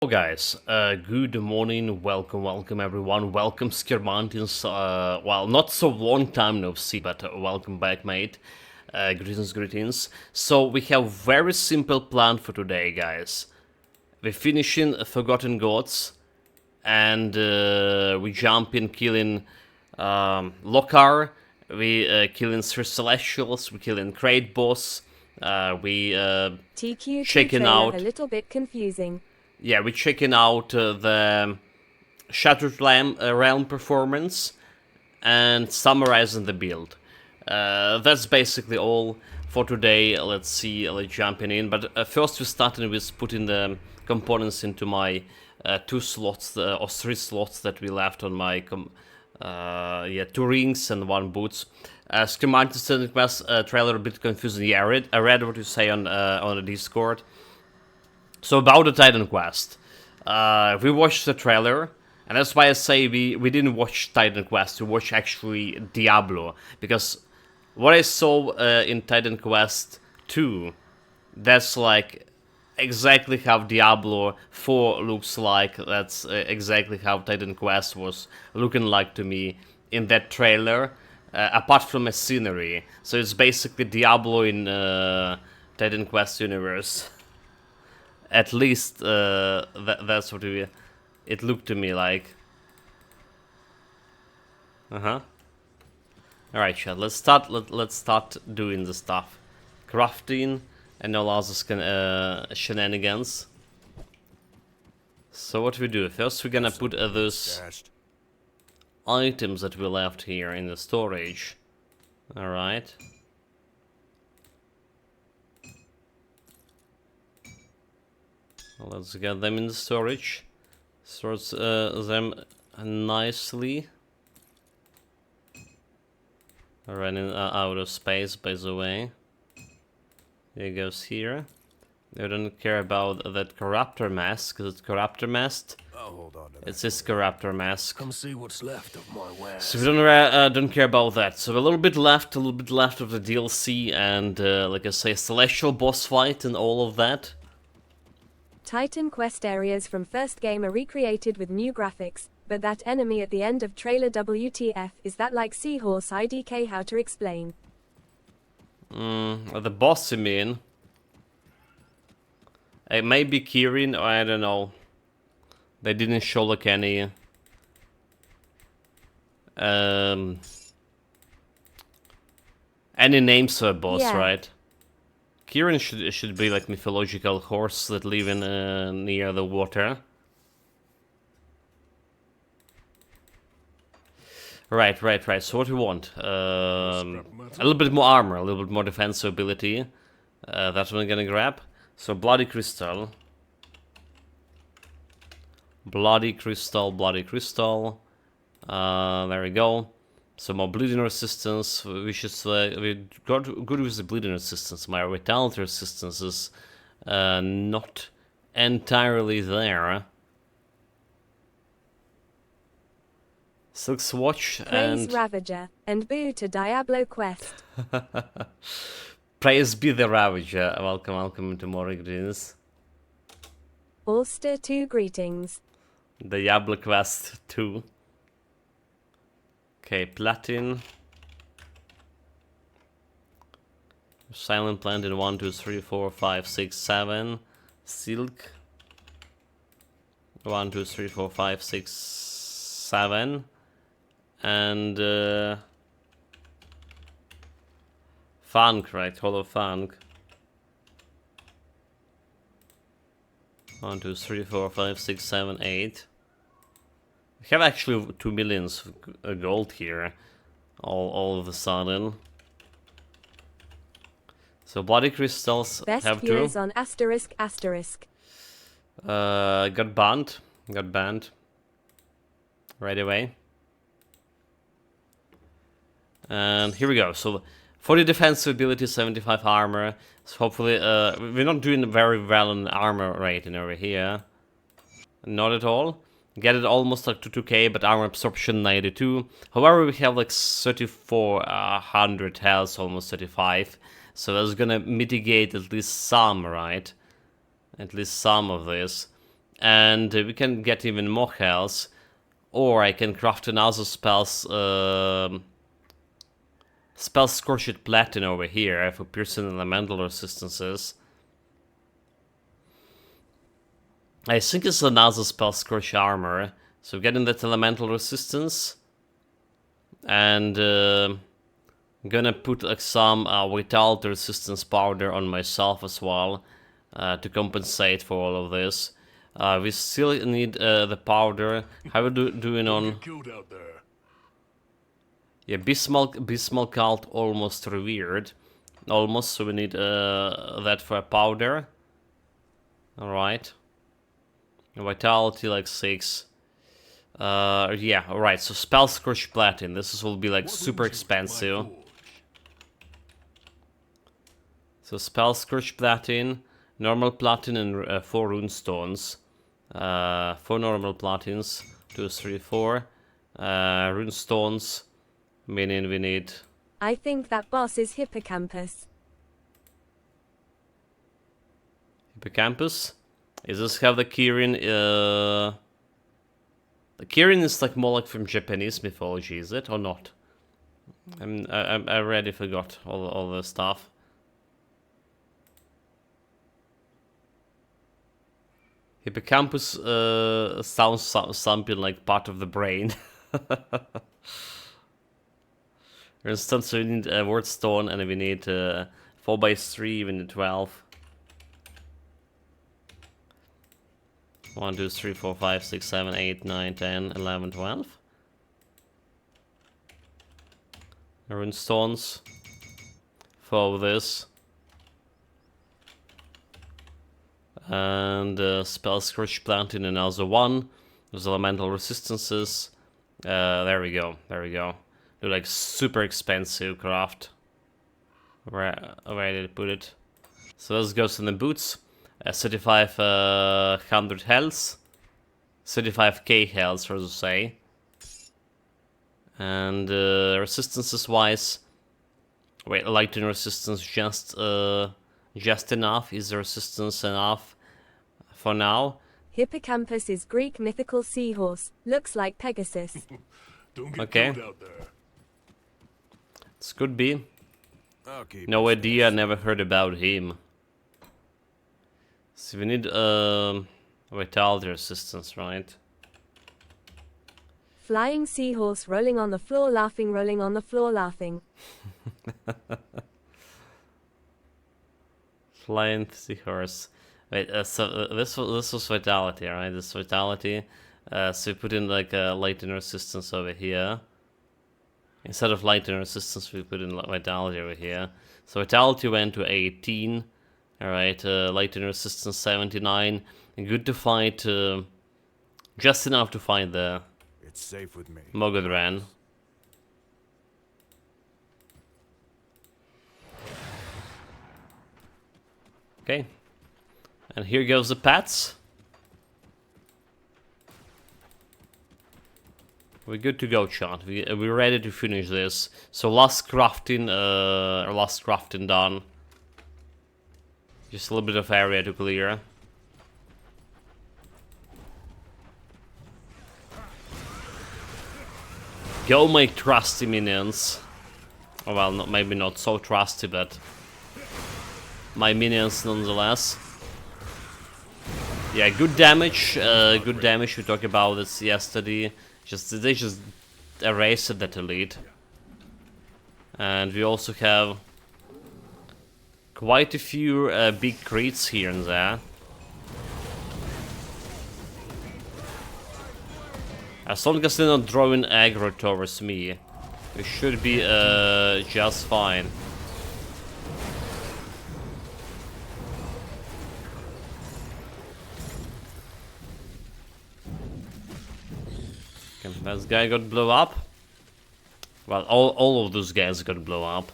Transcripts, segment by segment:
Hello guys, good morning, welcome everyone, welcome Skier Mountains, well, not so long time no see, but welcome back mate, greetings. So we have very simple plan for today guys. We're finishing Forgotten Gods, and we jump in killing Lokar, we killing Three Celestials, we killing Great Boss, we TQ2 checking trailer out a little bit confusing. yeah, we're checking out the Shattered Realm performance and summarizing the build. That's basically all for today. Let's jump in. But first, we're starting with putting the components into my two slots or three slots that we left on my two rings and one boots. Schematic quest trailer a bit confusing. Yeah, I read what you say on the Discord. So about the Titan Quest, we watched the trailer, and that's why I say we didn't watch Titan Quest. We watched actually Diablo, because what I saw in Titan Quest 2, that's like exactly how Diablo 4 looks like. That's exactly how Titan Quest was looking like to me in that trailer, apart from a scenery. So it's basically Diablo in Titan Quest universe. At least that's what it looked to me like. Uh-huh. Alright, chat, let's start doing the stuff. Crafting and all other shenanigans. So what we do? First we're gonna put those items that we left here in the storage. Alright. Let's get them in the storage. Sort them nicely. Running out of space, by the way. It goes here. I don't care about that Corruptor mask. Is it Corruptor mask? I'll hold on to that. It's this Corruptor mask. Come see what's left of my wares. So we don't care about that. So a little bit left of the DLC, and like I say, celestial boss fight and all of that. Titan quest areas from first game are recreated with new graphics, but that enemy at the end of trailer WTF, is that like Seahorse IDK? How to explain? The boss you mean? It may be Kirin, or I don't know. They didn't show like any names for a boss, Yeah. right? Kirin should be like mythological horse that live in near the water. Right. So what we want? A little bit more armor, a little bit more defense ability. That's what I'm gonna grab. So bloody crystal. Bloody crystal. There we go. Some more bleeding resistance. We got good with the bleeding resistance. My vitality resistance is not entirely there. Silk Swatch Praise and Ravager, and boo to Diablo quest. praise be the Ravager. Welcome to more greetings. Ulster 2 greetings. Diablo Quest 2. Okay, Platin. Silent Plant in 1, 2, 3, 4, 5, 6, 7. Silk. 1, 2, 3, 4, 5, 6, 7. And Funk, right? Hollow Funk. 1, 2, 3, 4, 5, 6, 7, 8. We have actually 2 millions gold here, all of a sudden. So body crystals Best have viewers to. on asterisk. Got banned right away. And here we go. So 40 defense ability, 75 armor. So hopefully, we're not doing very well on armor rating over here. Not at all. Get it almost like to 2k, but armor absorption 92. However, we have like 3400 health, almost 35. So that's gonna mitigate at least some, right? At least some of this. and we can get even more health, or I can craft another spell Scorched Platin over here for piercing elemental resistances. I think it's another spell Scorch Armor, so getting that elemental resistance, and I'm gonna put like some Vitality Resistance powder on myself as well, to compensate for all of this. We still need the powder. How are we doing on... Killed out there. Yeah, Bismal Cult almost revered. Almost, so we need that for a powder. Alright. Vitality like 6. Yeah, alright, so Spell Scorch Platin. This will be like super expensive. So Spell Scorch Platin, normal platin, and 4 rune stones. 4 normal platins, 2, 3, 4. Rune stones, meaning we need... I think that boss is Hippocampus. Hippocampus? Is this have the Kirin? The Kirin is like more like from Japanese mythology, is it or not? I already forgot all the stuff. Hippocampus sounds something like part of the brain. For instance, we need a word stone, and we need 4x3, we need 12. 1, 2, 3, 4, 5, 6, 7, 8, 9, 10, 11, 12. Rune stones. 4 of this. And Spell Scorch Planting, another 1. Those elemental resistances. There we go, there we go. They're like super expensive craft. Where did I put it? So this goes in the boots. 3500 health, 35k health, so to say. And resistances wise, wait, lightning resistance just enough. Is the resistance enough for now? Hippocampus is Greek mythical seahorse. Looks like Pegasus. Don't get Okay. killed out there. This could be. I'll keep No it idea, never heard about him. So we need vitality resistance, right? Flying seahorse rolling on the floor laughing, rolling on the floor laughing. Flying seahorse. Wait, so this was vitality, right? This vitality. So we put in like a lightning resistance over here. Instead of lightning resistance, we put in vitality over here. So vitality went to 18. Alright, lightning resistance 79. Good to fight, just enough to find the It's safe with me. Mogodran. Okay. And here goes the pets. We're good to go, chat. We're ready to finish this. So last crafting done. Just a little bit of area to clear. Go, my trusty minions. Oh, well, maybe not so trusty, but my minions nonetheless. Yeah, good damage. Good damage. We talked about this yesterday. They just erased that elite, and we also have quite a few big crits here and there. As long as they're not drawing aggro towards me, we should be just fine. Okay, this guy got blown up. Well, all of those guys got blown up.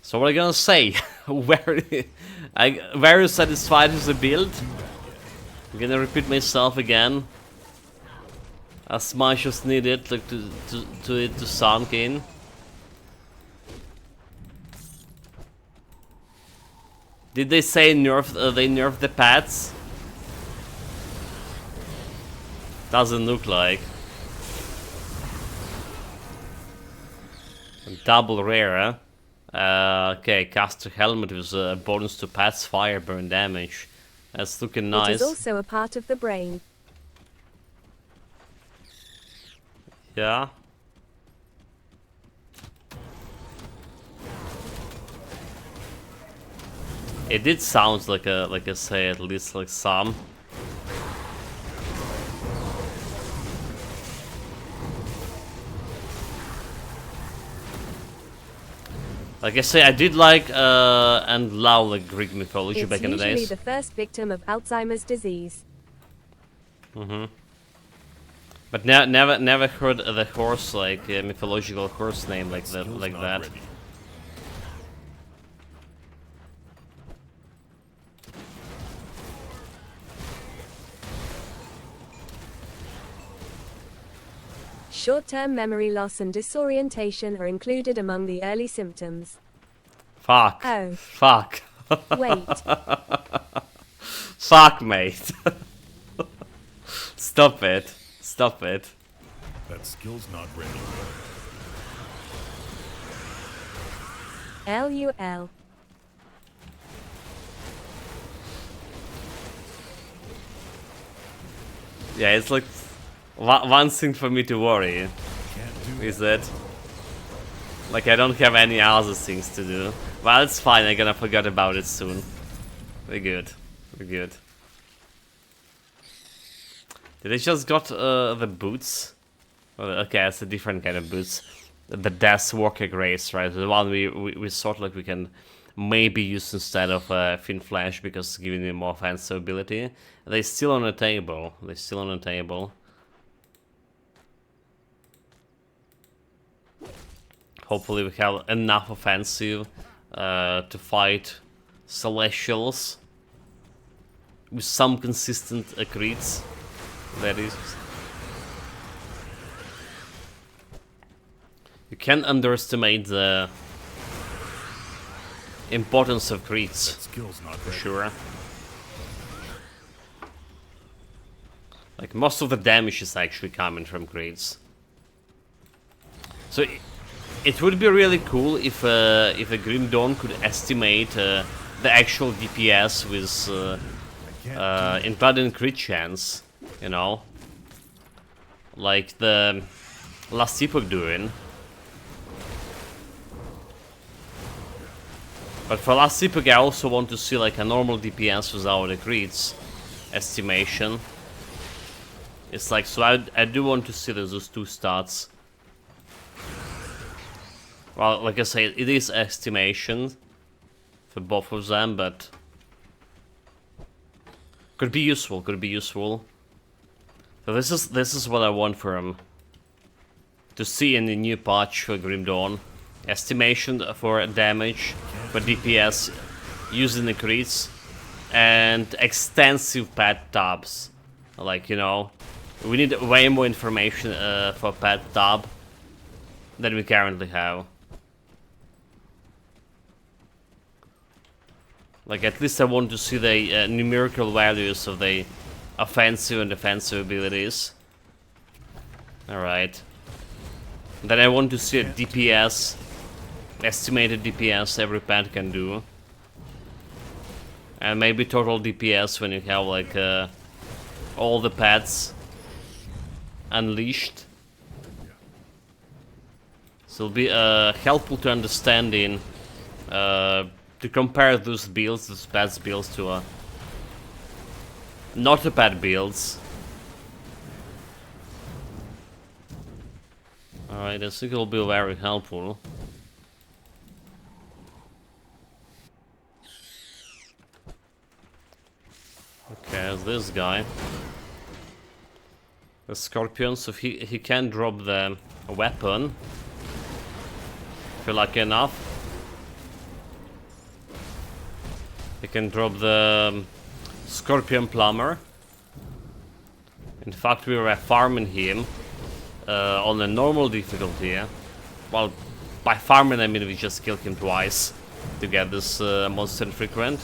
So what are you gonna say? Very satisfied with the build. I'm gonna repeat myself again. As much as needed, like to sunk in. Did they say they nerfed the pads? Doesn't look like. Double rare. Okay, caster helmet with a bonus to pads fire burn damage. That's looking nice. It is also a part of the brain. Yeah. It did sound like I say, at least like some. Like I say, I did like and love like Greek mythology It's back in the days. usually the first victim of Alzheimer's disease. But never heard the horse like mythological horse name like that Skill's not that. ready. Short-term memory loss and disorientation are included among the early symptoms. Fuck. Oh. Fuck. Wait. Fuck, mate. Stop it. Stop it. That skill's not ready. LUL. Yeah, it's like one thing for me to worry Can't do is that like I don't have any other things to do. Well, it's fine. I'm gonna forget about it soon. We're good. We're good. Did I just got the boots? Well, okay, it's a different kind of boots. The Death Walker Grace, right? The one we thought like we can maybe use instead of Fin Flash because it's giving me more offensive ability. They're still on the table. They're still on the table. Hopefully we have enough offensive to fight Celestials with some consistent crits. That is. You can't underestimate the importance of crits, skill's not for ready. sure. Like most of the damage is actually coming from crits. So it would be really cool if a Grim Dawn could estimate the actual DPS with including crit chance, you know, like the last epoch doing. But for last epoch, I also want to see like a normal DPS without the crits estimation. It's like, so I do want to see those two stats. Well, like I say, it is estimation for both of them, but could be useful. Could be useful. So this is what I want from to see in the new patch for Grim Dawn. Estimation for damage, for DPS, using the crits, and extensive pad tabs. Like, you know, we need way more information for pad tab than we currently have. Like, at least I want to see the numerical values of the offensive and defensive abilities. Alright. Then I want to see a DPS, estimated DPS every pet can do. And maybe total DPS when you have like all the pets unleashed. So it'll be helpful to understanding to compare those builds, those pets builds to not the pet builds. Alright, I think it'll be very helpful. Okay, this guy. The Scorpion, so he can drop the weapon. If you're lucky enough. He can drop the Scorpion Plumber. In fact, we were farming him on a normal difficulty. Well, by farming I mean we just killed him twice to get this monster frequent.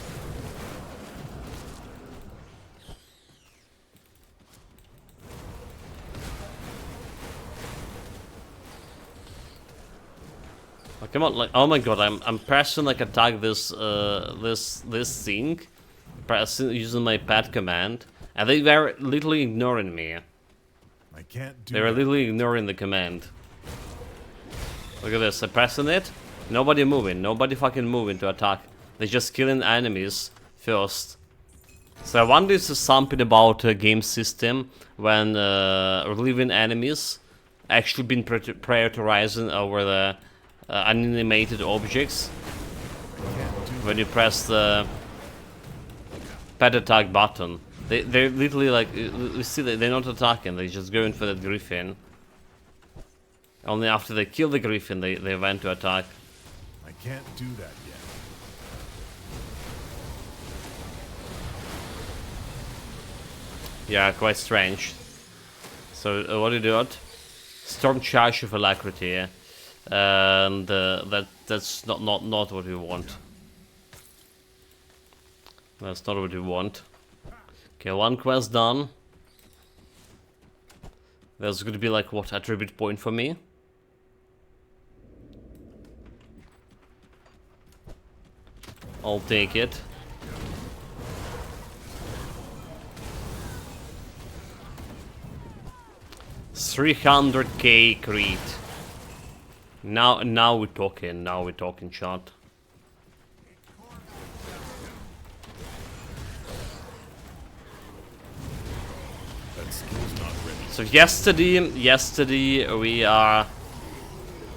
Come on, like, oh my god, I'm pressing like attack this this thing, pressing using my pad command, and they were literally ignoring me. I can't do They were that. literally ignoring the command. Look at this, I'm pressing it, nobody moving, nobody fucking moving to attack. They're just killing enemies first. So I wonder if there's something about a game system when relieving enemies actually been prioritizing over the unanimated objects. When you press the pet attack button, they're literally like, you see that they're not attacking, they're just going for that griffin. Only after they kill the griffin they went to attack. I can't do that yet. Yeah, quite strange. So what do you do? Storm charge with alacrity, and that's not what we want. That's not what we want. Okay, one quest done. There's gonna be like what, attribute point for me? I'll take it. $300k crit. Now we're talking. Now we're talking, shot. That skill's not ready. So yesterday we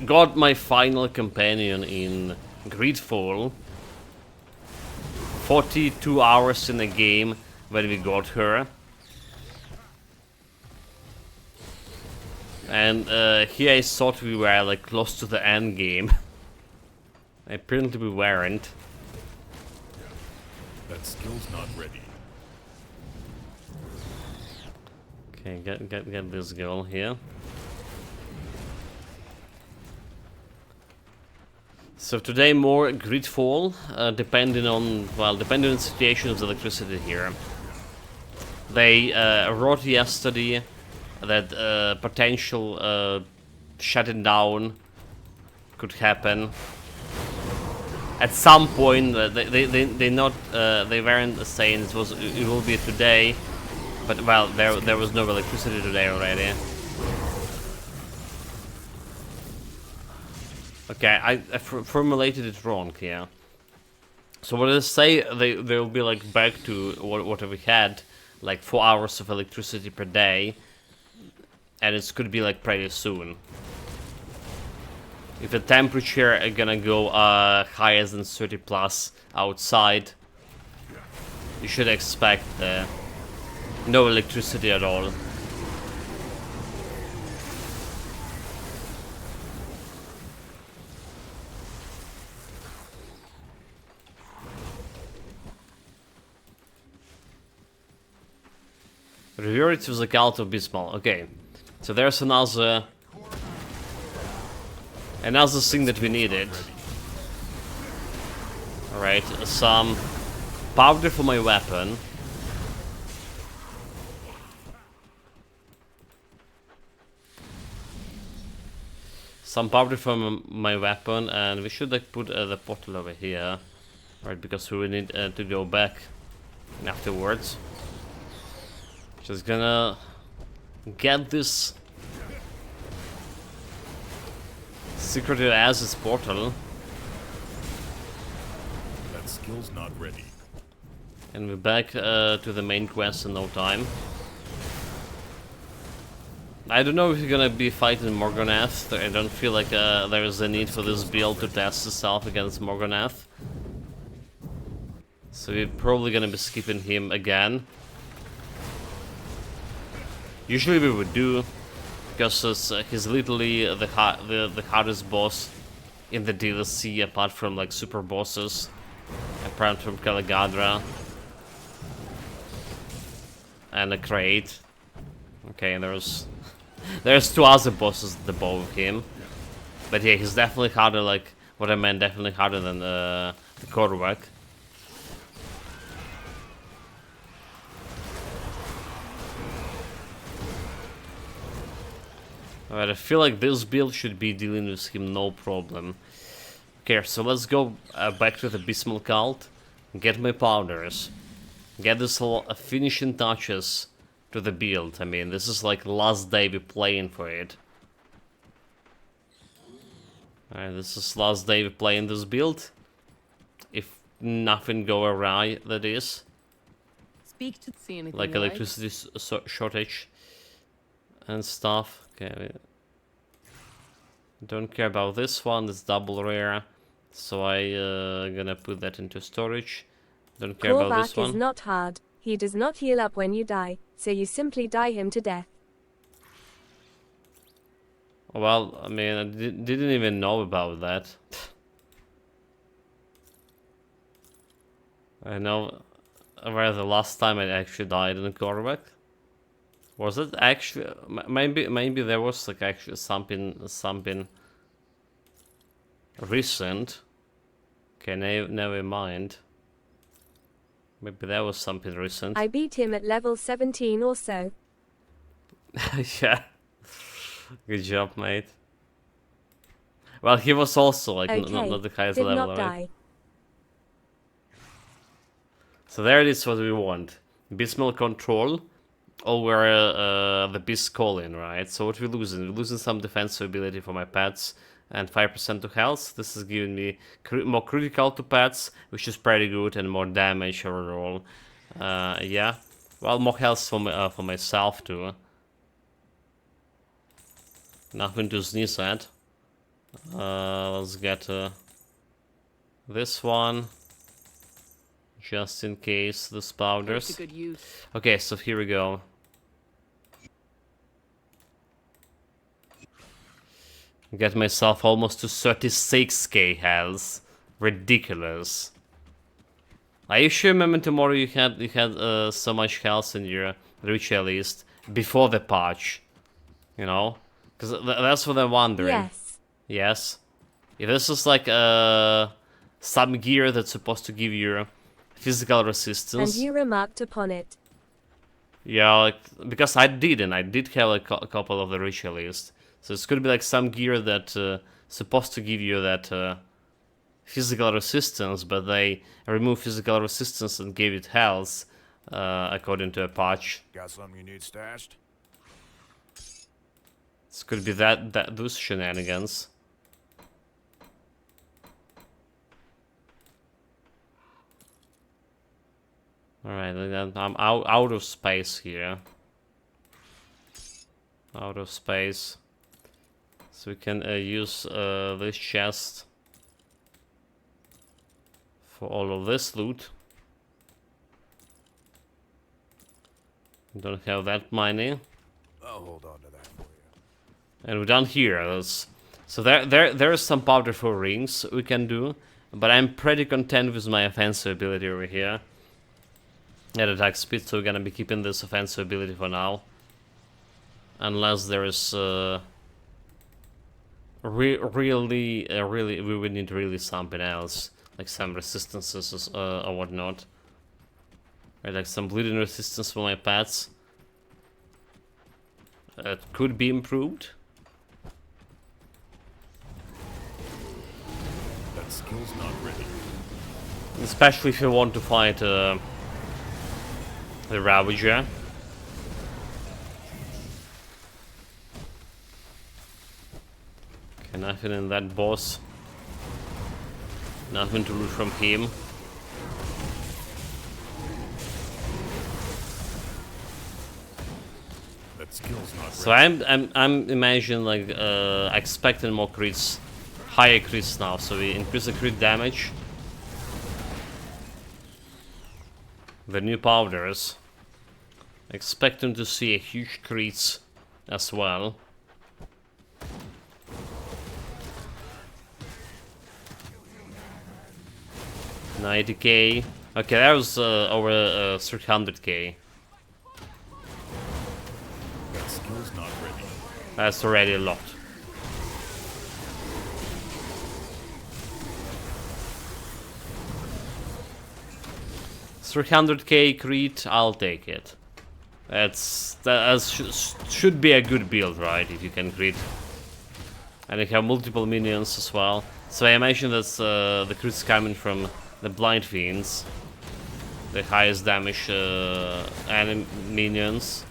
got my final companion in Greedfall. 42 hours in the game when we got her. And here I thought we were like close to the end game. Apparently we weren't. That skill's not ready. Okay, get this girl here. So today more Greedfall, depending on the situation of the electricity here. They wrote yesterday that potential shutting down could happen at some point. They weren't saying it will be today, but well, there was no electricity today already. Okay, I formulated it wrong here. So what they say, they'll be like back to what we had, like 4 hours of electricity per day. And it's could be like pretty soon. If the temperature are gonna go higher than 30 plus outside, you should expect no electricity at all. Revert to the cult of Bismal. Okay. So there's another thing that we needed. Alright, some powder for my weapon. Some powder for my weapon, and we should like put the bottle over here. Right, because we will need to go back afterwards. Just gonna get this secretive as portal. That skill's not ready. And we're back to the main quest in no time. I don't know if you're gonna be fighting Morgonath. I don't feel like there is a need for this build to test itself against Morgonath. So we're probably gonna be skipping him again. Usually we would do, because he's literally the hardest boss in the DLC, apart from like super bosses, apart from Caligadra and a crate. Okay, and there's two other bosses above him, but yeah, he's definitely harder. Like what I meant, definitely harder than the Korvac. Alright, I feel like this build should be dealing with him no problem. Okay, so let's go back to the Bismal Cult, get my powders, get this whole finishing touches to the build. I mean, this is like last day we're playing for it. Alright, this is last day we're playing this build. If nothing go awry, that is. Speak to see anything Like you electricity shortage and stuff. Okay, don't care about this one, it's double rare. So I gonna put that into storage. Don't care about this Korvac one. is not hard. He does not heal up when you die, so you simply die him to death. Well, I mean, I didn't even know about that. I know where the last time I actually died in a Korvac. Was it actually? Maybe there was like actually something recent. Okay, never mind. Maybe there was something recent. I beat him at level 17 or so. Yeah. Good job, mate. Well, he was also like Okay, not the highest did level, not right? die. So there it is what we want. Bismal control over the Beast Calling, right? So what we're losing? We're losing some defensive ability for my pets and 5% to health. This is giving me more critical to pets, which is pretty good, and more damage overall. Yeah. Well, more health for myself too. Nothing to sneeze at. Let's get this one. Just in case the Put powders. to good use. Okay, so here we go. Get myself almost to 36k health. Ridiculous. Are you sure, remember tomorrow you had so much health in your Ritualist before the patch? You know? Because that's what I'm wondering. Yes. Yes. If this is like some gear that's supposed to give you physical resistance. And you remarked upon it. Yeah, like, because I did have a couple of the Ritualist. So it's gonna be like some gear that supposed to give you that physical resistance, but they removed physical resistance and gave it health, according to a patch. Got something you need stashed? It's could be those shenanigans. Alright, I'm out of space here. Out of space. So we can use this chest for all of this loot. Don't have that money. I'll hold on to that for you. And we're done here. So there is some powder for rings we can do, but I'm pretty content with my offensive ability over here. At attack speed, so we're gonna be keeping this offensive ability for now. Unless there is really we would need really something else, like some resistances or whatnot. Right, like some bleeding resistance for my pets. It could be improved. That skill's not ready. Especially if you want to fight the Ravager. Okay, nothing in that boss. Nothing to loot from him. That skill's not So ready. I'm imagining like expecting more crits, higher crits now. So we increase the crit damage. The new powders. Expecting to see a huge crits as well. $90k. Okay, that was over 300k. That skill's not ready. That's already a lot. $300k crit, I'll take it. That should be a good build, right? If you can crit And you have multiple minions as well. So I imagine that's the crits coming from the Blind Fiends. The highest damage minions.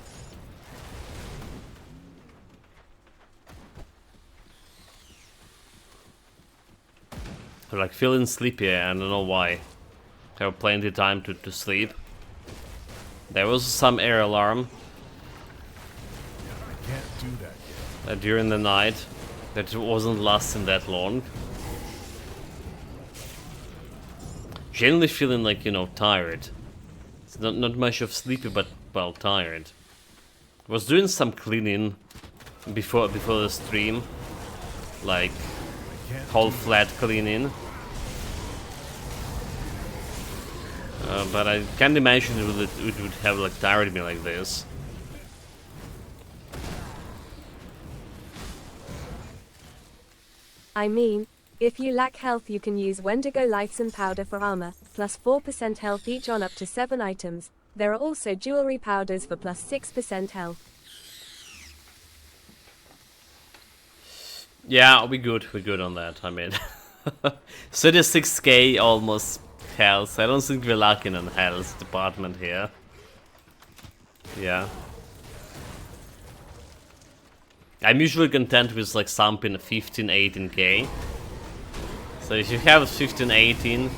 I'm like feeling sleepy, I don't know why. Have plenty of time to sleep. There was some air alarm I can't do that yet. during the night that wasn't lasting that long. Generally feeling like, you know, tired. It's not much of sleepy, but, well, tired. Was doing some cleaning before the stream. Like, whole flat cleaning. But I can't imagine it would have like tired me like this. I mean, if you lack health you can use Wendigo Lifesome Powder for armor, plus 4% health each on up to 7 items. There are also jewelry powders for plus 6% health. Yeah, we're good on that, I mean. 36k almost health. I don't think we're lacking on health department here. Yeah. I'm usually content with like something 15, 18k. So if you have 15, 18,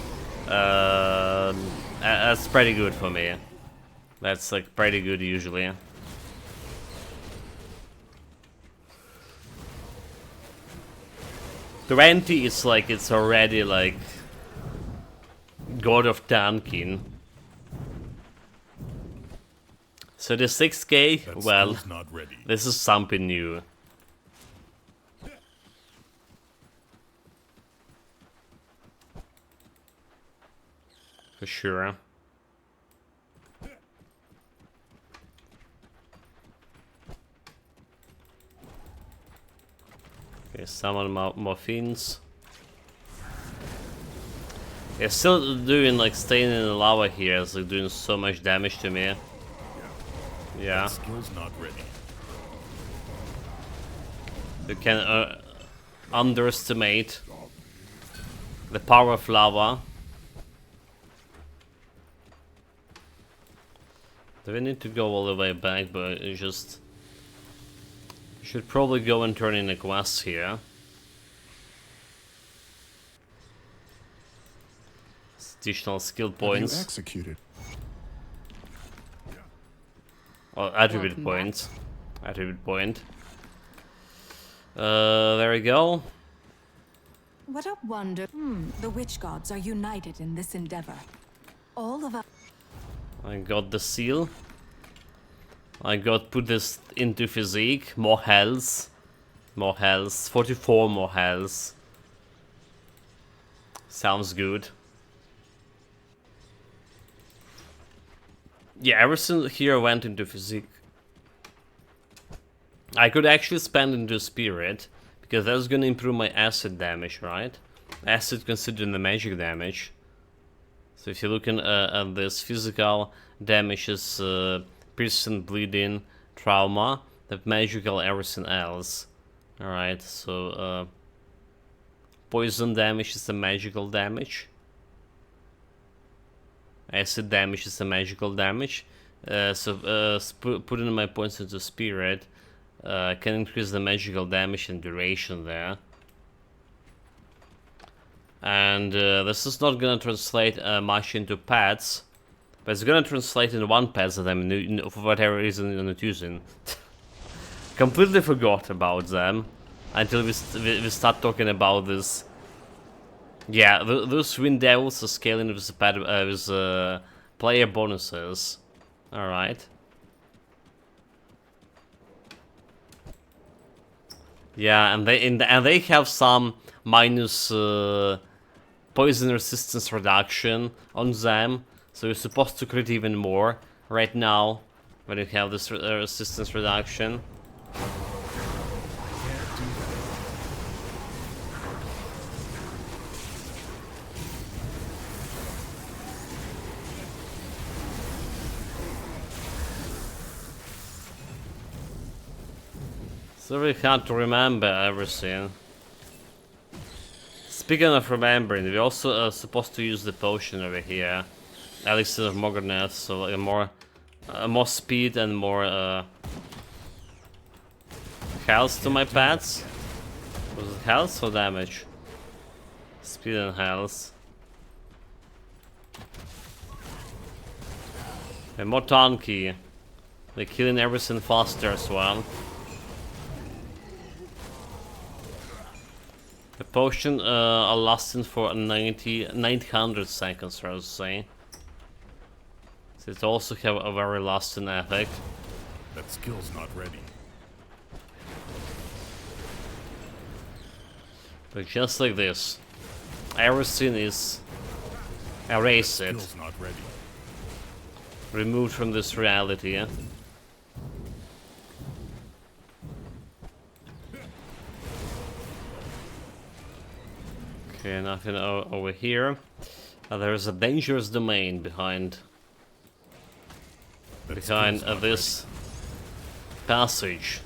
that's pretty good for me. That's like pretty good usually. $20 is like it's already like God of tanking. So the 6k, That well, skill's not ready. this is something new. For sure. Okay, summon more fiends. They're still doing like staying in the lava here, it's like doing so much damage to me. Yeah. That skill's not ready. You can underestimate the power of lava. Do we need to go all the way back? But it's just... You should probably go and turn in a quest here. Additional skill points. Executed. Or attribute Welcome points. Attribute point. There we go. What a wonder. The witch gods are united in this endeavor. All of us. I got the seal. I got put this into physique. More health. More health. 44 more health. Sounds good. Yeah, everything here went into physique. I could actually spend into spirit, because that's gonna improve my acid damage, right? Acid considering the magic damage. So if you're looking at this, physical damage is piercing, bleeding, trauma, the magical everything else. Alright, so poison damage is the magical damage. Acid damage is the magical damage. Putting my points into spirit can increase the magical damage and duration there. And this is not gonna translate much into pads, but it's gonna translate into one pad that I'm for whatever reason not using. Completely forgot about them until we start talking about this. Yeah, those Wind Devils are scaling with player bonuses. All right. Yeah, and they have some minus poison resistance reduction on them, so you're supposed to crit even more right now when you have this resistance reduction. It's really hard to remember everything. Speaking of remembering, we're also supposed to use the potion over here. Elixir of Moggerneth, so like more speed and more health to my pets. Was it health or damage? Speed and health. And more tanky. They're killing everything faster as well. The potion are lasting for 900 seconds, I would say. So it also have a very lasting effect. That skill's not ready. But just like this, everything is erased, Skill's not ready. removed from this reality. Yeah? Okay, nothing over here. There is a dangerous domain behind That skill's not this passage.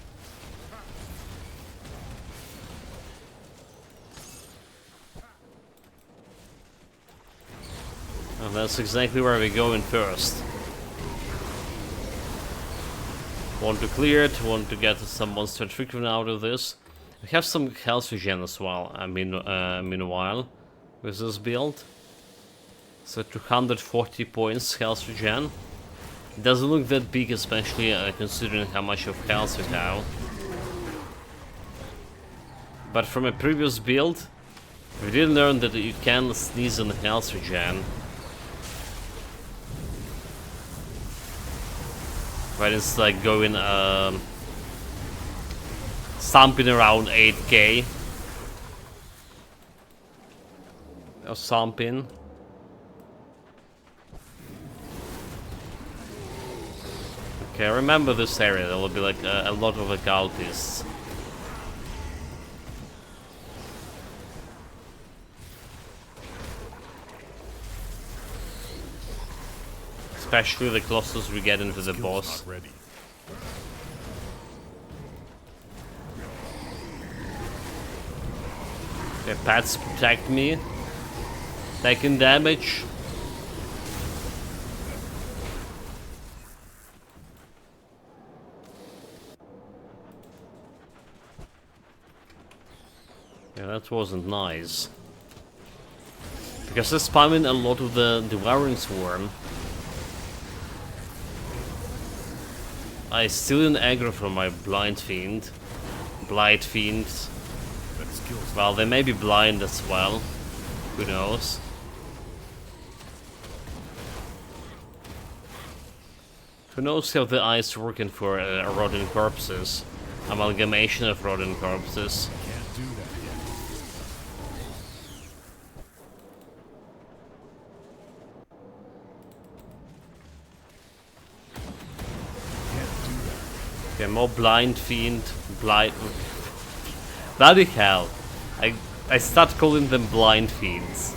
And that's exactly where we're going first. Want to clear it, want to get some monster treatment out of this. We have some health regen as well, meanwhile, with this build. So 240 points health regen. It doesn't look that big, especially considering how much of health we have. But from a previous build, we did learn that you can sneeze on health regen. But it's like going something around 8k or something. Okay, remember this area. There will be like a lot of occultists. Especially the closest we get into the boss. not ready. The pets protect me. Taking damage. Yeah, that wasn't nice. Because they're spamming a lot of the Devouring Swarm. I still didn't aggro from my Blind Fiend. Blight Fiends. That skill's Well, they may be blind as well. Who knows? Who knows how the eyes working for rotten corpses? Amalgamation of rotten corpses. can't do that yet. Okay, more Blind Fiend, Blind... Bloody hell. I start calling them Blind Fiends.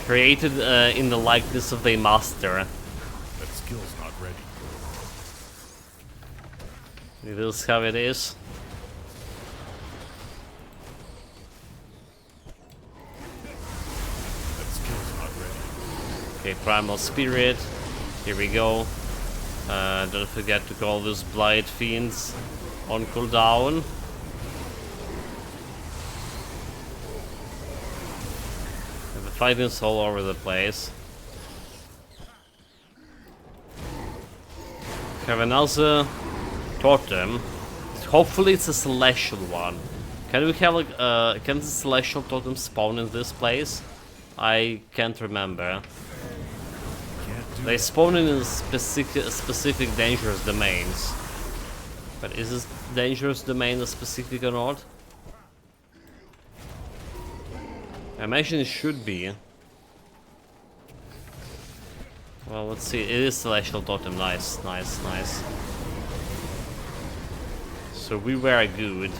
Created in the likeness of their master. That skill's not ready. It is how it is. That skill's not ready. Okay, Primal Spirit. Here we go. Don't forget to call those Blight Fiends on cooldown. And the fighting's all over the place. Have another totem. Hopefully it's a celestial one. Can we have like can the celestial totem spawn in this place? I can't remember. Can't do They spawn in specific dangerous domains. But is this dangerous domain specific or not? I imagine it should be. Well, let's see. It is celestial totem. Nice, nice, nice. So we were good.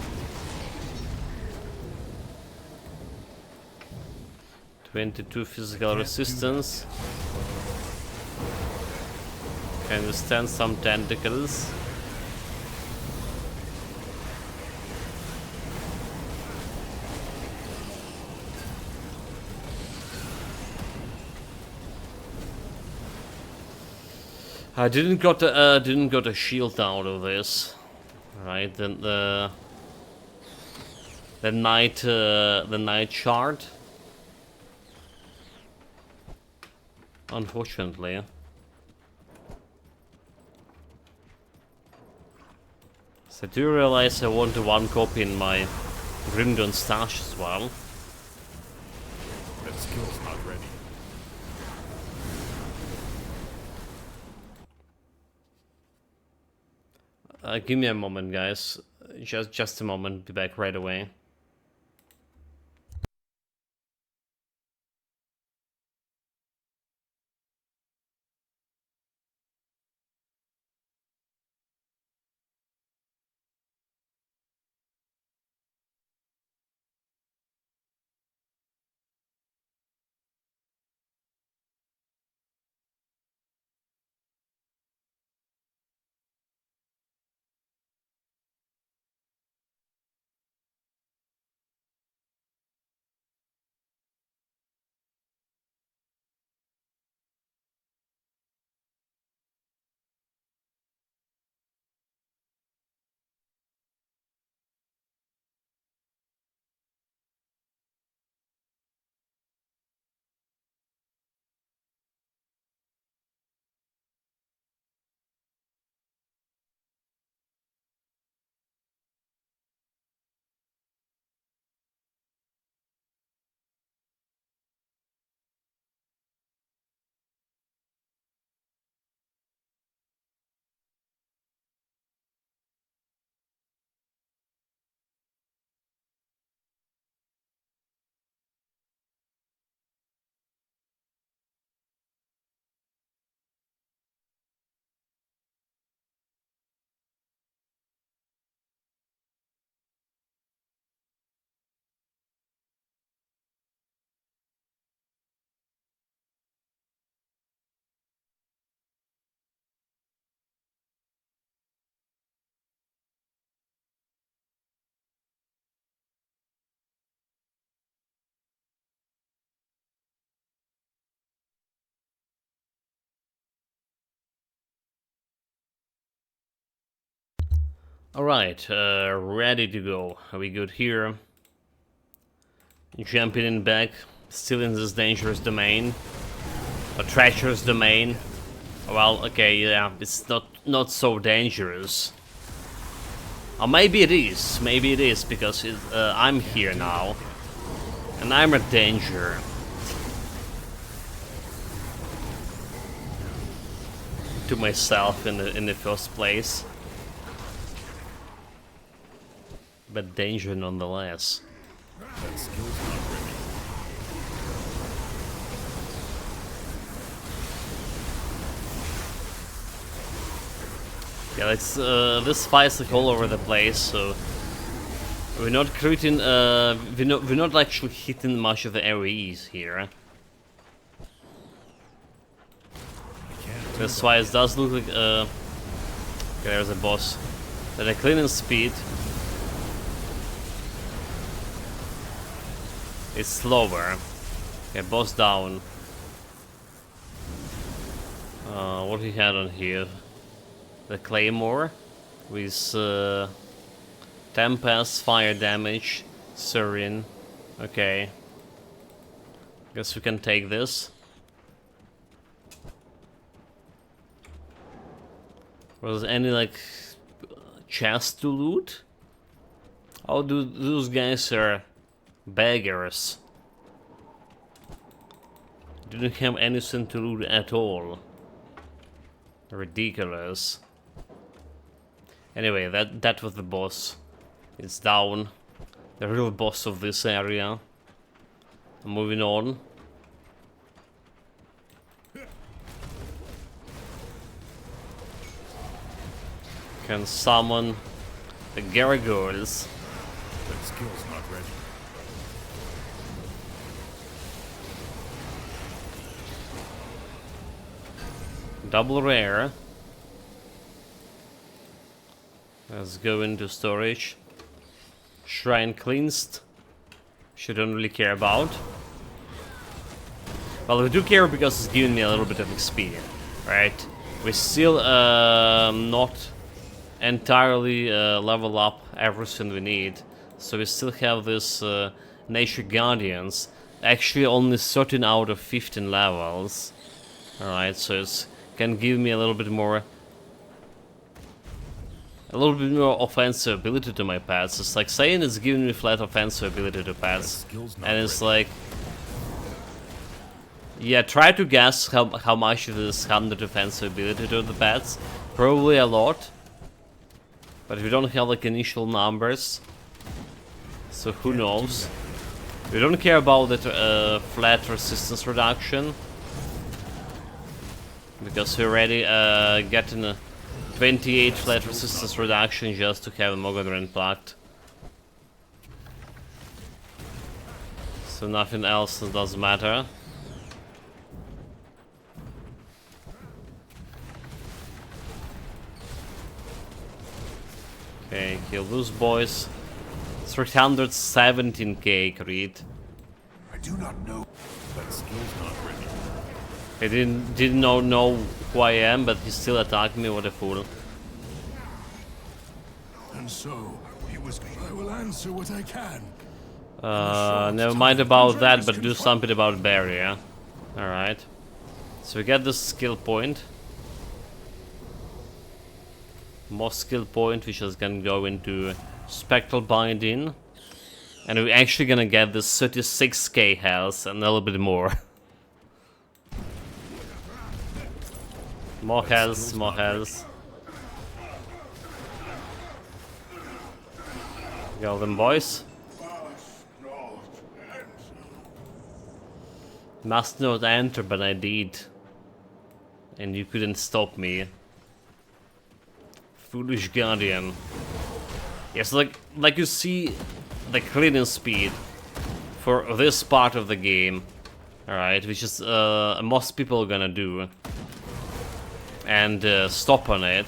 22 physical resistance. Can withstand some tentacles. I didn't got a shield out of this. Right, then the night shard. Unfortunately. So I do realize I want the one copy in my Grimdon stash as well. That skill's not ready. Give me a moment, guys. Just a moment. Be back right away. Alright, ready to go. Are we good here? Jumping in back, still in this dangerous domain. A treacherous domain. Well, okay, yeah, it's not so dangerous. Or maybe it is, because I'm here now. And I'm a danger. To myself in the first place. But danger nonetheless. That skill's not ready. Yeah, it's this fight's like all over the place, so we're not creating we're not actually hitting much of the areas here. I can't do This that. fight does look like okay, there's a boss. Then a cleaning speed. It's slower. Okay, boss down. What he had on here? The Claymore with Tempest, fire damage, Surin. Okay. Guess we can take this. Was any like chest to loot? Oh, those guys are beggars. Didn't have anything to loot at all. Ridiculous. Anyway, that was the boss. It's down. The real boss of this area. Moving on. Can summon the gargoyles. That skill's not ready. Double rare. Let's go into storage. Shrine cleansed. Shouldn't really care about. Well, we do care because it's giving me a little bit of XP, right? We still not entirely level up everything we need. So we still have this Nature Guardians. Actually only 13 out of 15 levels. Alright, so it can give me a little bit more offensive ability to my pets. It's like saying it's giving me flat offensive ability to pets. And it's like, yeah, try to guess how much it is 100 offensive ability to the pets. Probably a lot. But we don't have like initial numbers. So who knows? We don't care about that flat resistance reduction. Because we're already getting a 28 flat resistance reduction just to have a Mogadren plucked. So nothing else does matter. Okay, kill those boys. 317k crit. I do not know. That skill's not ready. He didn't know who I am, but he still attacked me. What a fool. And so, I will answer what I can. Never mind about that, but do something about barrier. Alright. So we get this skill point. More skill point, which is gonna go into Spectral Binding. And we're actually gonna get this 36k health and a little bit more. More health, more health. Go them, boys. Must not enter, but I did. And you couldn't stop me. Foolish Guardian. Yes, like you see the cleaning speed for this part of the game. Alright, which is most people are gonna do. And stop on it.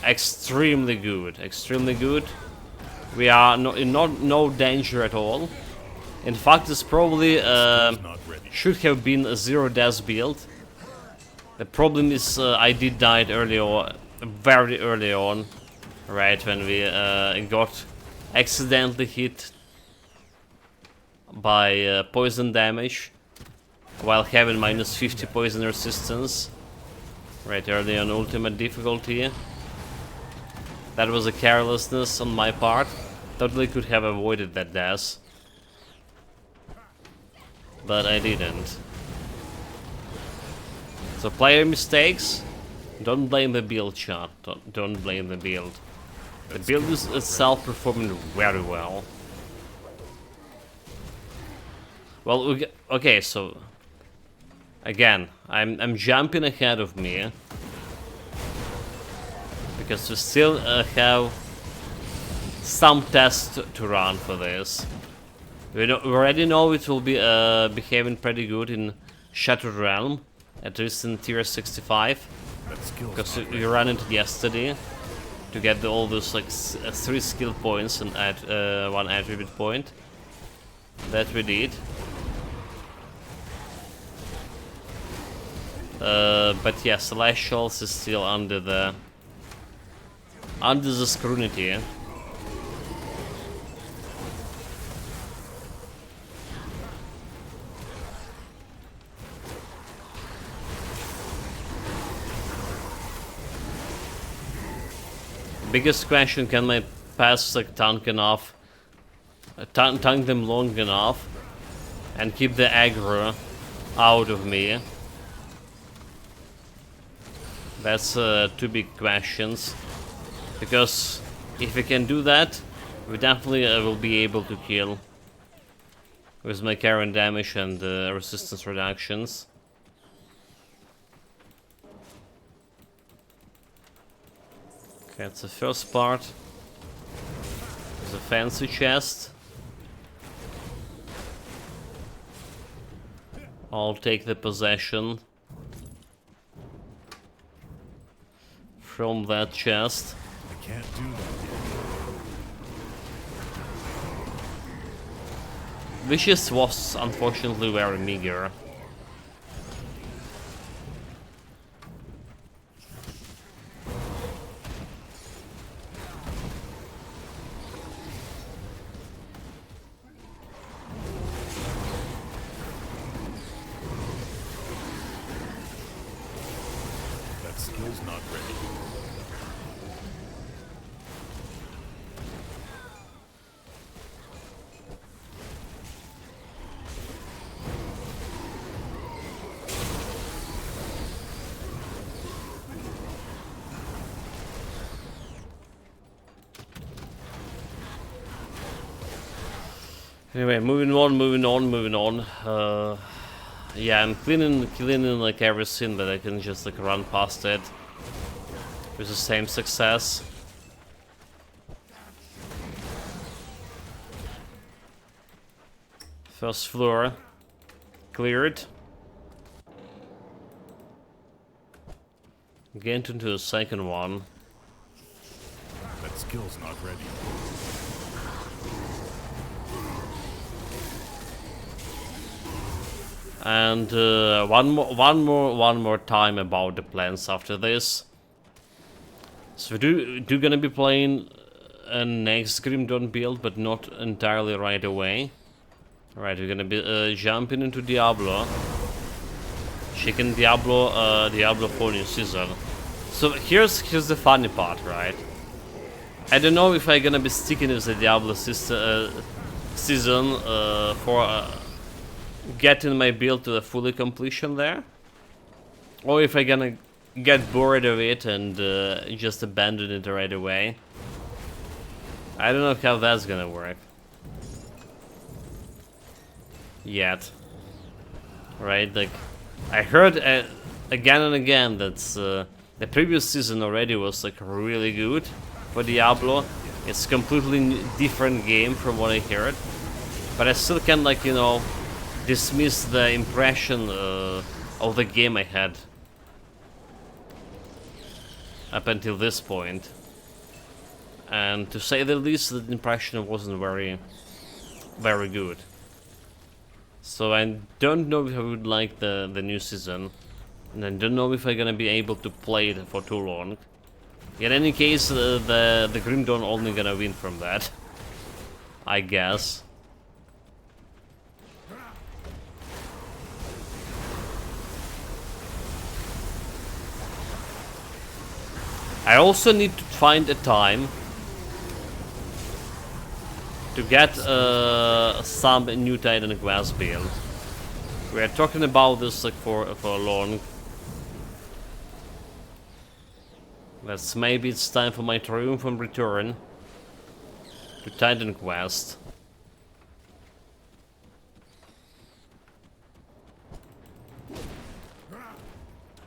Extremely good, extremely good. We are in no danger at all. In fact, this probably should have been a zero death build. The problem is I did die early on, very early on, right when we got accidentally hit by poison damage while having minus 50 poison resistance. Right early on ultimate difficulty. That was a carelessness on my part. Totally could have avoided that death. But I didn't. So player mistakes. Don't blame the build, chat. Don't blame the build. The build is itself performing very well. Well, okay, so again, I'm jumping ahead of me because we still have some tests to run for this. We already know it will be behaving pretty good in Shattered Realm, at least in tier 65, because we ran it yesterday to get all those like 3 skill points and add 1 attribute point. That we did. But yeah, Celestials is still under the scrutiny. Biggest question: can my pass like tank enough, tank them long enough, and keep the aggro out of me? That's 2 big questions. Because if we can do that, we definitely will be able to kill with my current damage and resistance reductions. Okay, that's the first part. There's a fancy chest. I'll take the possession from that chest. I can't do that yet. Wishes was unfortunately very meager. skill's not ready. Anyway, moving on. Yeah, I'm cleaning like everything, but I can just like run past it with the same success. First floor cleared. Get into the second one. That skill's not ready. And one more time about the plans after this. So we do gonna be playing a next Grim Dawn build, but not entirely right away. Right, we're gonna be jumping into Diablo, checking Diablo 4 new season. So here's the funny part, right? I don't know if I'm gonna be sticking with the Diablo season for getting my build to the fully completion there, or if I'm gonna get bored of it and just abandon it right away. I don't know how that's gonna work yet. Right, like I heard again and again that the previous season already was like really good for Diablo. It's completely different game from what I heard, but I still can, like, you know, dismiss the impression of the game I had up until this point. And to say the least, the impression wasn't very good. So I don't know if I would like the new season, and I don't know if I'm gonna be able to play it for too long. In any case, the Grim Dawn only gonna win from that, I guess. I also need to find a time to get some new Titan Quest build. We are talking about this like for long. That's maybe it's time for my triumphant return to Titan Quest.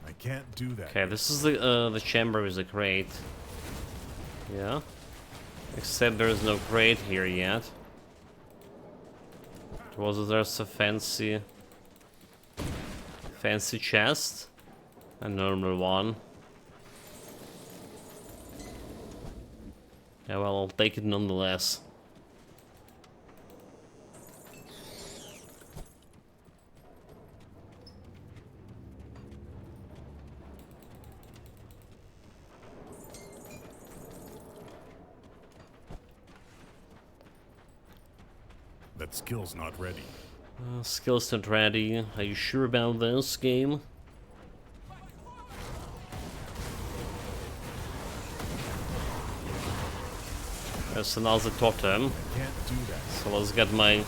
I can't do that. Okay, this is the chamber with the crate. Yeah. Except there is no crate here yet. There's a fancy chest, a normal one. Yeah, well, I'll take it nonetheless. That skill's not ready. Skills not ready. Are you sure about this game? There's another totem. I can't do that. So let's get my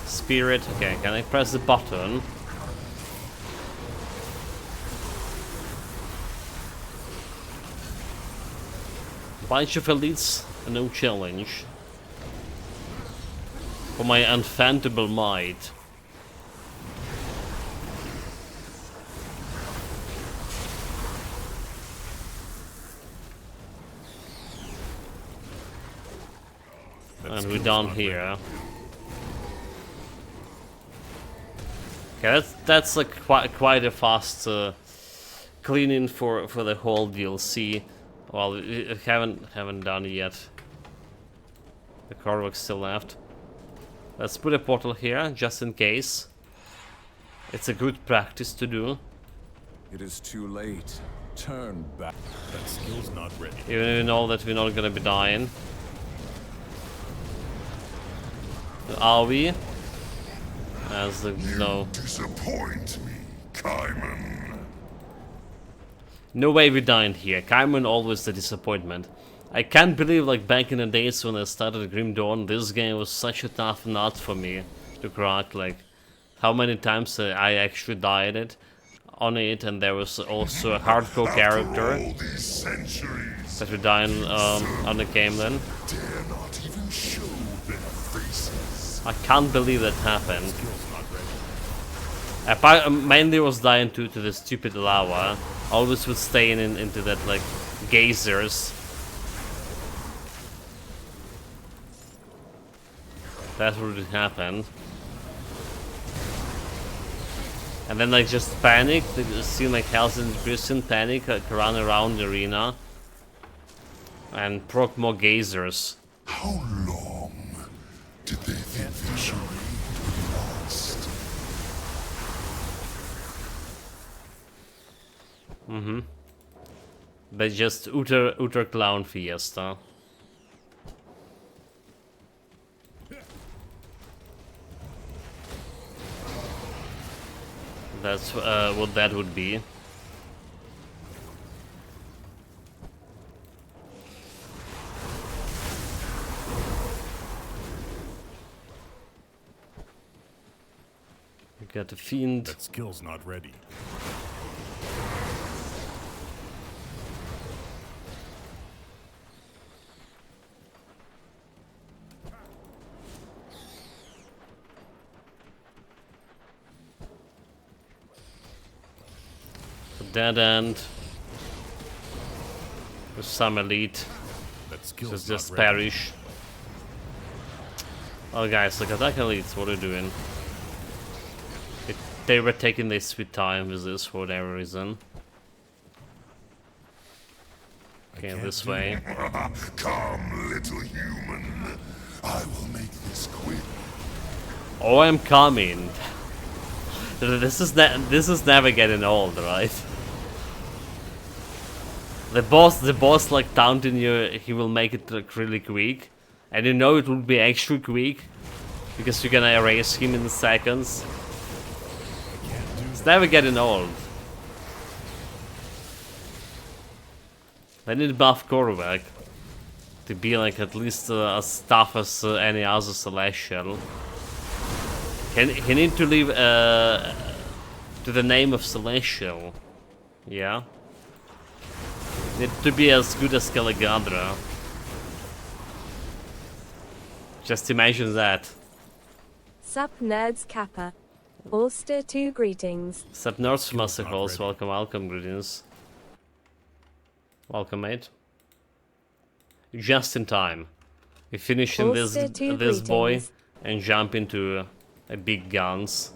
spirit. Okay, can I press the button? Bunch of elites, no challenge. For my unfathomable might. And we're done here. Okay, that's like quite a fast cleaning for the whole DLC. Well, we haven't done it yet. The Korvok's still left. Let's put a portal here, just in case. It's a good practice to do. It is too late. Turn back. That skill's not ready. Even if we know that we're not gonna be dying. Are we? As the no. Disappoint me, Kaiman. No way we dined here. Carmen always the disappointment. I can't believe like back in the days when I started Grim Dawn, this game was such a tough nut for me to crack. Like how many times I actually died on it, and there was also a hardcore character All these centuries, that we died on the game then. dare not even show their faces. I can't believe that happened. Skill's not ready. Mainly was dying to the stupid lava. Always would stay into that like geysers. That's what would happen. And then I just panicked. It seemed like Hells and Christian panic, like run around the arena and proc more geysers. How long did they think they should last? But just utter clown fiesta. That's what that would be. We got the fiend. That skill's not ready. Dead end. With some elite. That skill's Just not ready. perish. Oh guys, look, attack elites, what are you doing? They were taking their sweet time with this for whatever reason. Okay, can't this do way. Come, little human. I will make this quick. Oh, I'm coming. This is never getting old, right? The boss like taunting you, he will make it like really quick. And you know it will be extra quick. Because you're gonna erase him in seconds. It's never getting old. They need buff Korvac to be like at least as tough as any other Celestial. He need to leave to the name of Celestial. Yeah. Need to be as good as Caligandra. Just imagine that. Sup nerds Kappa. Ulster 2 greetings. Sup North not Massacles, ready. welcome, greetings. Welcome, mate. Just in time. We finishing Ulster 2 this boy greetings. and jump into big guns.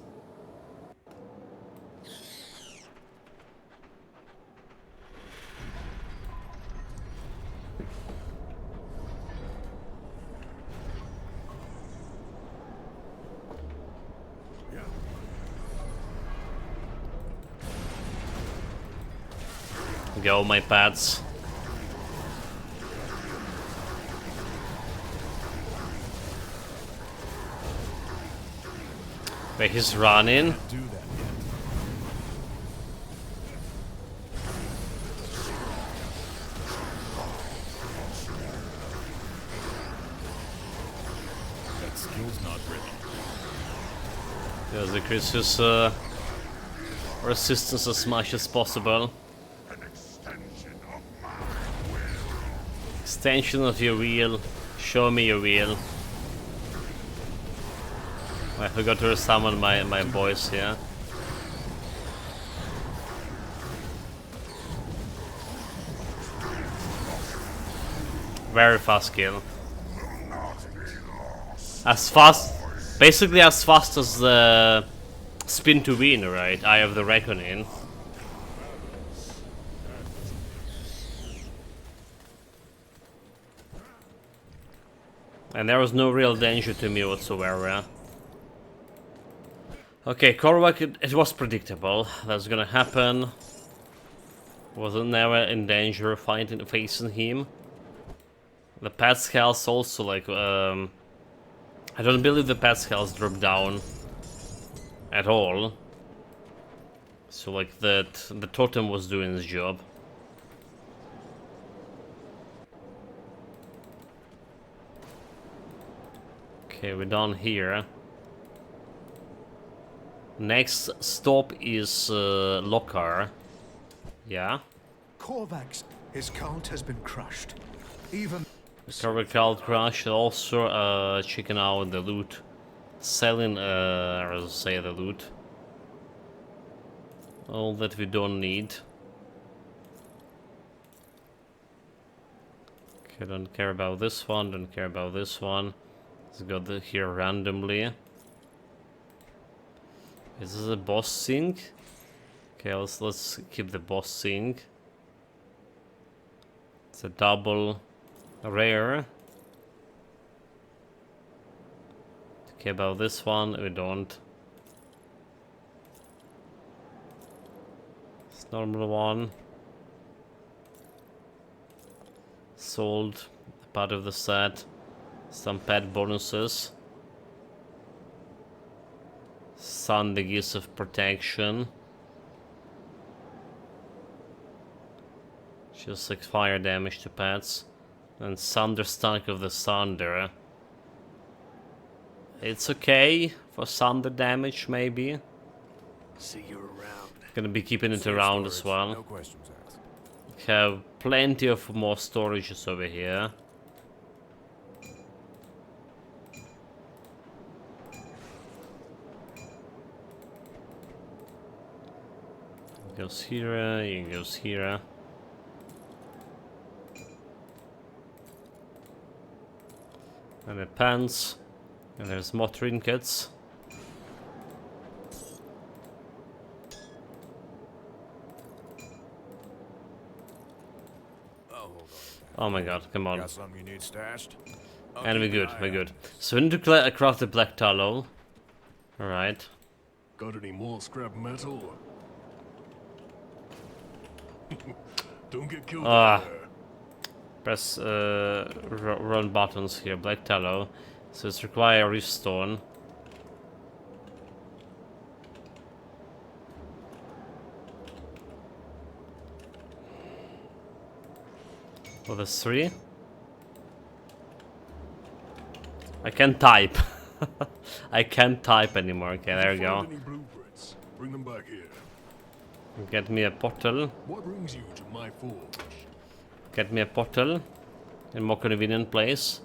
Go, my pads. Wait, he's running. Do that yet. That skill's not ready. Yes, decrease his resistance as much as possible. An extension of my will. Extension of your wheel. Show me your wheel. I forgot to summon my boys here. Very fast kill. As fast, basically as fast as the spin to win, right? Eye of the Reckoning. And there was no real danger to me whatsoever. Okay, Korvac, it was predictable. That's gonna happen. Wasn't never in danger facing him. The Pascals also like I don't believe the Pascals dropped down at all. So like the totem was doing its job. Okay, we're done here. Next stop is Lokar. Yeah. Korvax, his cult has been crushed. Even Corvical Crush, also checking out the loot. Selling, or say the loot. All that we don't need. Okay, don't care about this one, don't care about this one. Let's go here randomly. Is this a boss sync? Okay, let's keep the boss sync. It's a double rare. Okay, about this one, we don't. It's normal one. Sold part of the set. Some pet bonuses. Sun the Geese of Protection. Just like fire damage to pets. And Thunderstruck of the Thunder. It's okay for thunder damage, maybe. see you around. Gonna be keeping it Safe around as storage, well. No questions asked. Have plenty of more storages over here. Goes here, it goes here. And the pants. And there's more trinkets. Oh my god, come on. Got something you need stashed? I'll And we're keep an good, eye we're out. good. So we need to craft the black tallow. Alright. Got any more scrap metal? Don't get killed Ah. out there. Press run buttons here, black tallow. So it's require restone. Oh, there's 3. I can't type. I can't type anymore. Okay, there we go. Find any blueprints? Bring them back here. Get me a portal. What brings you to my forge? Get me a portal. In more convenient place.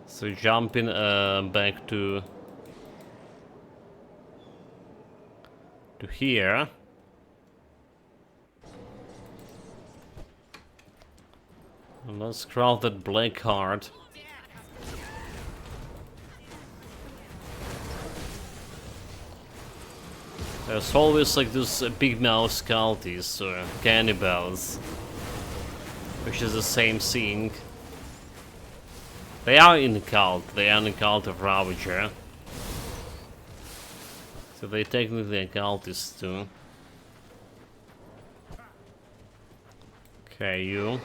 So jumping back to here. And let's craft that black heart. There's always like those big mouse cultists or cannibals, which is the same thing. They are in the cult. They are in the cult of Ravager. So they technically a cultist too. Okay, you.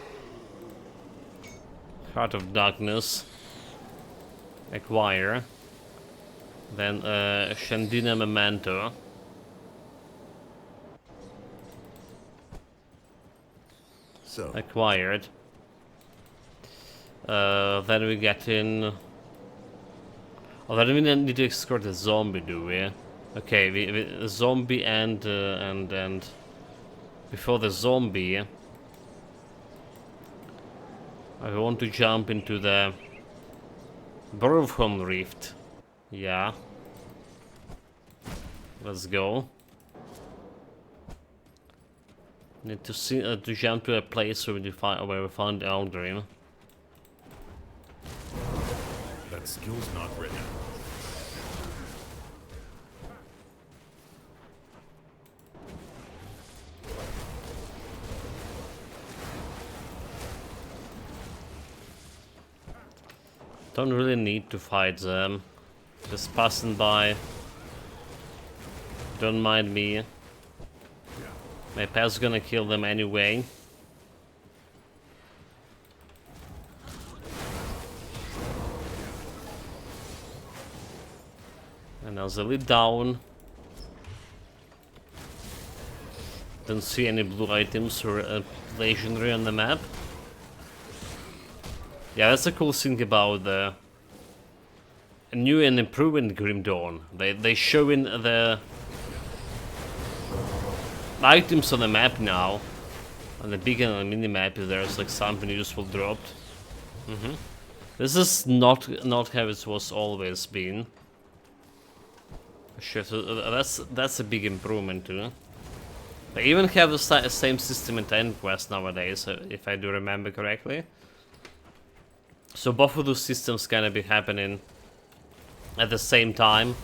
Heart of Darkness. Acquire. Then Shandina Memento. So, Acquired. Then we get in. Oh, then we need to escort a zombie, do we? Okay, we zombie and before the zombie, I want to jump into the Borrowhome Rift. Yeah. Let's go. Need to see to jump to a place where we found Eldrim. That skill's not written. Don't really need to fight them. Just passing by. Don't mind me. My pet's gonna kill them anyway. And as I lead down. Don't see any blue items or legendary on the map. Yeah, that's a cool thing about the a new and improved Grim Dawn. They show in the items on the map now. On the big and the mini map, there's like something useful dropped. This is not how it was always been. Sure, so that's a big improvement too. They even have the same system in Titan Quest nowadays, if I do remember correctly. So both of those systems gonna be happening at the same time,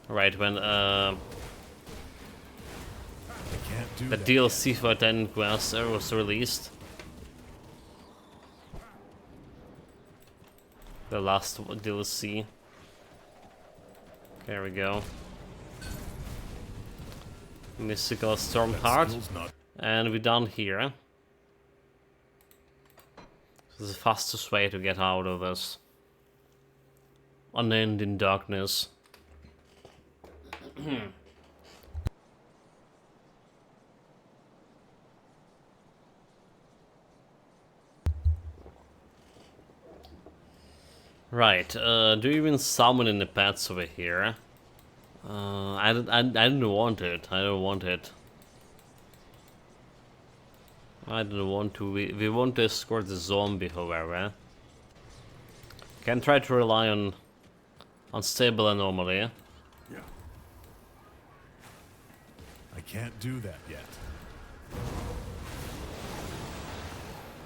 right when I can't do the that. DLC for Titan Quest was released. The last DLC. There we go. Mystical Storm Heart. Skill's not And we're done here. This is the fastest way to get out of this unending darkness. Right, do you even summon in the pets over here? I don't want it. I don't want it. I don't want to. We want to escort the zombie, however. Can try to rely on Unstable Anomaly. I can't do that yet.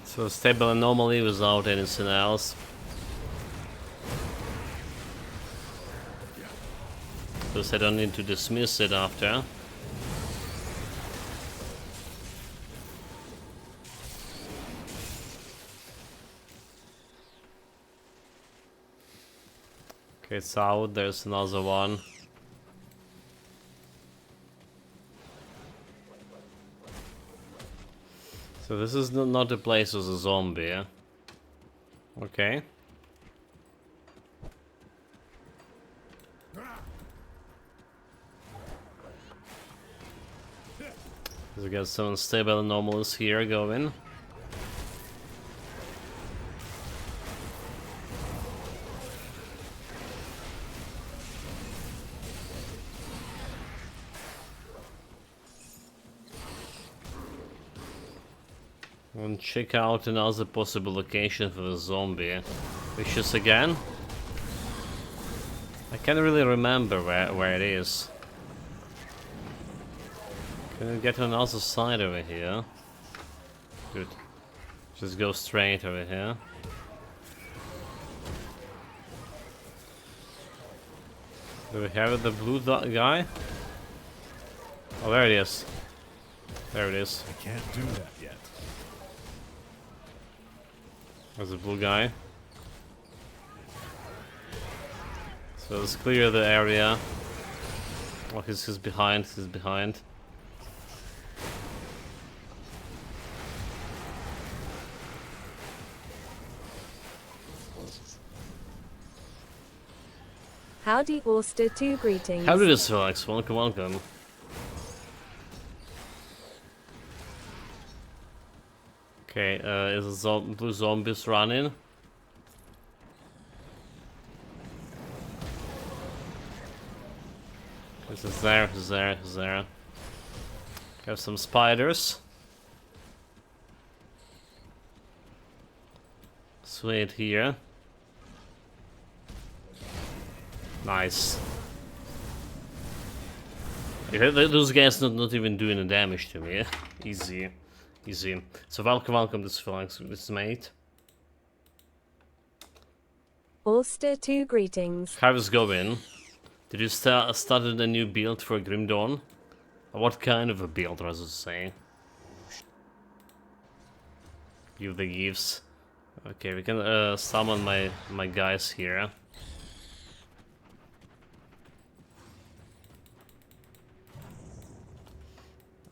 So Stable Anomaly without anything else. Because I don't need to dismiss it after. Okay, it's out. There's another one. So this is not a place with a zombie. Eh? Okay. So we got some Unstable Anomalies here going. And check out another possible location for the zombie. Which is again? I can't really remember where it is. Can we get on the other side over here? Good. Just go straight over here. Do we have the blue guy? Oh, there it is. There it is. I can't do that yet. There's a blue guy. So let's clear the area. Oh, he's behind. He's behind. Howdy Auster 2 greetings. How did this, Felix? Welcome, welcome. Okay, is the blue zombies running? He's there, he's there, he's there. Have some spiders. Sweet here. Nice. Yeah, those guys not even doing the damage to me. Easy. Easy. So welcome this Phalanx, this mate. Auster 2 greetings. How is it going? Did you started a new build for Grim Dawn? Or what kind of a build, as I say? Give the gifts. Okay, we can summon my guys here.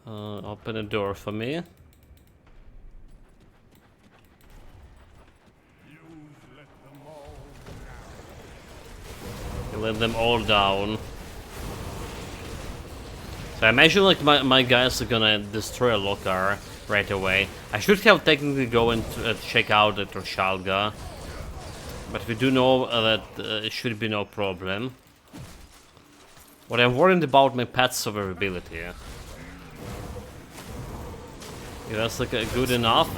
Open a door for me. You let them all down. So I imagine like my guys are gonna destroy a locker right away. I should have technically go and check out the Troshalga. But we do know that it should be no problem. What I'm worried about my pet's survivability. Yeah, that's like good enough.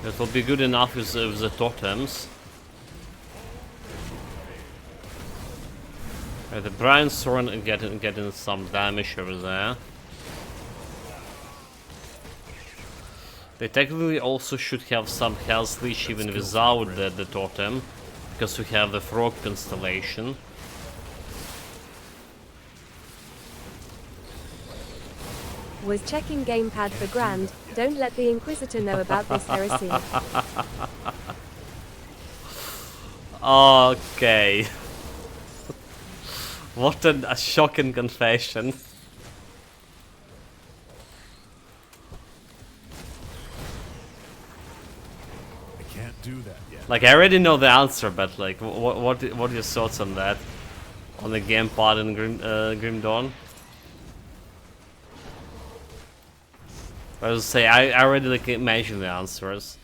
That will be good enough with the totems. The Brian Soren getting some damage over there. They technically also should have some health leash even without the totem, because we have the frog constellation. Was checking gamepad for grand. Don't let the Inquisitor know about this heresy. Okay. What a shocking confession. I can't do that yet. Like, I already know the answer, but like, what are your thoughts on that? On the gamepad in Grim Dawn? I was say I already like imagine the answers.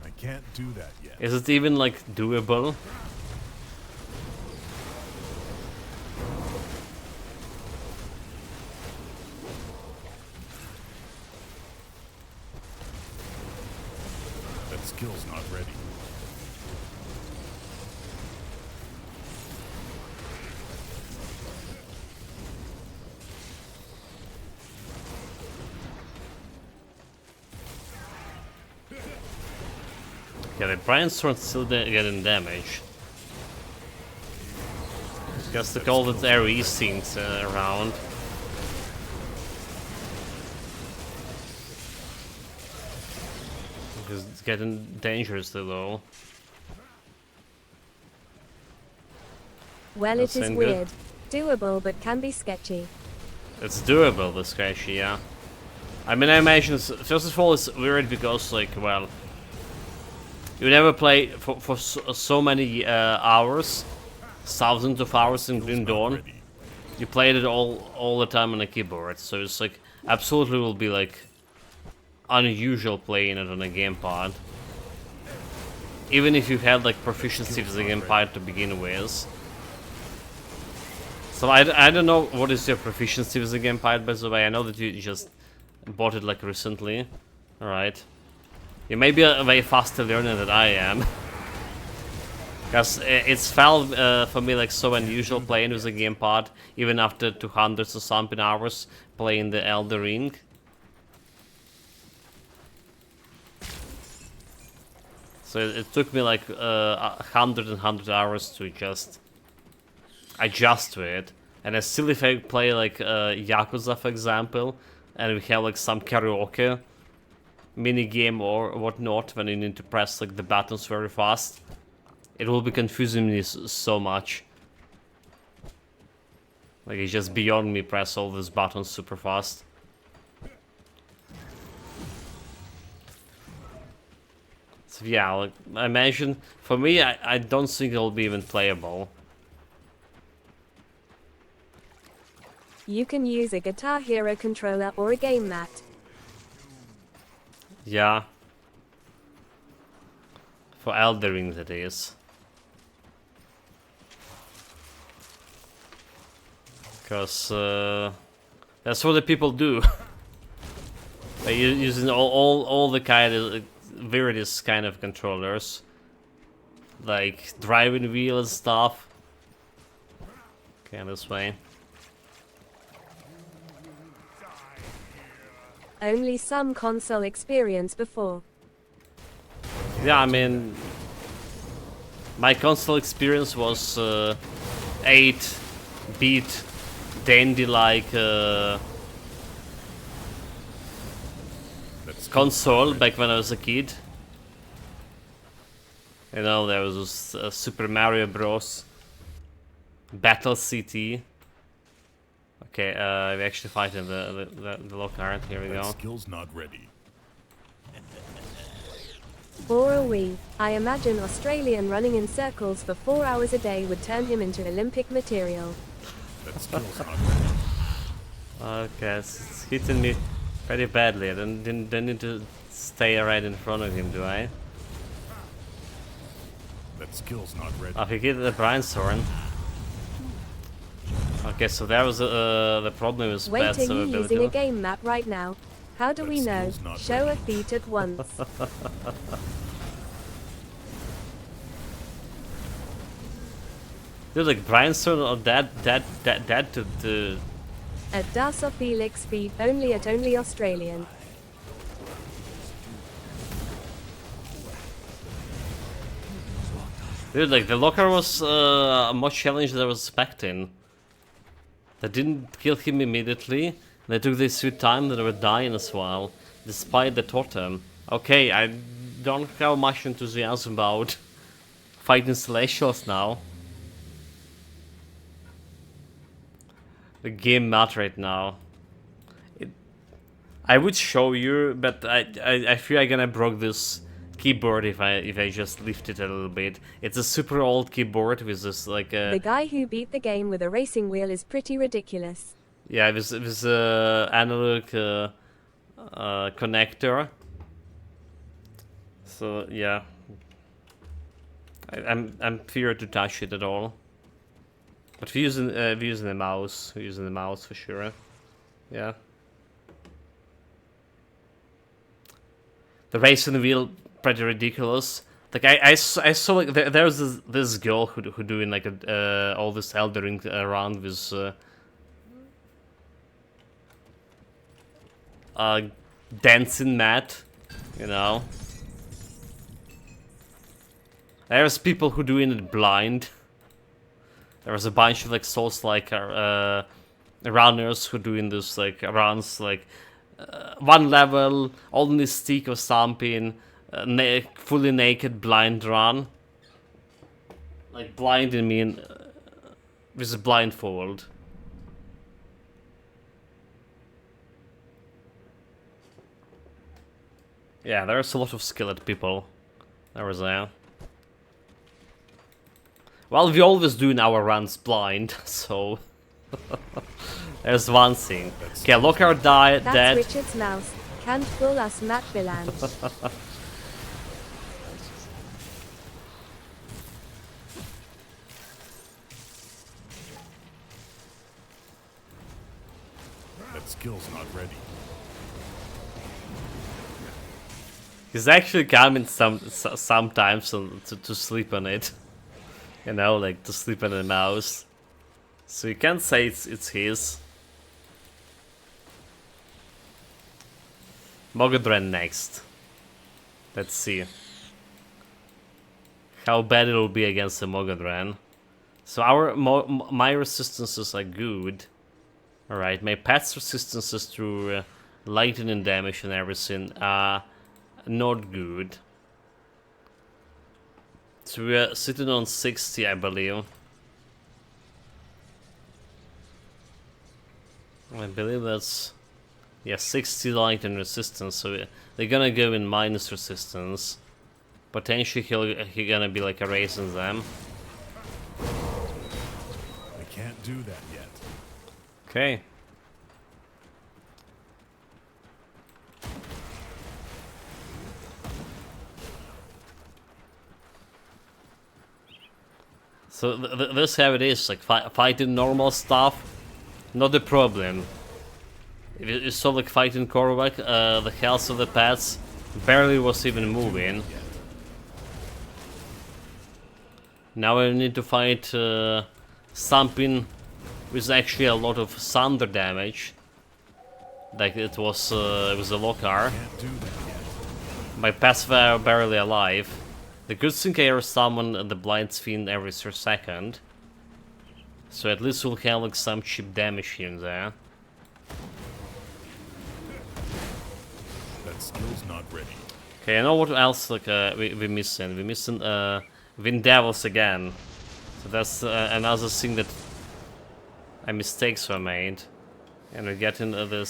I can't do that yet. Is it even like doable? That skill's not ready. Yeah, the Brian Sword's still getting damage. Just to all the AoE things around. Because it's getting dangerously low. Well, That's it is ain't good. weird. Doable, but can be sketchy. It's doable, the scratchy, yeah. I mean, I imagine, first of all, it's weird because, like, well, you never play for so many hours, thousands of hours in Grim Dawn. You played it all the time on a keyboard, so it's like absolutely will be like unusual playing it on a gamepad. Even if you had like proficiency with the gamepad to begin with. So I don't know what is your proficiency with the gamepad, by the way. I know that you just bought it like recently. Alright. You may be a way faster learner than I am. Because it's felt for me like so unusual playing with a gamepad, even after 200 or something hours playing the Elder Ring. So it took me like 100 hours to just adjust to it. And still, if I play like Yakuza, for example, and we have like some karaoke mini game or whatnot, when you need to press like the buttons very fast, it will be confusing me so much. Like, it's just beyond me press all these buttons super fast. So yeah, like, I imagine for me, I don't think it'll be even playable. You can use a Guitar Hero controller or a game mat. Yeah. For Elder Ring, that is. Because that's what the people do. They're using all the kind of various kind of controllers, like driving wheel and stuff. Okay, this way. Only some console experience before. Yeah, I mean, my console experience was 8-bit dandy-like console back when I was a kid. You know, there was this, Super Mario Bros. Battle City. Okay, we actually fight in the Lockhart. Here we That go. skill's not ready. Or a Wii. I imagine Australian running in circles for 4 hours a day would turn him into Olympic material. That skill's not ready. Okay, it's hitting me pretty badly. I don't need to stay right in front of him, do I? That skill's not ready. Oh, he hit the Brainstorm. Okay, so that was the problem with Wait, bad are you using a survivability. game map right now? How do we know? skill's not Show a ready. feat at once. Dude, like Brainstorm or that to At Das or Felix feed only at only Australian. Dude, like the locker was a more challenge than I was expecting. They didn't kill him immediately. They took their sweet time, they were dying as well, despite the totem. Okay, I don't have much enthusiasm about fighting Celestials now. The game map right now. I would show you, but I fear I'm gonna broke this keyboard if I just lift it a little bit. It's a super old keyboard with this like The guy who beat the game with a racing wheel is pretty ridiculous. yeah, with analog connector. So yeah, I'm feared to touch it at all. But we're using the mouse. We're using the mouse for sure. Yeah. The racing wheel pretty ridiculous. Like I saw like there's this girl who doing like all this eldering around with dancing mat, you know. There's people who doing it blind. There was a bunch of like souls like runners who doing this like runs like one level, only stick or something, fully naked blind run. Like blind I mean with a blindfold. Yeah, there's a lot of skilled people. There was there. Well, we always doing our runs blind, so there's one thing. Okay, Lockhart died, That's dead. Richard's mouse. Can't fool us, Matt Billand. That skill's not ready. He's actually coming sometimes to sleep on it. You know, like to sleep on the mouse. So you can't say it's his. Mogodren next. Let's see how bad it will be against the Mogodren. So my resistances are good. Alright, my pet's resistances to lightning damage and everything are not good. So we are sitting on 60, I believe. I believe that's... yeah, 60 lightning resistance, so they're gonna go in minus resistance. Potentially he gonna be like erasing them. I can't do that yet. Okay. So this how it is, like fighting normal stuff, not a problem. If you saw like fighting Korvac, the health of the pets barely was even moving. Now I need to fight something with actually a lot of thunder damage. Like it was a Lokar. Can't do that yet. My pets were barely alive. The good thing I summon the Blind Fiend every 3 seconds. So at least we'll have like some cheap damage here and there. That skill's not ready. Okay, I know what else like we're missing. We're missing Wind Devils again. So that's another thing that mistakes were made. And we're getting the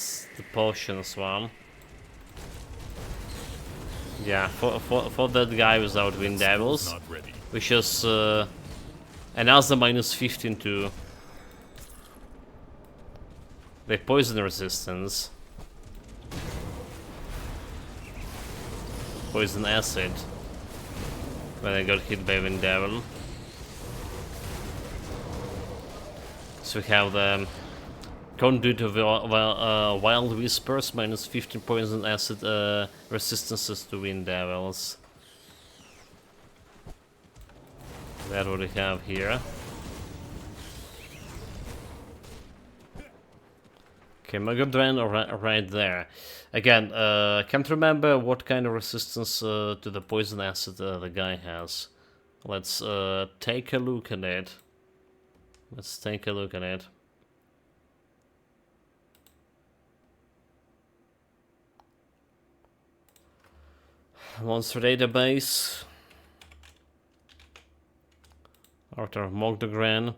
potion as well. Yeah, for that guy without Wind Devils, Not ready. which is another minus 15 to They poison resistance. Poison acid. When I got hit by Wind Devil. So we have the conduit of Wild Whispers, minus 15 poison acid resistances to Wind Devils. That's what we have here. Okay, Megadren right there. Again, can't remember what kind of resistance to the poison acid the guy has. Let's take a look at it. Let's take a look at it. Monster database. Arthur Mogdagran.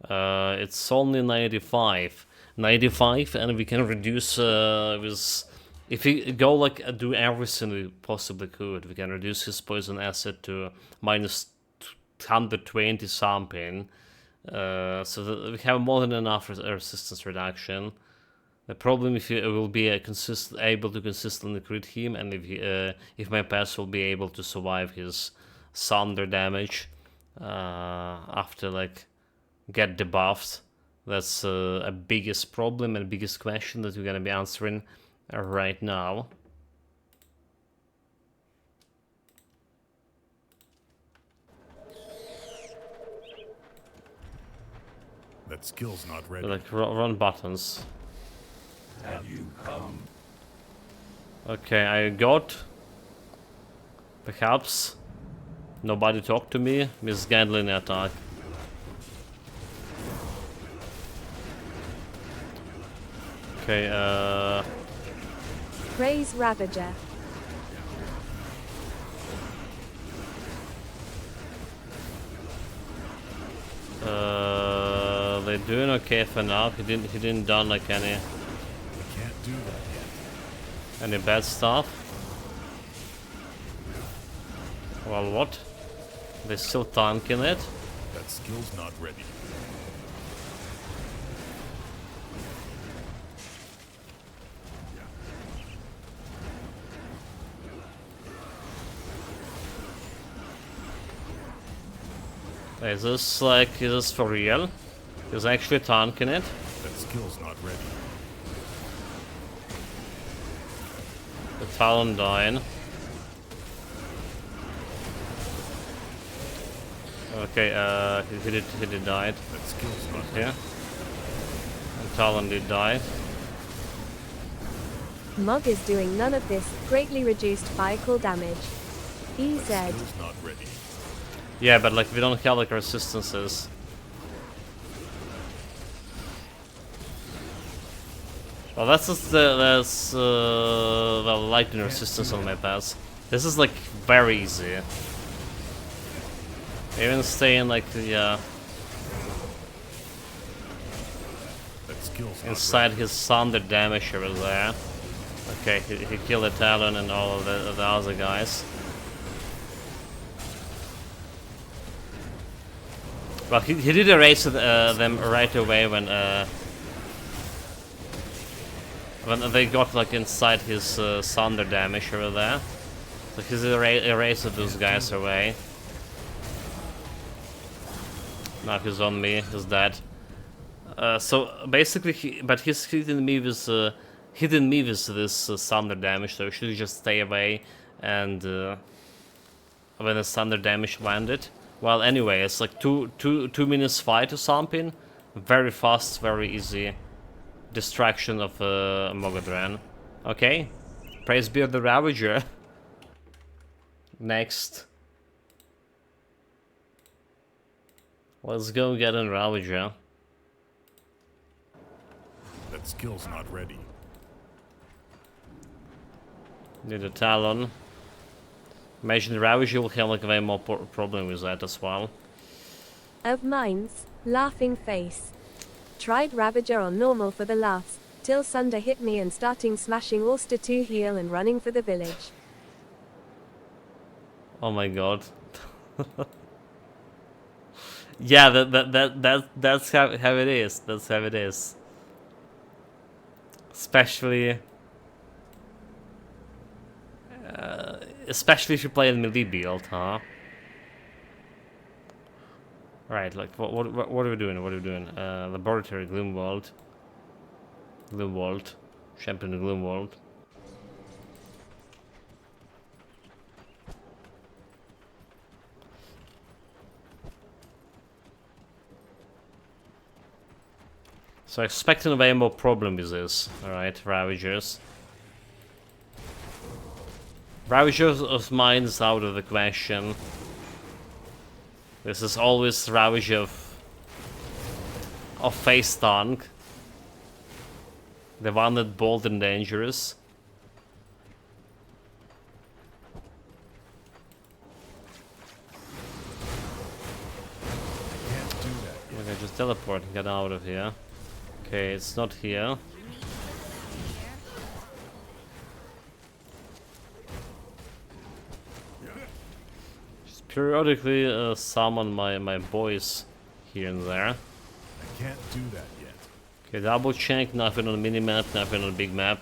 It's only 95. 95, and we can reduce with... If we go like do everything we possibly could, we can reduce his poison acid to minus 120 something. So that we have more than enough resistance reduction. The problem if you will be able to consistently crit him, and if my pass will be able to survive his thunder damage after like get debuffed. That's a biggest problem and biggest question that we're gonna be answering right now. That skill's not ready. Like run buttons. Have you come? Okay, I got. Perhaps. Nobody talk to me. Miss Gandlin attack. Okay, Praise Ravager. they're doing okay for now. He didn't done like any We can't do that yet. any bad stuff. Well, what? They're still tanking it. That skill's not ready. Is this for real? He's actually tanking it. That skill's not ready. The Talon dying. Okay, he did died. That skill's not ready. Yeah. And Talon did die. Mog is doing none of this, greatly reduced physical damage. EZ. Skill's not ready. Yeah, but like we don't have like resistances. Well, that's just the lightning resistance on my pass. This is like very easy. Even staying like the That skill's not inside his thunder damage over there. Okay, he killed the Talon and all of the other guys. Well, he did erase them right away when they got like inside his thunder damage over there. So he's erased those guys away. Now he's on me. He's dead. So basically, he's hitting me with this thunder damage. So he should just stay away and when the thunder damage landed. Well, anyway, it's like two minutes fight or something. Very fast, very easy distraction of Mogadran. Okay, praise be the Ravager. Next, let's go get a Ravager. That skill's not ready. Need a Talon. Imagine the Ravager will have like way more problem with that as well. Of mines, laughing face. Tried Ravager on normal for the laughs, till Sunder hit me and starting smashing Auster 2 heal and running for the village. Oh my god. Yeah, that's how it is. That's how it is. Especially especially if you play in melee build, huh? Right, like what are we doing? What are we doing? Laboratory, Gloomwald. Gloomwald. Champion Gloomwald. So expecting way more problem with this. Alright, Ravagers. Ravagers of mine is out of the question. This is always Ravage of face tank. The one that bold and dangerous. Okay, just teleport and get out of here. Okay, it's not here. Just periodically summon my boys here and there. I can't do that yet. Okay, double check, nothing on the minimap, nothing on the big map.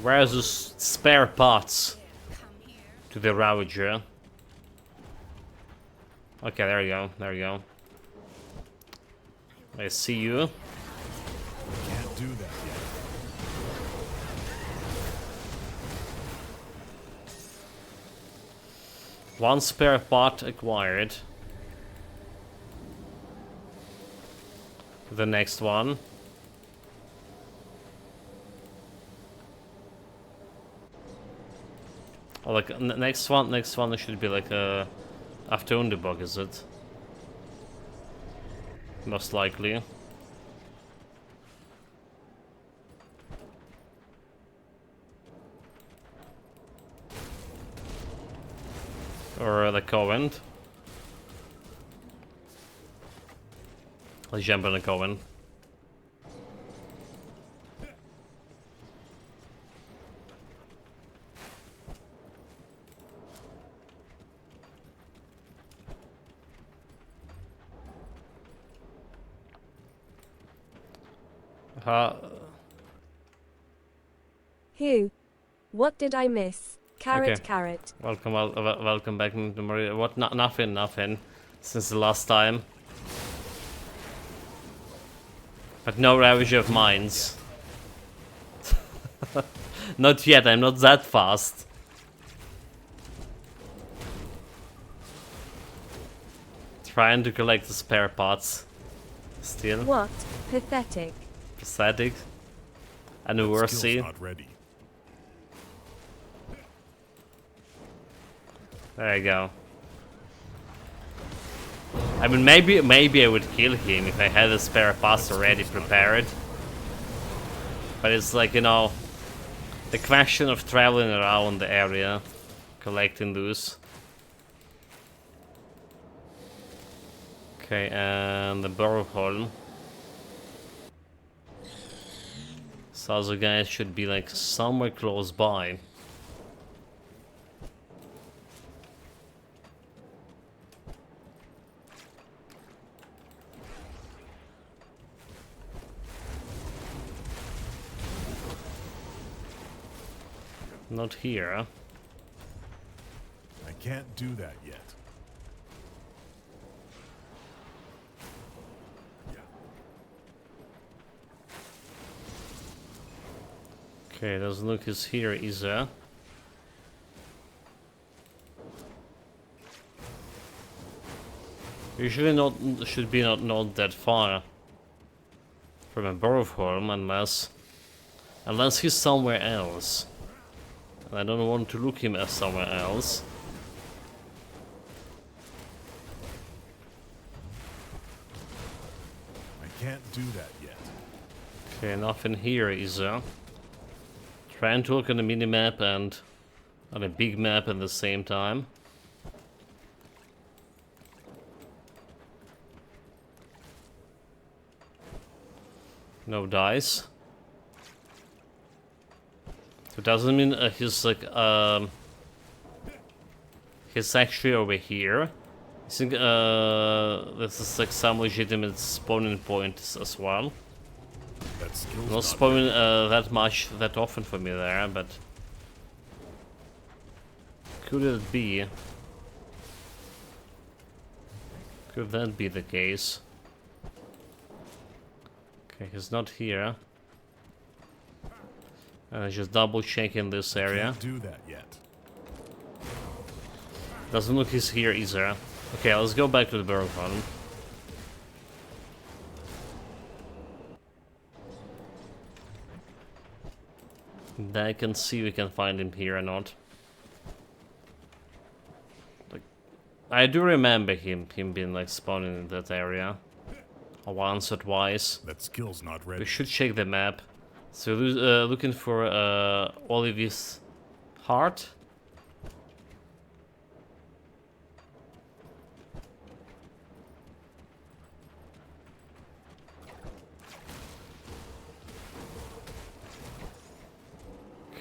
Where's the spare parts to the Ravager? Okay, there you go, there you go. I see you. Can't do that yet. One spare part acquired. The next one. Oh, like next one should be like after Underbug, is it? Most likely. Or the Covent. Let's jump on the Covent. Who? What did I miss? Carrot, Okay. carrot. Welcome back to Maria. What? Nothing. Since the last time. But no Ravager of Mines. Not yet, I'm not that fast. Trying to collect the spare parts. Still. What? Pathetic. Pathetic. And That worthy. skill's not ready. There you go. I mean, maybe I would kill him if I had a spare parts already prepared. But it's like, you know, the question of traveling around the area, collecting those. Okay, and the Borholm. So the guys should be like somewhere close by. Not here. I can't do that yet. Okay, doesn't look is here either. Usually should be not that far from a Borholm unless he's somewhere else. And I don't want to look him as somewhere else. I can't do that yet. Okay, nothing here either. Trying to look on the minimap and on a big map at the same time. No dice. So it doesn't mean he's like He's actually over here. I think this is like some legitimate spawning points as well. That skill's Not spawning that often for me there, but could it be? Could that be the case? Okay, he's not here. Just double checking this area. Can't do that yet. Doesn't look he's here either. Okay, let's go back to the Burrow Farm. Then I can see we can find him here or not. Like, I do remember him being like spawning in that area once or twice. That skill's not We ready. should check the map. So looking for Olive's heart.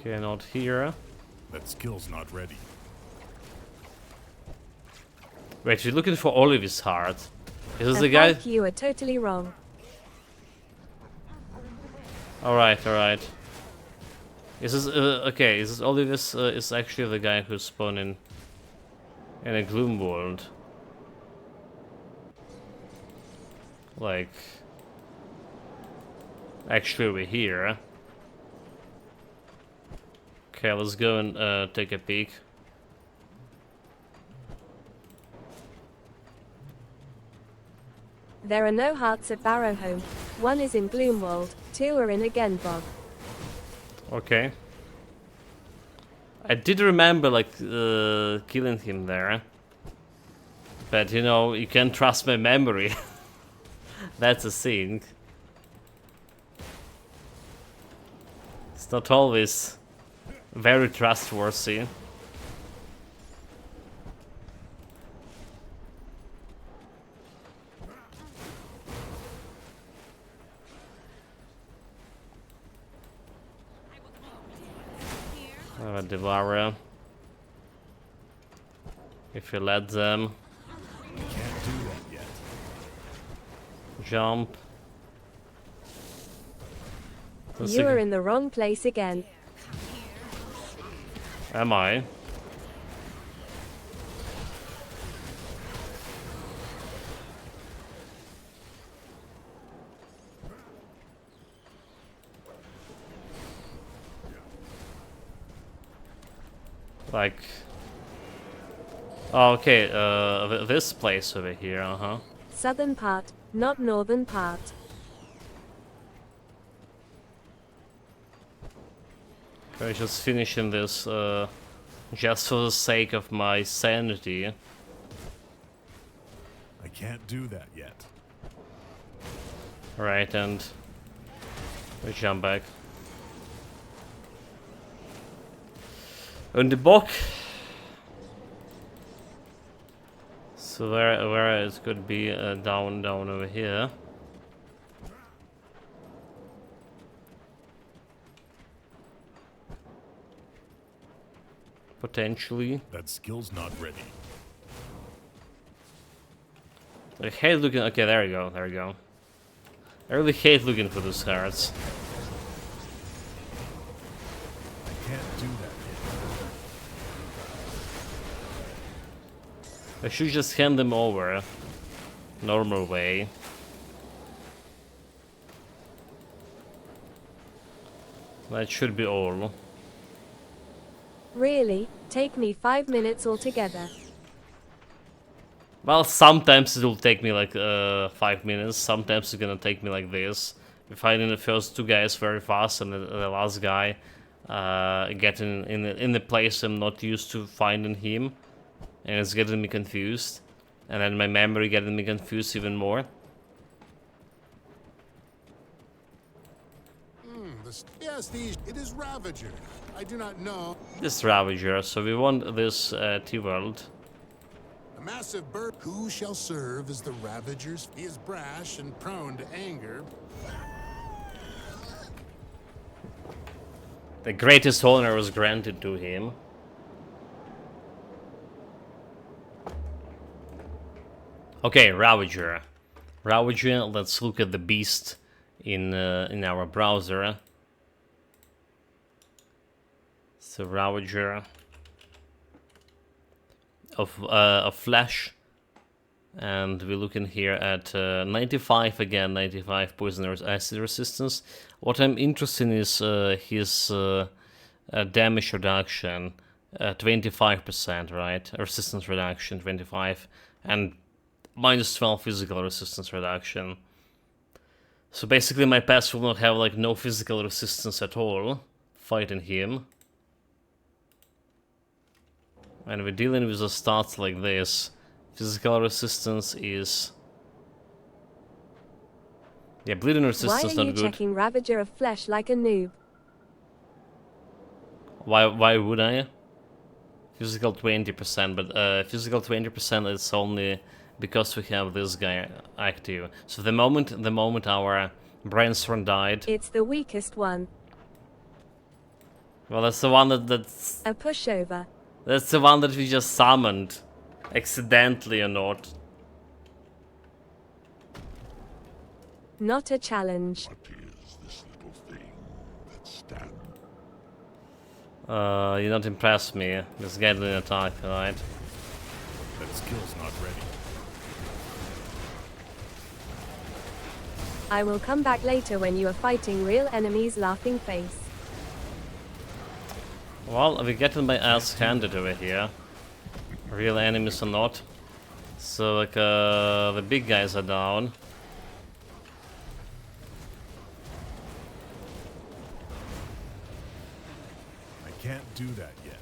Okay, not here. That skill's not ready. Wait, we're looking for Olive's heart. Is this the guy? You are totally wrong. Alright, alright. Is this, okay, is this Olive's, is actually the guy who's spawning in a gloom world. Like, actually we're here. Okay, let's go and take a peek. There are no hearts at Barrowhome. One is in Gloomwold, 2 are in Agenbog. Okay. I did remember, like, killing him there. But, you know, you can't trust my memory. That's a thing. It's not always very trustworthy. Devourer. If you let them. Can't do that yet. Jump. You are in the wrong place again. Am I? Like, oh, okay, this place over here, Southern part, not northern part. I'm just finishing this, just for the sake of my sanity. I can't do that yet. Right, and we jump back. On the book. So where it could be down over here. Potentially. That skill's not ready. I hate looking. Okay, there we go. There we go. I really hate looking for those cards. I can't do that yet. I should just hand them over. Normal way. That should be all. Really? Take me 5 minutes altogether. Well, sometimes it will take me like 5 minutes. Sometimes it's gonna take me like this. We're finding the first two guys very fast, and the last guy getting in the place I'm not used to finding him, and it's getting me confused. And then my memory getting me confused even more. Yes, it is Ravager. I do not know. This Ravager, so we want this T-World. A massive bird. Who shall serve as the Ravagers? He is brash and prone to anger. The greatest honor was granted to him. Okay, Ravager. Ravager, let's look at the beast in our browser. So Ravager of flesh, and we're looking here at 95 again, 95 poisonous acid resistance. What I'm interested in is his damage reduction, 25%, right? Resistance reduction 25, and minus 12 physical resistance reduction. So basically my pets will not have like no physical resistance at all fighting him. And we're dealing with a stats like this. Physical resistance is... yeah, bleeding Why resistance are not you good. checking Ravager of Flesh like a noob? Why would I? Physical 20%, but physical 20% is only because we have this guy active. So the moment our brainstorm died, It's the weakest one. well, that's the one that's A pushover. that's the one that we just summoned, accidentally or not. Not a challenge. What is this little thing that stands? You not impressed me. This guy didn't attack, right? That skill's not ready. I will come back later when you are fighting real enemies. Laughing face. Well, we're getting my ass handed over here. Real enemies or not. So, like, the big guys are down. I can't do that yet.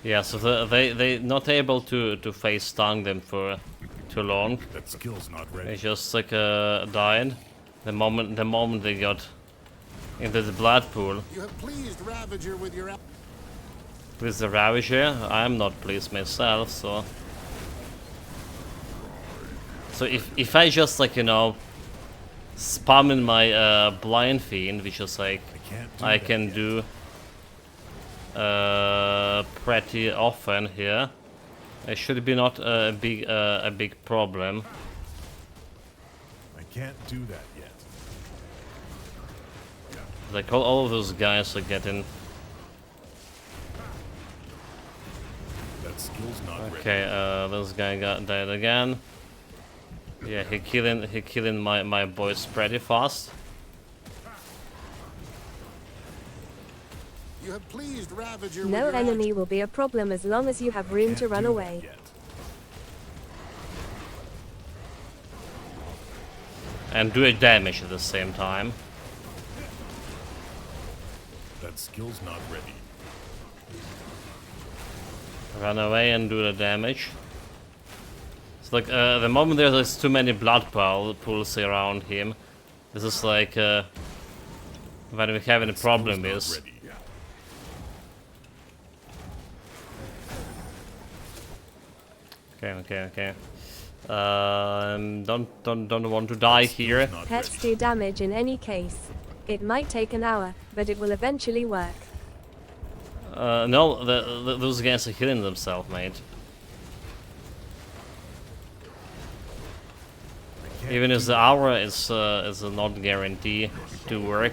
Yeah, so they not able to face stun them for too long. That skill's not They ready. just like died the moment they got into the blood pool. You have pleased Ravager with your... With the Ravager, I'm not pleased myself, so... So if I just, like, you know, spam in my Blind Fiend, which is like, I can do pretty often here, it should be not a big problem. I can't do that yet. Like, all of those guys are getting... That skill's not ready. Okay, this guy died again. Yeah, he killing my boys pretty fast. You have pleased Ravager No with your enemy will be a problem as long as you have room to Can't run do that away. yet. And do a damage at the same time. That skill's not ready. Run away and do the damage. It's like, the moment there's too many blood pools around him, this is like, when we have any problem Skill's is... not ready. Okay. Don't want to die here. Not Pets ready. do damage in any case. It might take an hour, but it will eventually work. No, those guys are healing themselves, mate. I can't Even do if the hour is not guaranteed to work,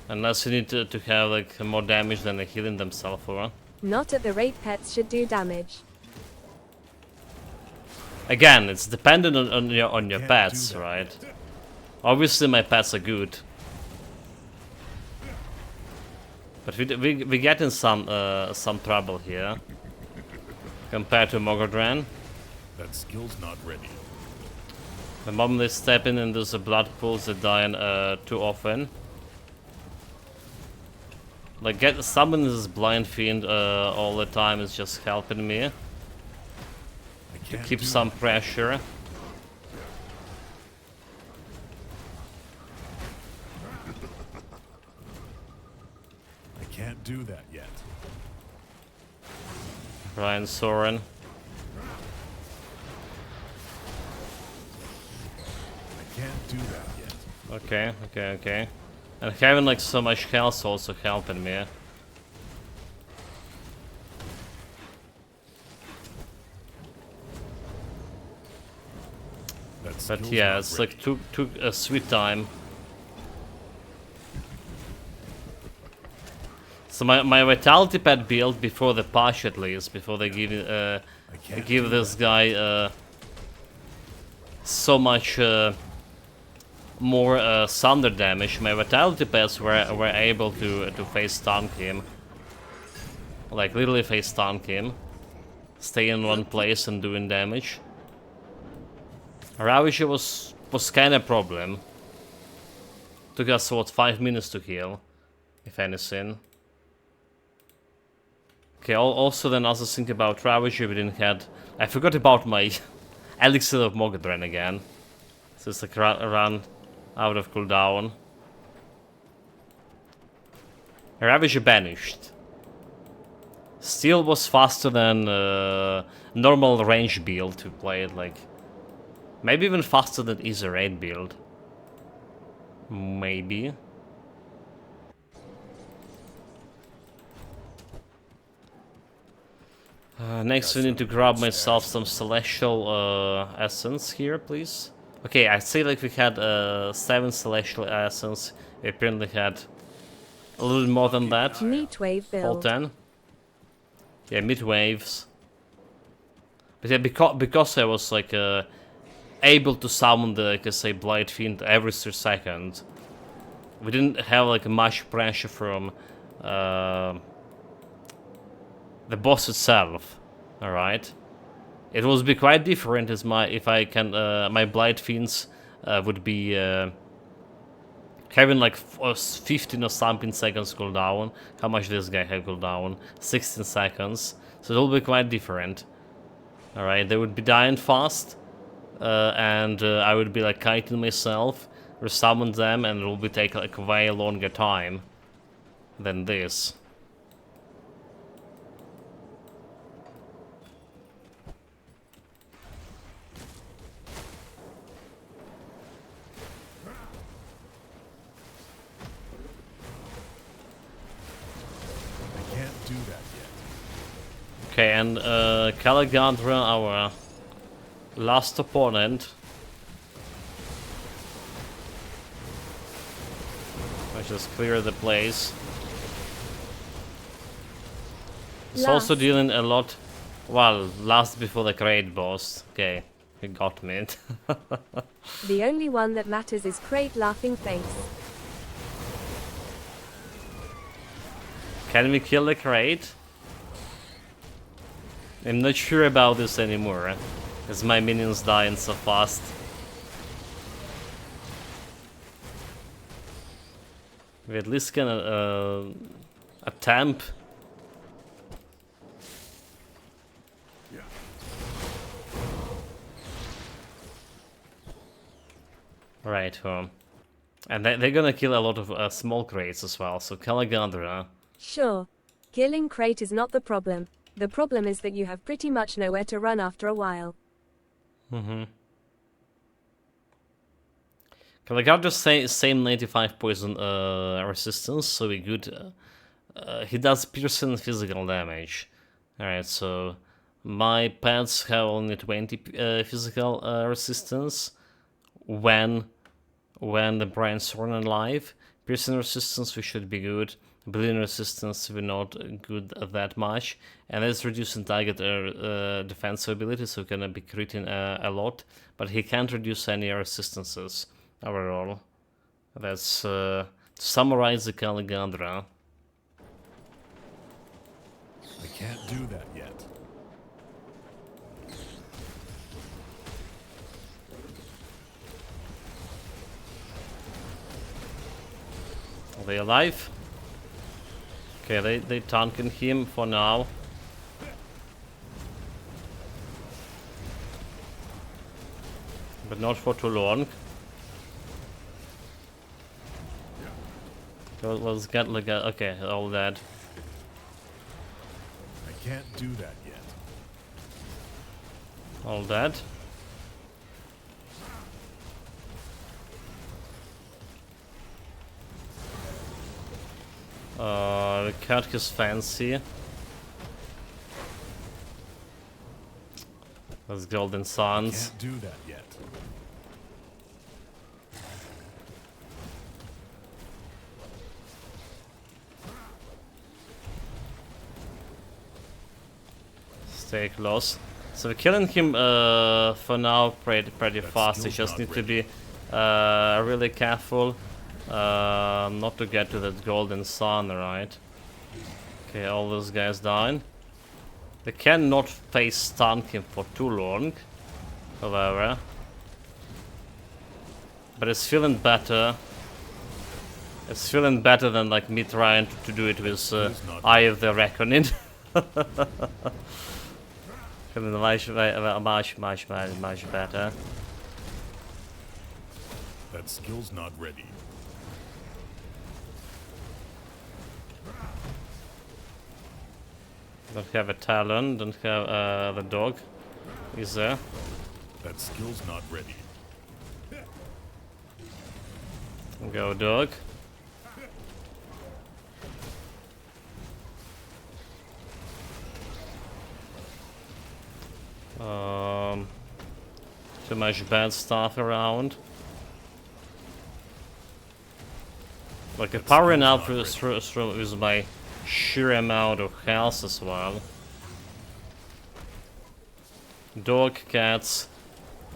unless you need to have like more damage than they're healing themselves for. Not at the rate pets should do damage. Again, it's dependent on your Can't do pets, that right? Obviously, my pets are good, but we get in some trouble here compared to Mogodran. That skill's not ready. The moment they step in and there's a blood pools, they die too often. Like, summon this Blind Fiend all the time is just helping me I to can't keep do some that. pressure. I can't do that yet. Brian Soren. I can't do that yet. Okay. And having like so much health also helping me. But yeah, it's like took a sweet time. So my vitality pad build before the patch, at least, before they give this guy so much more thunder damage. My vitality pads were able to face tank him, like literally face tank him, stay in one place and doing damage. Ravager was kind of problem. Took us what 5 minutes to heal, if anything. Okay, also then also think about Ravager, we didn't had... I forgot about my Elixir of Mogadren again. So it's like run out of cooldown. Ravager banished. Still was faster than normal range build to play it, like... Maybe even faster than Easy Raid build. Maybe. Next we need to grab myself some Celestial Essence here, please. Okay, I say like we had 7 Celestial Essence. We apparently had a little more than that. Meatwave build. All 10. Yeah, mid-waves. But yeah, because I was like able to summon the, like I say, Blight Fiend every 3 seconds, we didn't have like much pressure from the boss itself. All right, it would be quite different as if I can my Blight Fiends would be having like 15 or something seconds cooldown. How much this guy had cooldown? 16 seconds. So it will be quite different. All right, they would be dying fast, and I would be like kiting myself, resummon them, and it will be take like a way longer time than this. Can't do that yet. Okay, and Caligandra, our last opponent. Let's just clear the place. It's also dealing a lot. Well, last before the great boss. Okay, he got me. The only one that matters is Crate Laughing Face. Can we kill the crate? I'm not sure about this anymore, as my minions dying so fast. We at least can attempt. Right, and they're gonna kill a lot of small crates as well, so Caligandra. Sure. Killing Crate is not the problem. The problem is that you have pretty much nowhere to run after a while. Caligandra same 95 poison resistance, so we good. He does piercing physical damage. Alright, so my pets have only 20 physical resistance when the brains run alive. Piercing resistance we should be good. Bleeding resistance we're not good at that much, and that's reducing target defense ability, so gonna be critting a lot, but he can't reduce any resistances overall. That's to summarize the Caligandra. I can't do that yet. Are they alive? Okay, they tanking him for now. But not for too long. So let's get like a, okay, all dead. I can't do that yet. All dead. The cat is fancy. That's Golden Suns. Can't do that yet. Stay close. So we're killing him for now pretty fast. We just need to be really careful not to get to that golden sun, right? Okay, all those guys down. They cannot face stun him for too long, however. But it's feeling better. It's feeling better than like me trying to do it with Eye of the Reckoning. Feeling much better. That skill's not ready. Don't have a talon, don't have the dog. Is there? That skill's not ready. Go dog. Too much bad stuff around. Like powering up with my sheer amount of health as well. Dog, cats,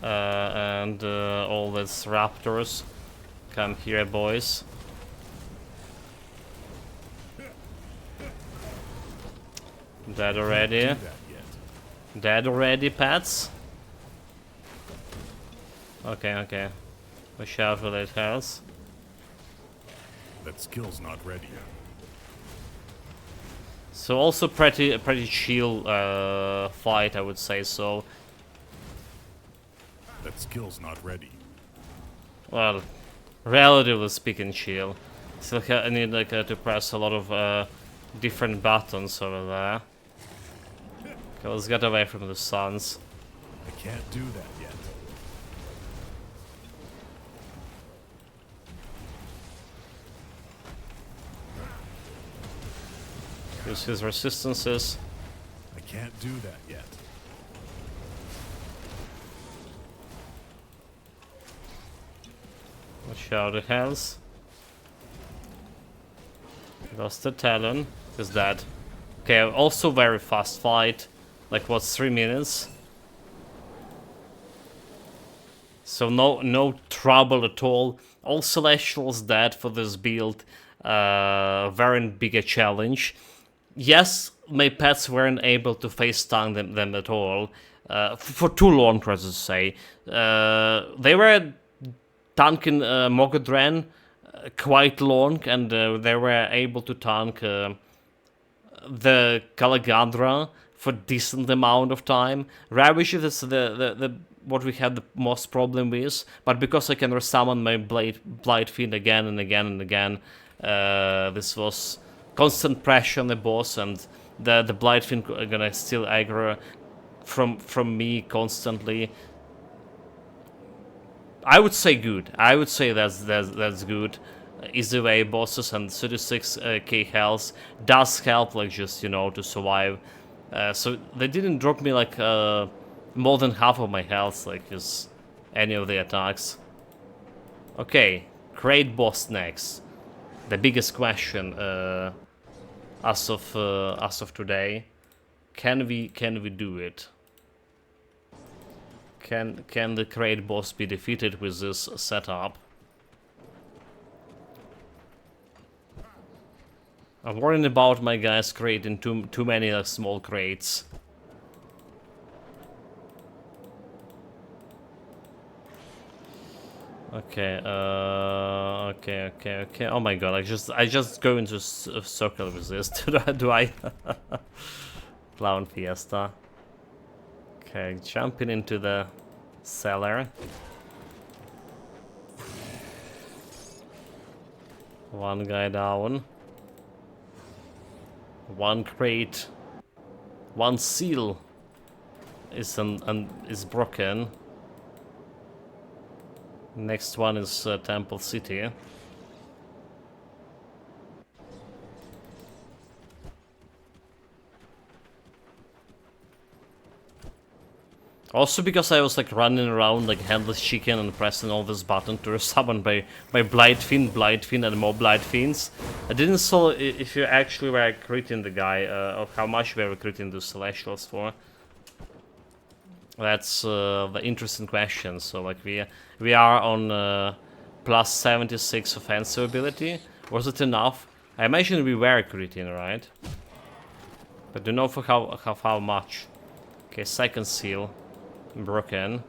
and all these raptors. Come here, boys. Dead already. Dead already, pets? Okay, okay. Watch out for that health. That skill's not ready. So also pretty chill fight, I would say so. That skill's not ready. Well, relatively speaking, chill. Still I need like to press a lot of different buttons over there. Okay, let's get away from the suns. I can't do that yet. Use his resistances. I can't do that yet. Watch out the health. Lost the talon. Is dead. Okay, also very fast fight. Like what's 3 minutes? So no trouble at all. All Celestials dead for this build. Very big a challenge. Yes, my pets weren't able to face stun them at all. For too long, as I say. They were tanking Mogodran quite long, and they were able to tank the Caligandra for decent amount of time. Ravage is the what we had the most problem with, but because I can resummon my Blight Fiend again and again and again, this was constant pressure on the boss, and the Blight Fiend are gonna steal aggro from me constantly. I would say good. I would say that's good. Easy way bosses and 36k health does help, like just to survive. So they didn't drop me like more than half of my health, like just any of the attacks. Okay, great boss next. The biggest question as of today. Can we do it? Can the great boss be defeated with this setup? I'm worrying about my guys creating too many small crates. Okay, okay. Oh my god, I just go into a circle with this. do I? Clown Fiesta. Okay, jumping into the cellar. One guy down. One crate. One seal is broken. Next one is Temple City. Also because I was like running around like headless chicken and pressing all this button to summon my Blight Fiend, and more Blight Fiends. I didn't saw if you actually were critting the guy, or how much we were critting the Celestials for. That's the interesting question. So like we are on plus 76 offensive ability. Was it enough? I imagine we were critical, right? But don't know for how much. Okay, second seal broken.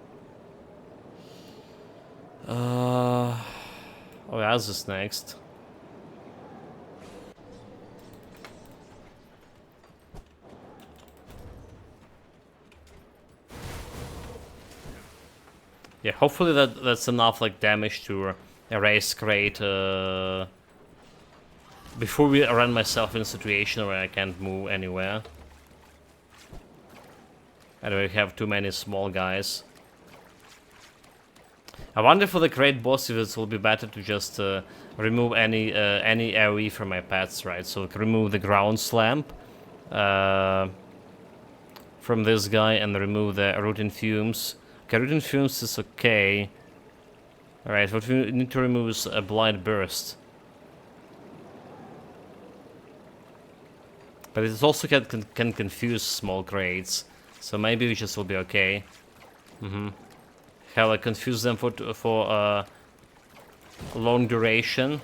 Oh, how's this next? Yeah, hopefully that's enough like damage to erase crate before we run myself in a situation where I can't move anywhere. I don't have too many small guys. I wonder for the crate boss if it will be better to just remove any AoE from my pets, right? So remove the ground slamp from this guy and remove the root fumes. Okay, root fumes is okay. Alright, what we need to remove is a blind burst. But it also can confuse small crates, so maybe we just will be okay. Have I confuse them for long duration?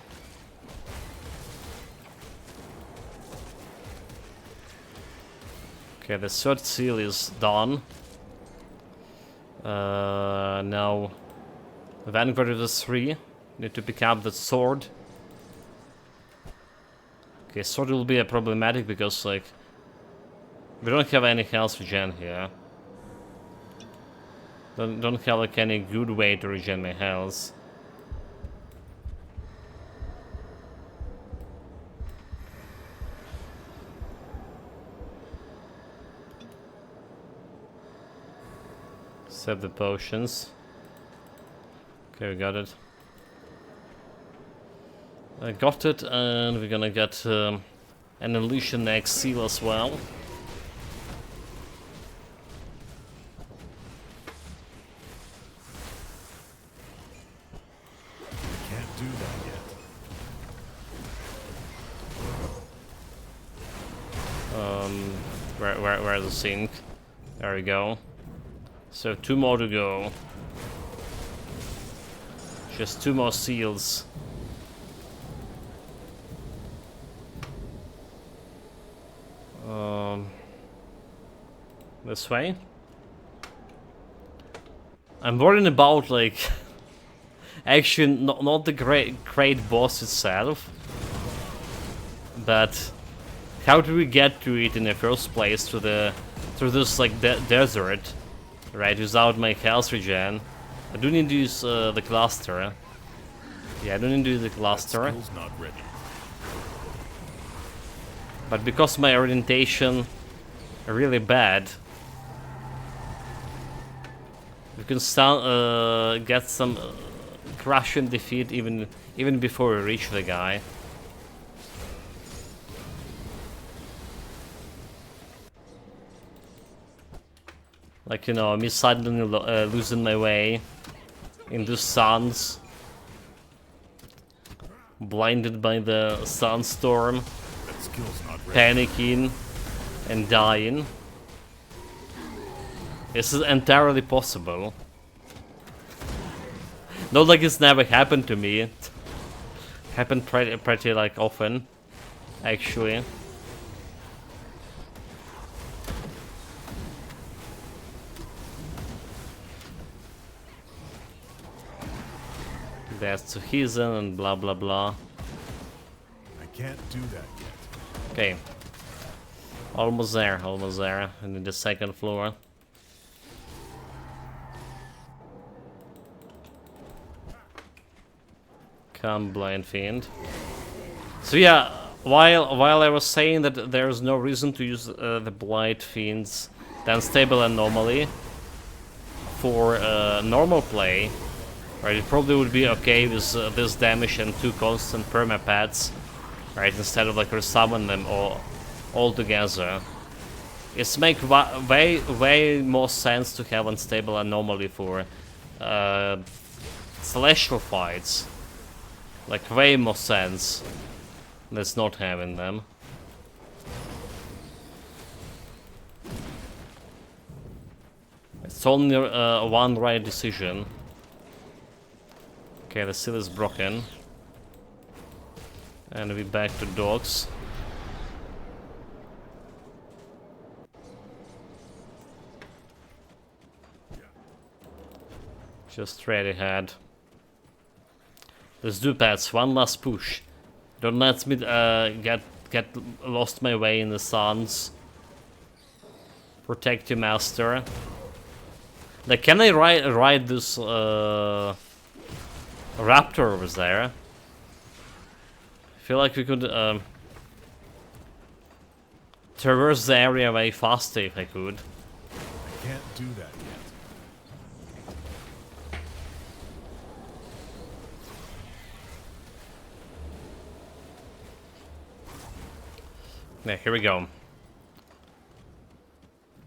Okay, the third seal is done. Now Vanguard is 3. Need to pick up the sword. Okay, sword will be a problematic because like we don't have any health regen here. Don't have like any good way to regen my health. Save the potions. Okay, we got it. I got it, and we're gonna get an illusion next seal as well. Can't do that yet. Where's the sink? There we go. So 2 more to go. Just 2 more seals. This way. I'm worrying about like actually not the great boss itself, but how do we get to it in the first place through this like desert, right? Without my health regen. I do need to use the cluster. Yeah, I don't need to use the cluster. Skill's not ready. But because my orientation are really bad, we can get some crush and defeat even before we reach the guy. Like, you know, me suddenly losing my way in the suns, blinded by the sunstorm, That skill's not ready. panicking and dying. This is entirely possible. Not like it's never happened to me. It happened pretty like often, actually. There's Suhizen and blah blah blah. I can't do that yet. Okay. Almost there, almost there. And in the second floor. Come, Blind Fiend. So yeah, while I was saying that there's no reason to use the Blind Fiend's Unstable Anomaly for normal play, right, it probably would be okay with this damage and 2 constant permapads, right, instead of like resummon them all together. It's make way more sense to have Unstable Anomaly for celestial fights. Like way more sense than not having them. It's only one right decision. Okay, the seal is broken. And we're back to docks. Just straight ahead. Let's do pets. One last push. Don't let me get lost my way in the sands. Protect your master. Like, can I ride this raptor over there? I feel like we could traverse the area way faster if I could. I can't do that yet. Yeah, here we go.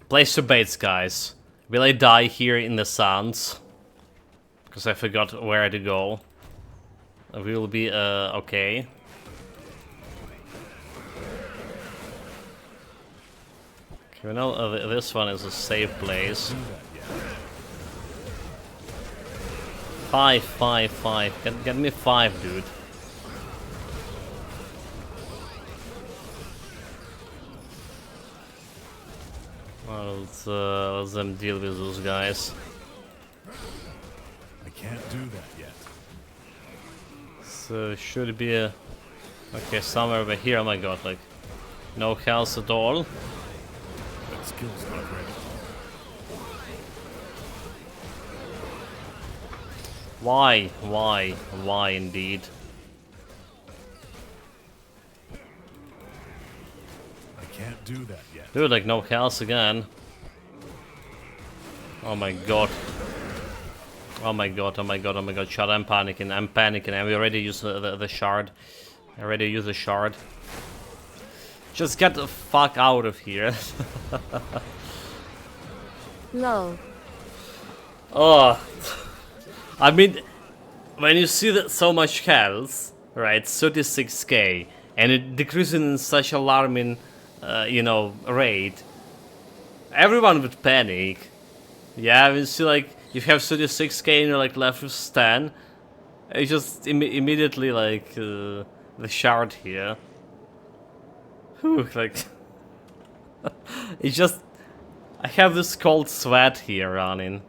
Place your baits, guys. Will I die here in the sands? Because I forgot where to go. We will be, okay. Okay, we know this one is a safe place. 5, 5, 5. Get me 5, dude. Well, let's them deal with those guys. I can't do that yet. So should be a... Okay, somewhere over here. Oh my god, like no health at all. That skill's not ready. Why? Why? Why indeed? I can't do that yet. Dude, like no health again. Oh my god. Oh my god, oh my god, oh my god. Shut, I'm panicking, and we already used the shard. I already used the shard. Just get the fuck out of here. Lol. Oh. I mean, when you see that so much health, right, 36k, and it decreases in such alarming, you know, rate, everyone would panic. Yeah, you see, like, you have 36k and you're like left with 10, it's just immediately like the shard here. Whew, like, it's just, I have this cold sweat here running.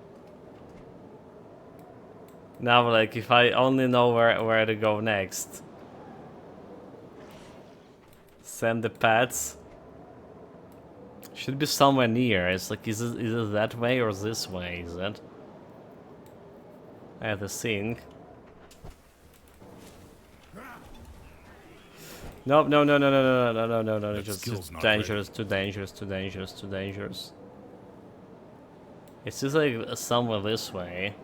Now, like, if I only know where to go next. Send the pets. Should be somewhere near. It's like, is it that way or this way? Is it? I have to think. Nope, no, no, no, no, no, no, no, no, no, no. Just dangerous, too dangerous, too dangerous, too dangerous. It's just like somewhere this way.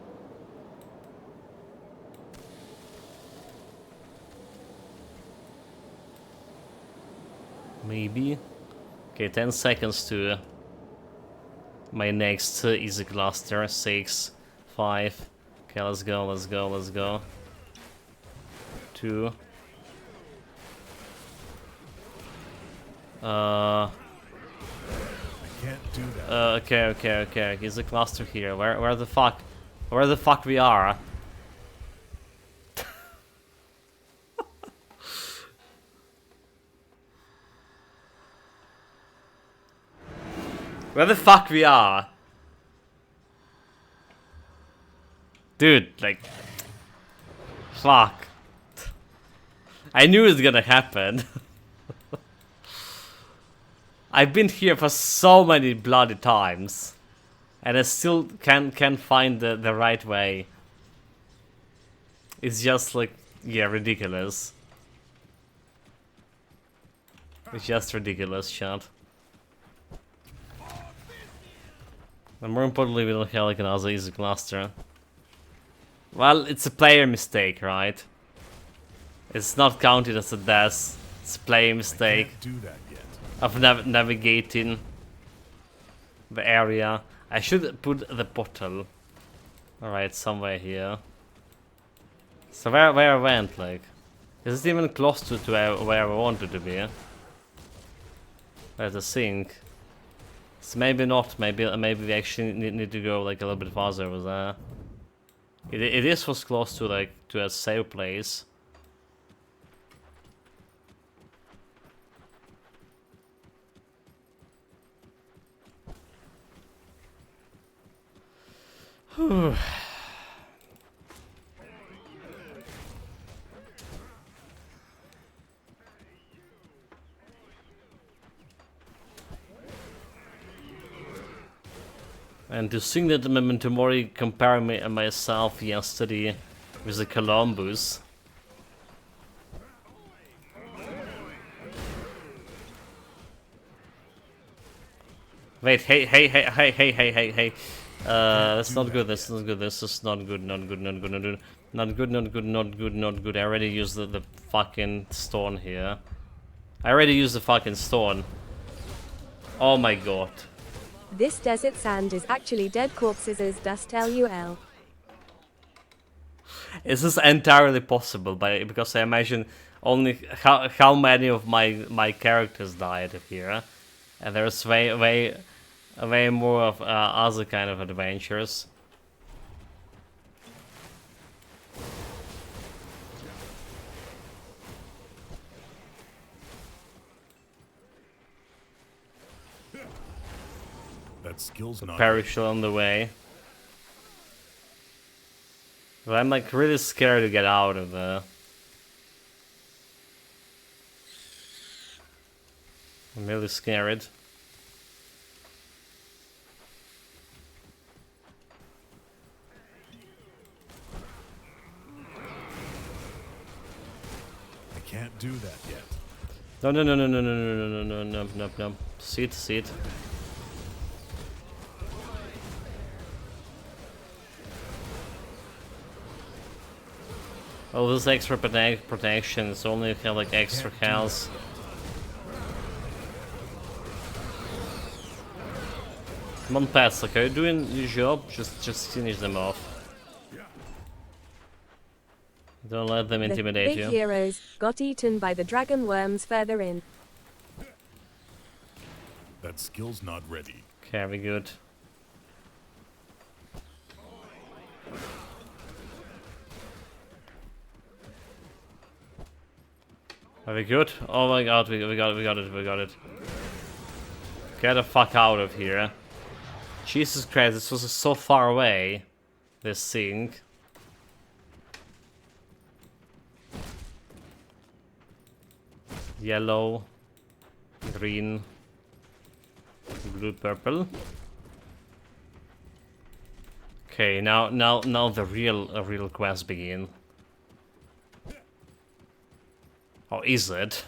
Maybe. Okay, 10 seconds to my next easy cluster. 6, 5. Okay, let's go, let's go, let's go. 2. I can't do that. Okay. Is the cluster here? Where the fuck we are? Where the fuck we are? Dude, like... Fuck. I knew it was gonna happen. I've been here for so many bloody times. And I still can't find the right way. It's just like, yeah, ridiculous. It's just ridiculous, chat. And more importantly, we don't have like another easy cluster. Well, it's a player mistake, right? It's not counted as a death. It's a player mistake. I can't do that yet. Of navigating the area. I should put the bottle. Alright, somewhere here. So where I went, like? Is it even close to where I wanted to be? Where's the sink? So maybe not. Maybe we actually need to go like a little bit faster with that. It is was close to like to a save place. And to think that Memento Mori comparing myself yesterday with the Columbus. Wait, hey. That's not good, that's not good, this is not good, not good. I already used the fucking stone here. I already used the fucking stone. Oh my god. This desert sand is actually dead corpses as dust LUL. Is this entirely possible? Because I imagine only how many of my characters died here, and there's way more of other kind of adventures. That skill's not. Perish on the way. But I'm like really scared to get out of there. I'm really scared. I can't do that yet. No. Sit. Oh, this extra protection is only if you have like extra health. Come on, Pets, like, are you doing your job? Just finish them off. Don't let them intimidate The big you. heroes got eaten by the dragon worms further in. That skill's not ready. Very good. Are we good? Oh my god, we got it. Get the fuck out of here. Jesus Christ, this was so far away. This thing. Yellow, green, blue, purple. Okay, now the real quest begin. Or is it?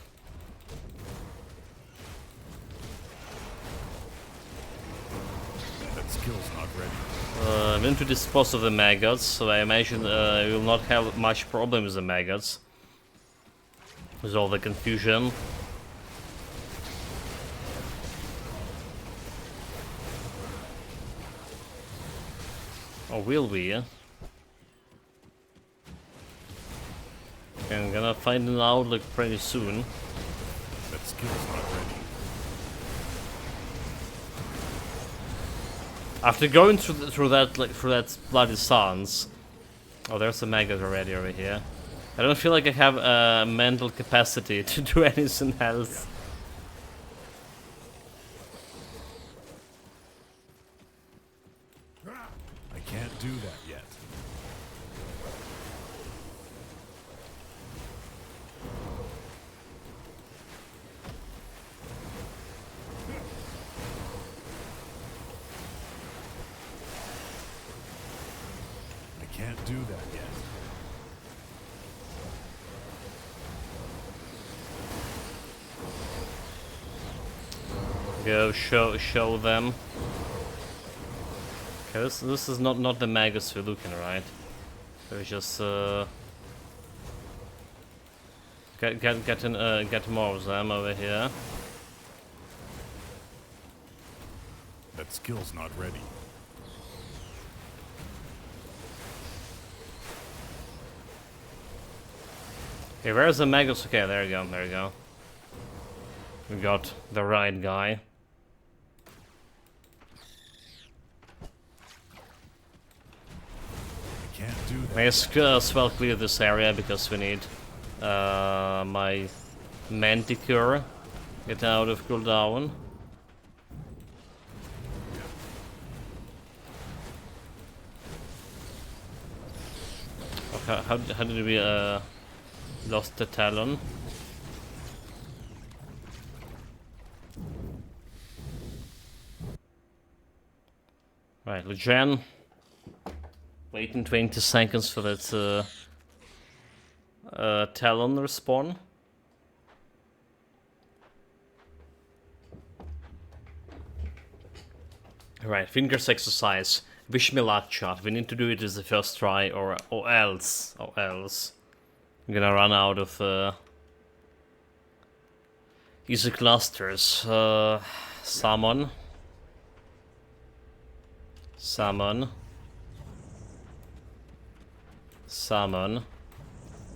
That skill's not ready. I'm going to dispose of the maggots, so I imagine we will not have much problem with the maggots. With all the confusion. Or will we? I'm gonna find an outlook pretty soon. That skill's not ready. After going through that bloody sans. Oh, there's a maggot already over here. I don't feel like I have mental capacity to do anything else. I can't do that yet. I can't do that yet. Go show them. Okay, this is not the maggots we're looking, right? We're just get more of them over here. That skill's not ready. Okay, where's the maggots? Okay, there you go. We got the right guy. May as well clear this area because we need my Manticore get out of cooldown. Oh, how did we lost the Talon? Right, Legion. Waiting 20 seconds for that Talon respawn. Right, fingers exercise. Wish me luck shot. We need to do it as the first try or else. I'm gonna run out of easy clusters. Summon. Summon. Summon.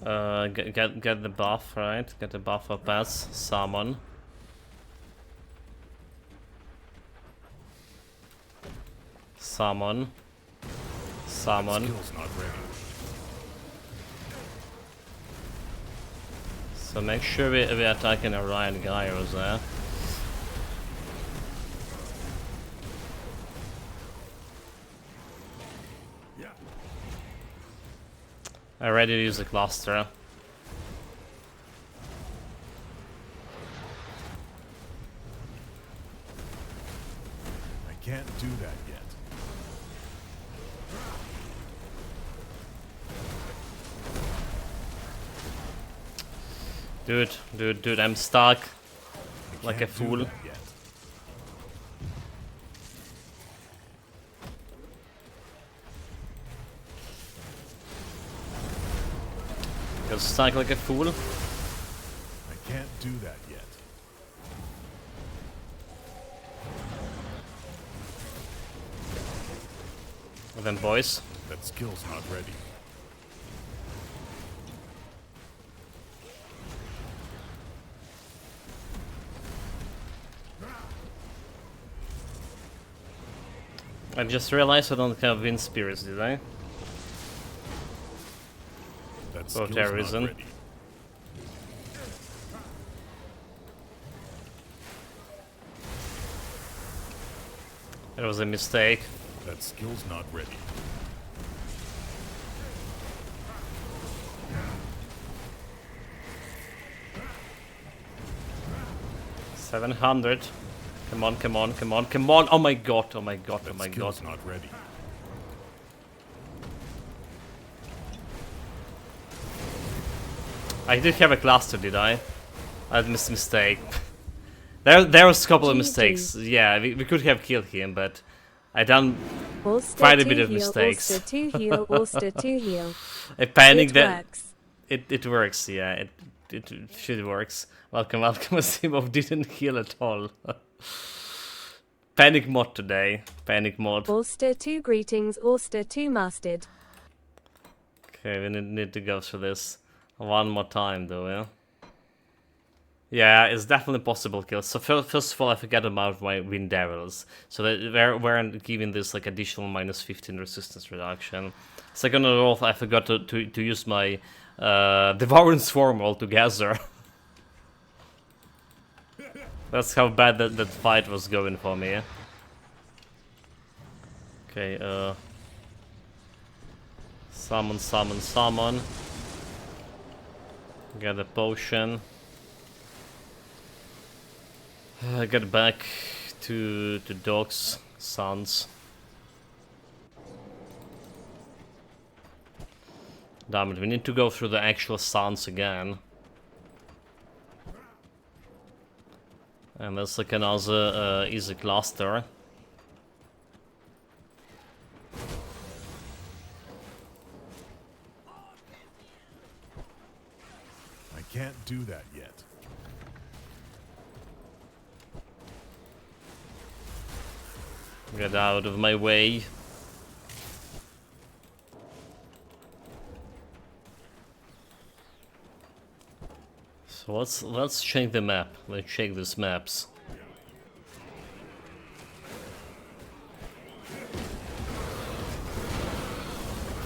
Get the buff, right? Get the buff up as summon. Summon. Summon. Skill's not ready. So make sure we attacking Orion Gyros there. I'm ready to use the cluster. I can't do that yet. Dude, I'm stuck. I Like a can't do fool. that yet. Got stuck like a fool. I can't do that yet. And then boys. That skill's not ready. I just realized I don't have wind spirits, did I? That For skill's terrorism. not ready. It was a mistake. That skill's not ready. $700. Come on, come on, come on, come on! Oh my god! Oh my god! Oh That my god! skill's not ready. I did have a cluster, did I? I missed a mistake. There was a couple of GG. mistakes. Yeah, we could have killed him, but I done Ulster quite a 2 bit of heal, mistakes. Ulster 2 heal, Ulster 2 heal. I panicked It that works. it works. Yeah, it should works. Welcome, Asimov didn't heal at all. Panic mod today. Panic mod. Ulster 2 greetings, Ulster 2 mastered. Okay, we need to go through this one more time, though. Yeah. Yeah, it's definitely possible kills. So first of all, I forgot about my Wind Arrows. So that we're giving this like additional -15 resistance reduction. Second of all, I forgot to use my Devouring Swarm altogether. That's how bad that fight was going for me. Okay, summon, summon, summon. Get a potion. Get back to Doc's sons. Damn it, we need to go through the actual sons again. And that's like another easy cluster. I can't do that yet. Get out of my way. So let's check the map. Let's check these maps. I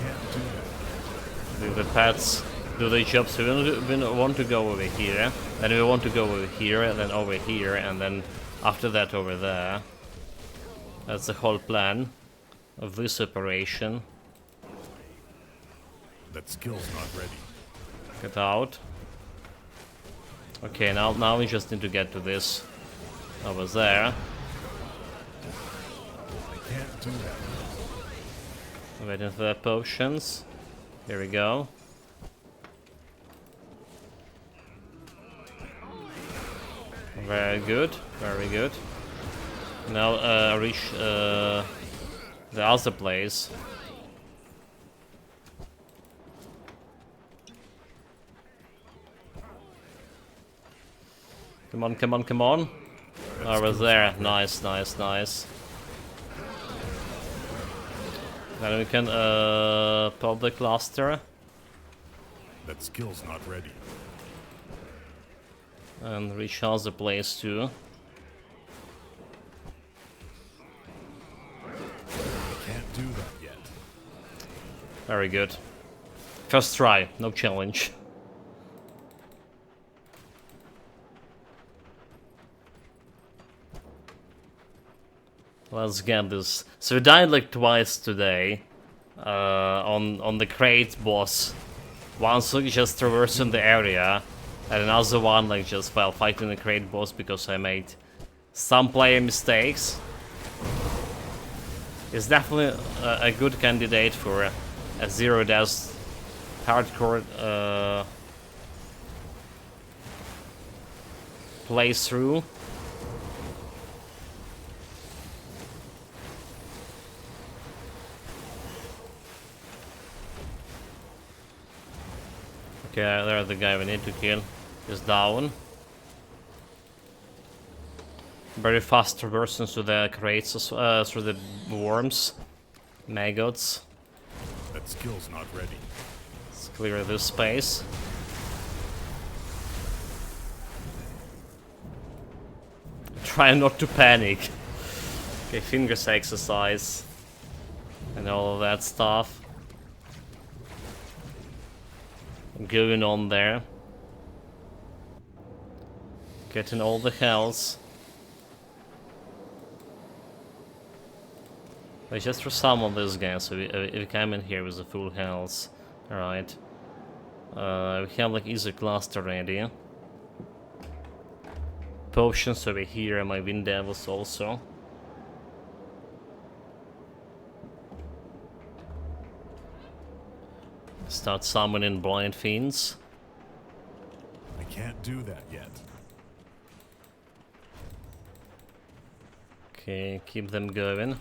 can't do that yet. pets do their job. So we want to go over here, then we want to go over here, and then over here, and then after that over there. That's the whole plan of this operation. That skill's not ready. Get out. Okay, now we just need to get to this over there. I can't do that. Waiting for the potions. Here we go. Very good, very good. Now reach the other place. Come on, come on, come on. Over there. Nice, nice, nice. Then we can pop the cluster. That skill's not ready. And recharge the place too. I can't do that yet. Very good. First try, no challenge. Let's get this. So we died like twice today on the crate boss. Once like just traversing the area, and another one like just while fighting the crate boss because I made some player mistakes. It's definitely a good candidate for a zero death hardcore playthrough. Okay, there's the guy we need to kill. Is down. Very fast traversing through the crates, through the worms, maggots. That skill's not ready. Let's clear this space. Try not to panic. Okay, fingers exercise. And all of that stuff. Going on there. Getting all the health. I just resummon this guy, so we come in here with the full health. Alright. We have like easy cluster ready. Potions over here and my wind devils also. Start summoning blind fiends. I can't do that yet. Okay, keep them going.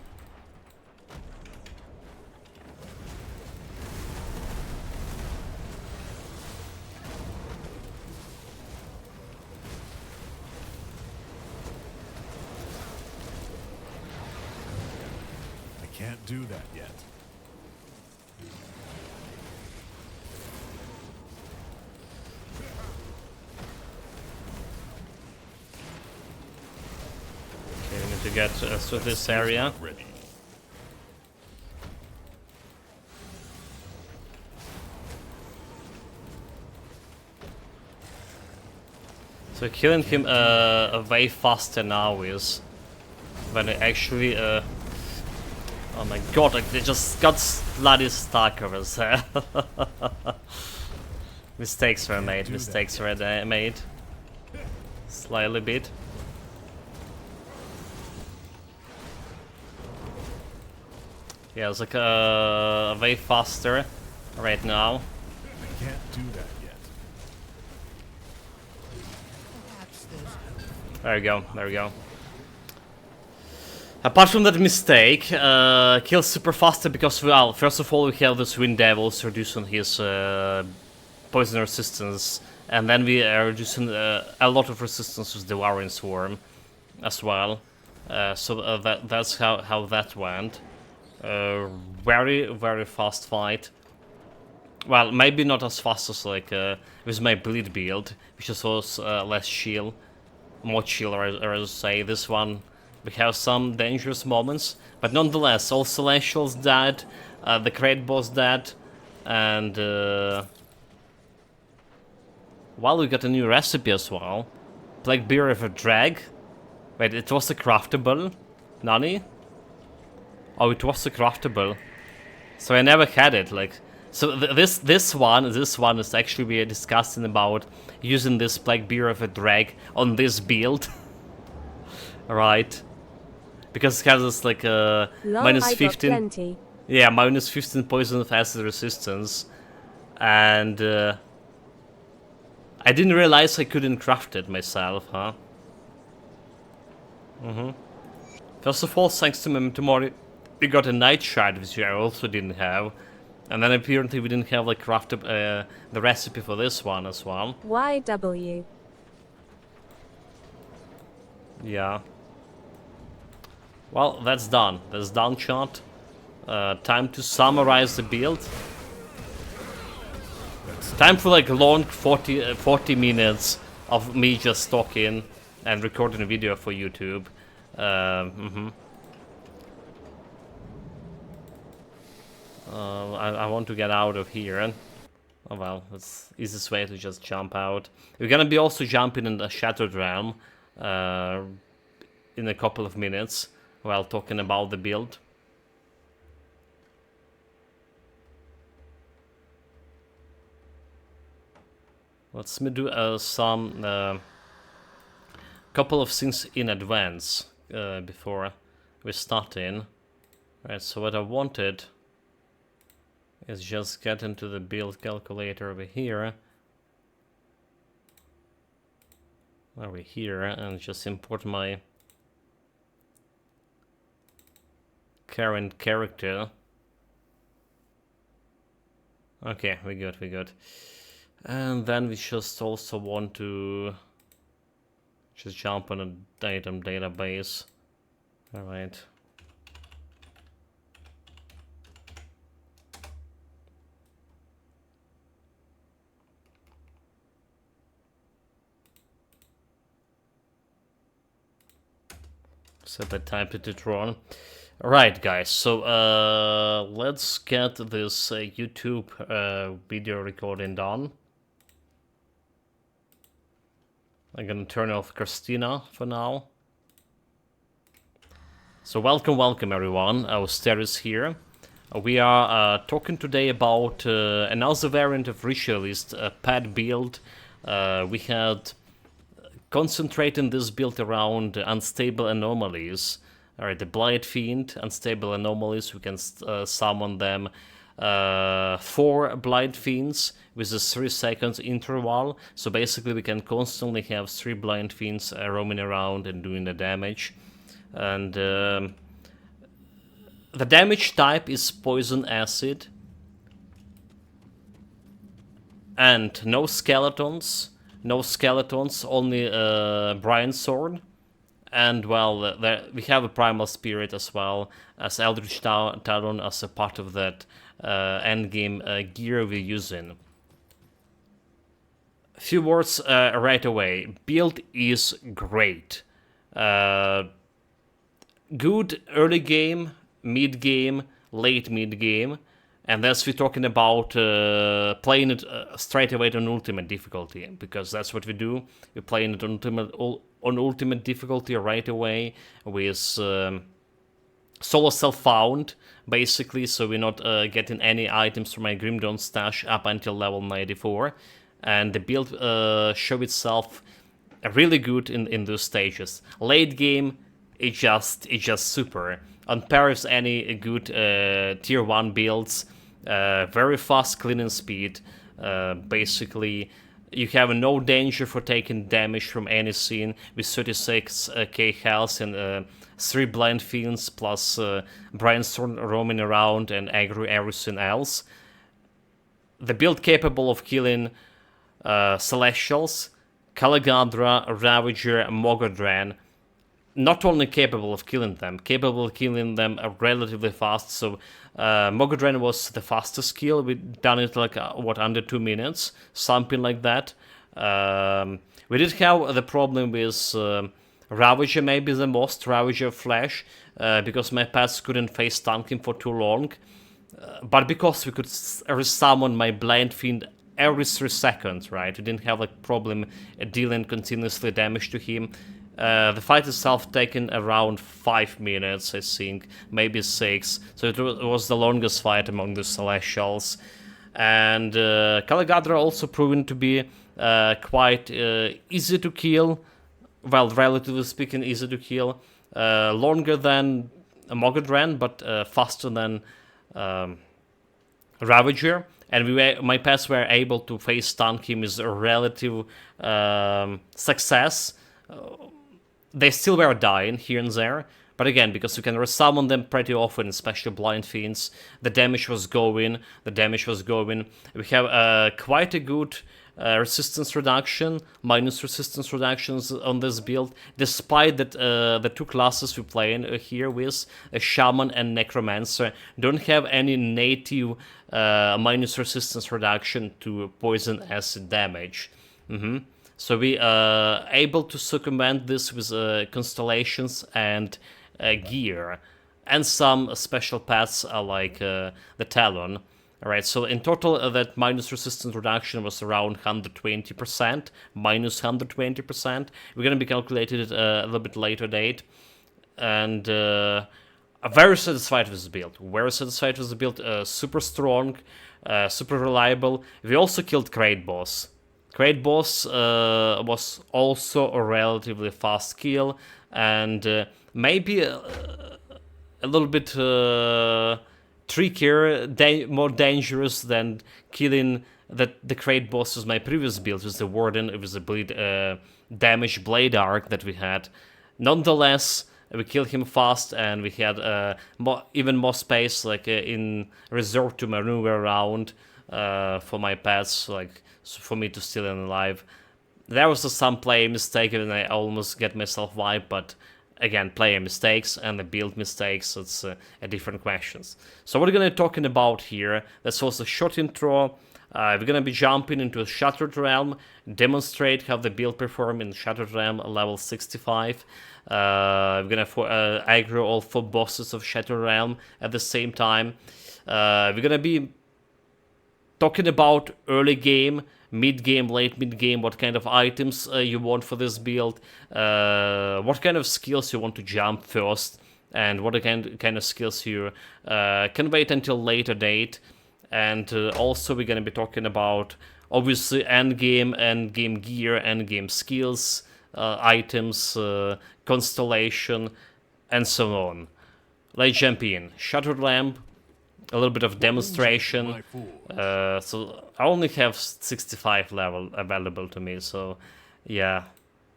I can't do that yet. Okay, we need to get through this area. Not ready. So killing him way faster now is when I actually oh my god, like they just got bloody stuck over there. Mistakes were made, mistakes were made. Slightly bit. Yeah, it's like way faster right now. I can't do that yet. There we go, there we go. Apart from that mistake, kills super faster because, well, first of all we have this Wind Devils reducing his poison resistance, and then we are reducing a lot of resistance with Devouring Swarm as well. So that's how that went. Very, very fast fight. Well, maybe not as fast as like with my bleed build, which is also less chill, more chill, or as I say. This one, we have some dangerous moments, but nonetheless, all Celestials dead, the crate boss dead, and Well, we got a new recipe as well. Black beer with a drag. Wait, it was a craftable? Nani? Oh, it was a craftable. So I never had it, like... So this one is actually we are discussing about using this black beer of a drag on this build. Right. Because it has this like Lol, minus I got 15... plenty. Yeah, minus 15 poison of acid resistance. And I didn't realize I couldn't craft it myself, huh? First of all, thanks to Memtomori, we got a night shard, which I also didn't have. And then apparently we didn't have like crafted the recipe for this one as well. YW. Yeah. Well, that's done. That's done, chat. Time to summarize the build. Time for like long 40 minutes of me just talking and recording a video for YouTube. I want to get out of here. Oh well, that's the easiest way to just jump out. We're gonna be also jumping in the Shattered Realm in a couple of minutes while talking about the build. Let's do some couple of things in advance before we start in. Right, so what I wanted is just get into the build calculator over here. And just import my current character. Okay, we good. And then we just also want to just jump on a item database. Alright. So I typed it wrong. Alright guys, so let's get this YouTube video recording done. I'm gonna turn off Christina for now. So welcome everyone, Austeris here. We are talking today about another variant of Ritualist, pad build. We had concentrating this build around Unstable Anomalies. Alright, the Blight Fiend, Unstable Anomalies, we can summon them 4 Blight Fiends with a 3 seconds interval. So basically we can constantly have 3 Blight Fiends roaming around and doing the damage. And the damage type is Poison Acid. And no skeletons, only Brian Sword. And well, we have a Primal Spirit as well as Eldritch Talon as a part of that endgame gear we're using. A few words right away. Build is great. Good early game, mid game, late mid game. And that's we're talking about playing it straight away on ultimate difficulty, because that's what we do. We're playing it on ultimate difficulty right away with solo self-found, basically, so we're not getting any items from my Grimdawn stash up until level 94. And the build show itself really good in those stages. Late game, it's just super. On par with any good tier 1 builds. Very fast cleaning speed. Basically, you have no danger for taking damage from any scene with 36k health and 3 Blind Fiends plus Brainstorm roaming around and aggro everything else. The build capable of killing Celestials, Kalagadra, Ravager, Mogodran. Not only capable of killing them relatively fast. So Mogodran was the fastest kill. We done it like under 2 minutes, something like that. We did have the problem with Ravager, maybe the most Ravager Flash, because my pets couldn't face tanking for too long. But because we could resummon my Blind Fiend every 3 seconds, right? You didn't have like problem dealing continuously damage to him. The fight itself taken around 5 minutes, I think, maybe 6. So it was the longest fight among the Celestials. And Kalagadra also proven to be quite easy to kill. Well, relatively speaking, easy to kill. Longer than Mogadran, but faster than Ravager. And my pets were able to face stun him with a relative success. They still were dying here and there, but again, because you can resummon them pretty often, especially Blind Fiends, the damage was going. We have quite a good resistance reduction, minus resistance reductions on this build, despite that the 2 classes we play in here with, a Shaman and Necromancer, don't have any native minus resistance reduction to poison acid damage. So we are able to circumvent this with constellations and gear, and some special paths like the Talon. Alright, so in total that minus resistance reduction was around 120%, minus 120%. We're gonna be calculated it a little bit later date. And I'm very satisfied with the build, super strong, super reliable. We also killed Great Boss. Great Boss was also a relatively fast kill, and maybe a little bit trickier, more dangerous than killing the Great Boss with my previous build, with the Warden, with the damage Blade Arc that we had. Nonetheless, we killed him fast, and we had even more space, like in reserve to maneuver around for my pets, like for me to still am alive. There was some player mistake, and I almost get myself wiped, but again, player mistakes and the build mistakes, it's a different questions. So what we're gonna be talking about here, that's also a short intro. We're gonna be jumping into a Shattered Realm, demonstrate how the build perform in Shattered Realm level 65. We're gonna aggro all 4 bosses of Shattered Realm at the same time. We're gonna be talking about early game, mid game, late mid game, what kind of items you want for this build, what kind of skills you want to jump first, and what kind of skills you can wait until later date. And also we're going to be talking about obviously end game gear, end game skills, items, constellation, and so on. Let's jump in. Shattered Lamp, a little bit of demonstration. So I only have 65 level available to me, so yeah,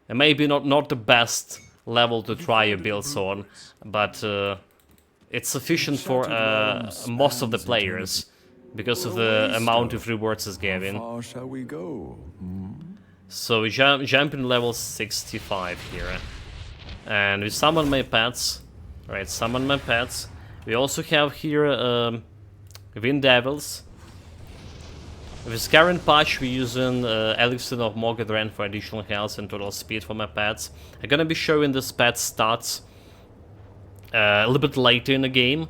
and maybe not the best level to try your builds on, but it's sufficient for most of the players because of the amount of rewards it's giving. How far shall we go? So we jump in level 65 here, and we summon my pets. Right, summon my pets. We also have here Wind Devils. With current patch, we're using Elixir of Mogadran for additional health and total speed for my pets. I'm gonna be showing this pet stats a little bit later in the game.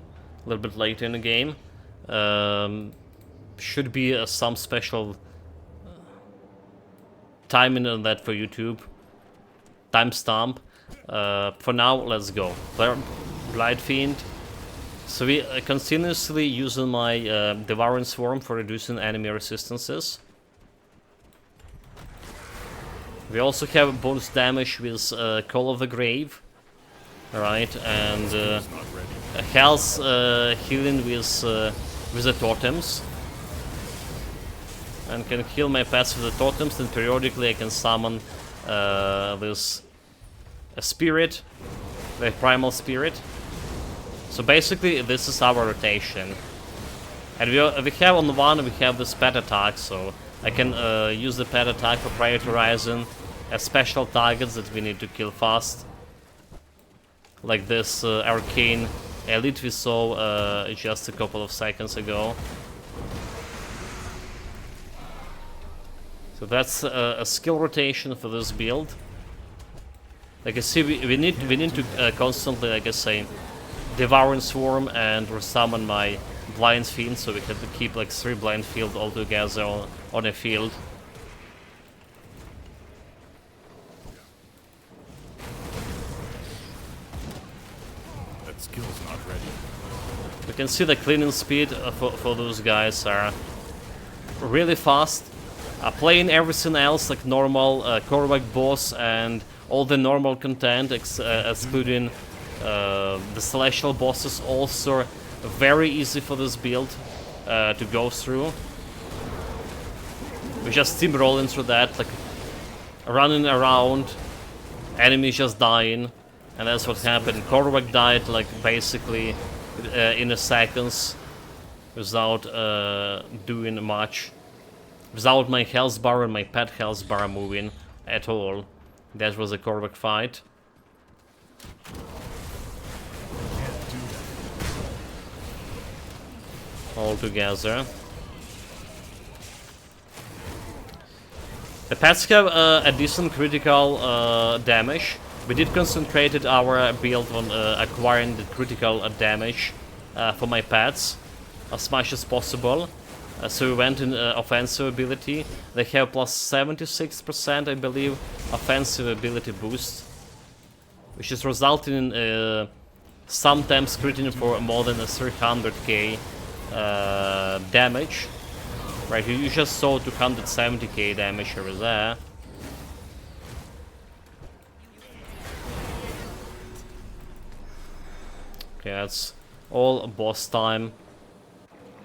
Should be some special timing on that for YouTube. Timestamp. For now, let's go. Blight Fiend. So we continuously using my Devouring Swarm for reducing enemy resistances. We also have bonus damage with Call of the Grave. Right, and health healing with the totems. And can heal my pets with the totems, then periodically I can summon this spirit, the primal spirit. So basically, this is our rotation. And we have on one, we have this pet attack, so I can use the pet attack for prioritizing special targets that we need to kill fast. Like this arcane elite we saw just a couple of seconds ago. So that's a skill rotation for this build. Like I see, we need to constantly, like I say, Devouring Swarm and resummon my blind fiend, so we can keep like 3 blind field all together on a field. That skill's not ready. We can see the cleaning speed for those guys are really fast. Playing everything else like normal Korvac boss and all the normal content, excluding the celestial bosses, also very easy for this build to go through. We just steamrolling through that, like running around, enemies just dying, and that's what happened. Korvac died like basically in a seconds without doing much, without my health bar and my pet health bar moving at all. That was a Korvac fight. All together. The pets have a decent critical damage. We did concentrate our build on acquiring the critical damage for my pets as much as possible. So we went in offensive ability. They have plus 76%, I believe, offensive ability boost, which is resulting in sometimes critting for more than 300k damage. Right, you just saw 270k damage over there. Okay, that's all boss time.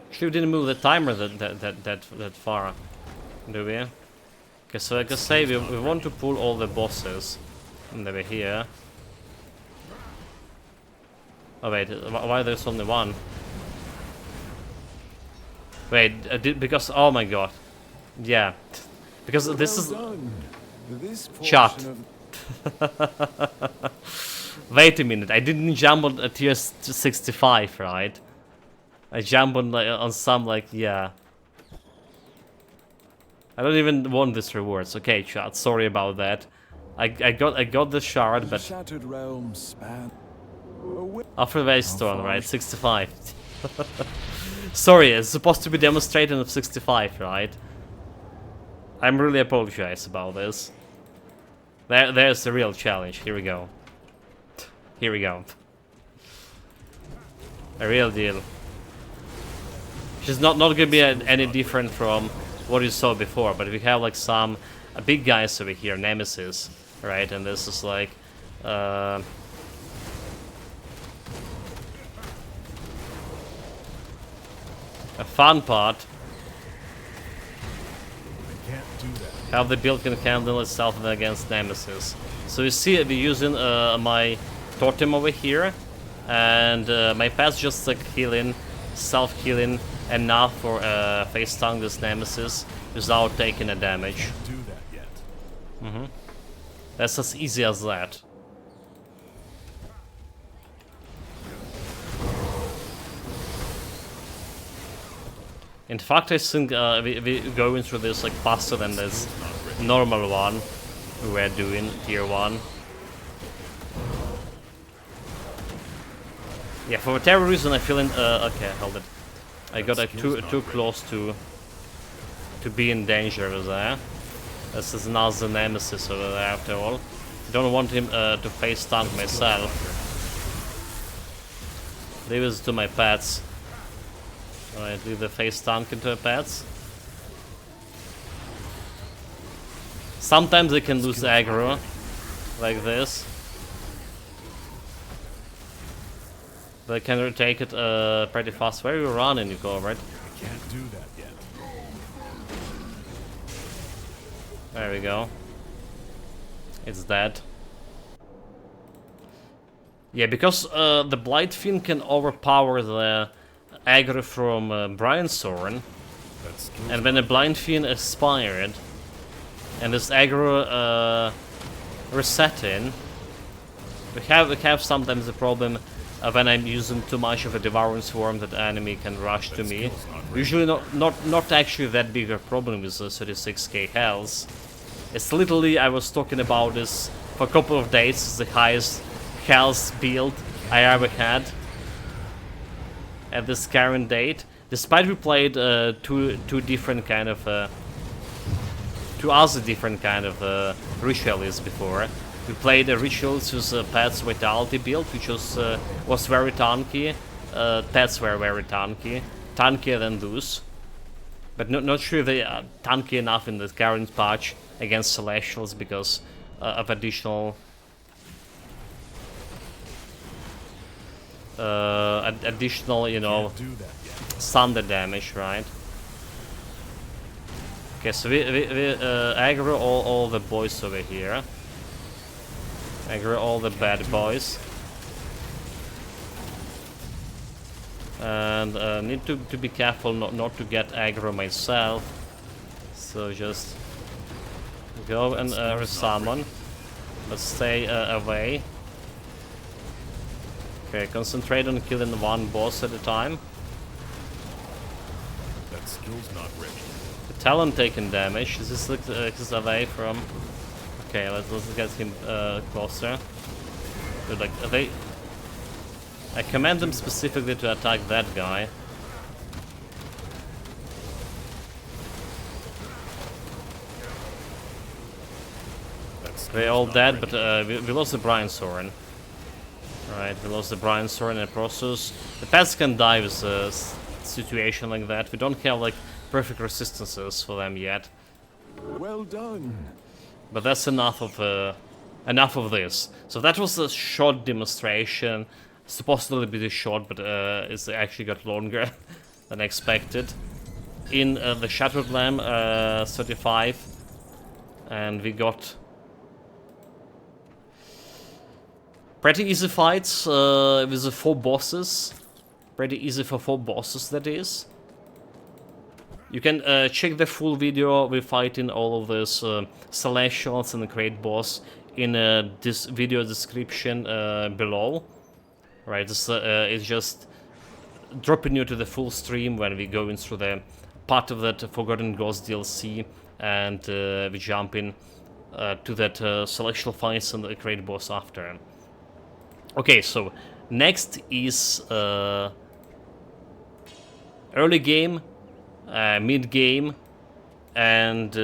Actually, we didn't move the timer that far, do we? Okay, so like I say, we want to pull all the bosses, and they were here. Oh wait, why there's only one? Wait, because oh my god, yeah, because this is shot. Wait a minute, I didn't jump on a tier 65, right? I jump on like, on some like yeah. I don't even want this rewards. Okay, chat. Sorry about that. I got the shard, but Shattered realms span. after Waystone, right? 65. Sorry, it's supposed to be demonstrated of 65, right? I'm really apologize about this. There's the real challenge. Here we go. Here we go. A real deal. She's not gonna be any different from what you saw before, but we have like some big guys over here, Nemesis, right? And this is like a fun part. I can't do that. How the build can handle itself against Nemesis. So you see, we're using my totem over here, and my pet's just like healing, self-healing enough for face tongue this Nemesis without taking a damage. Can't do that yet. That's as easy as that. In fact, I think we're going through this like faster than this normal one we were doing, tier 1. Yeah, for whatever reason I feel in... okay, hold it. I got like too close to be in danger over there. This is another Nemesis over there after all. I don't want him to face tank myself. Leave this to my pets. Alright, leave the face tank into the pets. Sometimes they can lose aggro, like this. They can retake it pretty fast. Where are you running, you go, right? I can't do that yet. There we go. It's dead. Yeah, because the Blight Fiend can overpower the aggro from Brian's Soren. And when the Blind Fiend expired, and this aggro resetting, we have sometimes the problem when I'm using too much of a Devouring Swarm that enemy can rush to me. Usually not actually that big a problem with 36k health. It's literally, I was talking about this for a couple of days, it's the highest health build I ever had. at this current date. Despite we played two different kind of two other different kind of ritualists before. We played a ritualist with a Pet's Vitality build, which was very tanky. Pets were very tanky, tankier than those. But not sure they are tanky enough in the current patch against Celestials because of additional you know, thunder damage, right? Okay, so we aggro all the boys over here. Aggro all the bad boys. And need to be careful not to get aggro myself. So just go and resummon, but stay away. Okay, concentrate on killing one boss at a time. That skill's not ready. The Talon taking damage. This is away from. Okay, let's get him closer. But like I command them specifically to attack that guy. They're all dead, but we lost the Brian Soren. Right, we lost the Brian Soren in the process. The pets can die with a situation like that. We don't have like perfect resistances for them yet. Well done. But that's enough of this. So that was a short demonstration. Supposedly be this short, but it's actually got longer than expected. In the Shattered Lamb 35, and we got pretty easy fights with the 4 bosses. Pretty easy for 4 bosses, that is. You can check the full video. We're fighting all of these Celestials and the Great Boss in this video description below. Right, it's just dropping you to the full stream when we go in through the part of that Forgotten Ghost DLC, and we jump in to that Celestial fights and the Great Boss after. Okay, so next is early game, mid game, and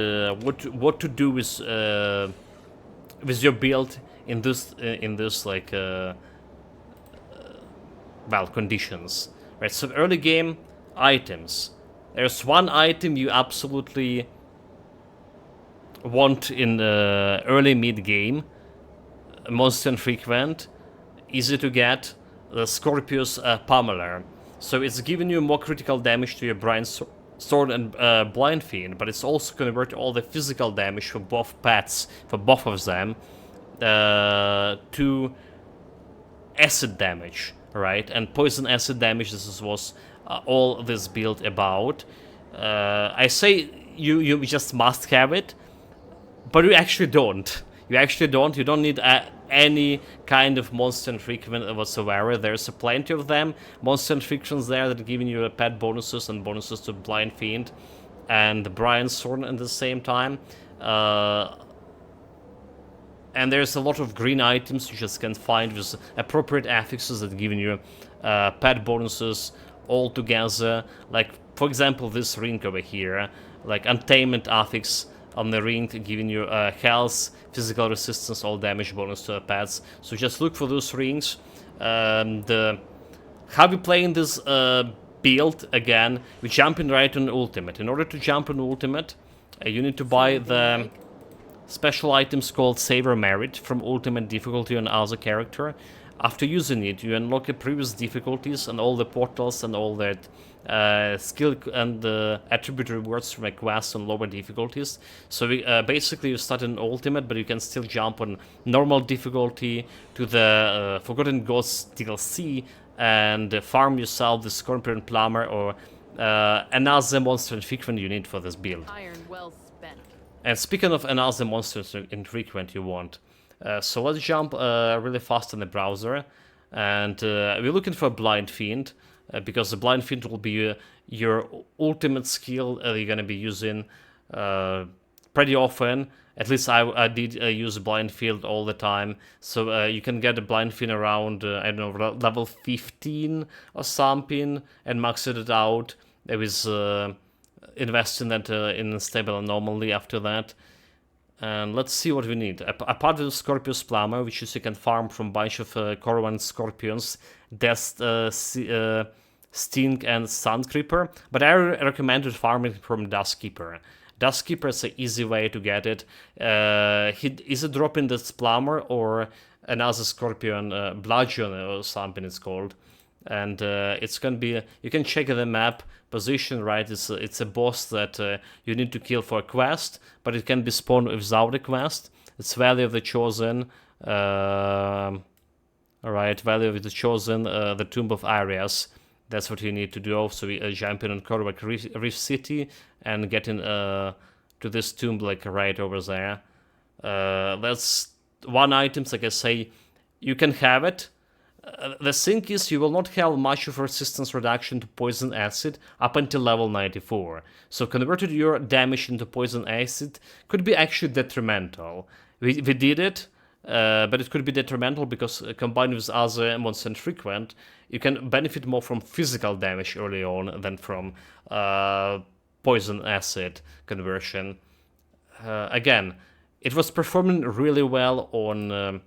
what to do with your build in this like well, conditions. Right, so early game items. There's one item you absolutely want in early mid game, most infrequent, easy to get, the Scorpius Pummeler. So it's giving you more critical damage to your Brian Sword and Blind Fiend, but it's also convert all the physical damage for both pets, for both of them, to acid damage, right? And poison acid damage, this was all this build about. I say you just must have it, but you actually don't. You don't need any kind of monster infrequent whatsoever. There's plenty of them. Monster infrections there that are giving you pet bonuses and bonuses to Blind Fiend and Brian Sword at the same time. And there's a lot of green items you just can find with appropriate affixes that giving you pet bonuses all together. Like, for example, this ring over here, like Untamed affix on the ring, giving you health, physical resistance, all damage bonus to the pets. So just look for those rings. How we playing this build again? We jumping right on ultimate. In order to jump on ultimate, you need to buy the special items called Savor Merit from ultimate difficulty on other character. After using it, you unlock the previous difficulties and all the portals and all that skill and attribute rewards from a quest on lower difficulties. So we, basically you start in ultimate, but you can still jump on normal difficulty to the Forgotten Ghosts DLC and farm yourself the Scorpion Plumber or another monster infrequent you need for this build. Iron well spent. And speaking of another monsters infrequent you want, so let's jump really fast in the browser, and we're looking for a Blind Fiend, because the Blind Fiend will be your ultimate skill you're gonna be using pretty often. At least I did use blind field all the time. So you can get a blind field around, I don't know, level 15 or something, and max it out. There is invest in that in Unstable Anomaly after that. And let's see what we need. Apart from Scorpius Plumber, which is you can farm from a bunch of Corvan Scorpions, Death, Sting, and Sun Creeper. But I recommended farming from Duskkeeper. Duskkeeper is an easy way to get it. Is it dropping this Plumber or another Scorpion, Bludgeon or something it's called. And it's gonna be, you can check the map position, right? It's a boss that you need to kill for a quest, but it can be spawned without a quest. It's Valley of the Chosen. Alright, Valley of the Chosen, the Tomb of Arias. That's what you need to do. So we jump in on Korvac Reef City and get in to this tomb, like right over there. That's one item, like I say, you can have it. The thing is, you will not have much of resistance reduction to poison acid up until level 94. So converted your damage into poison acid could be actually detrimental. We did it, but it could be detrimental because combined with other monster frequent, you can benefit more from physical damage early on than from poison acid conversion. Again, it was performing really well on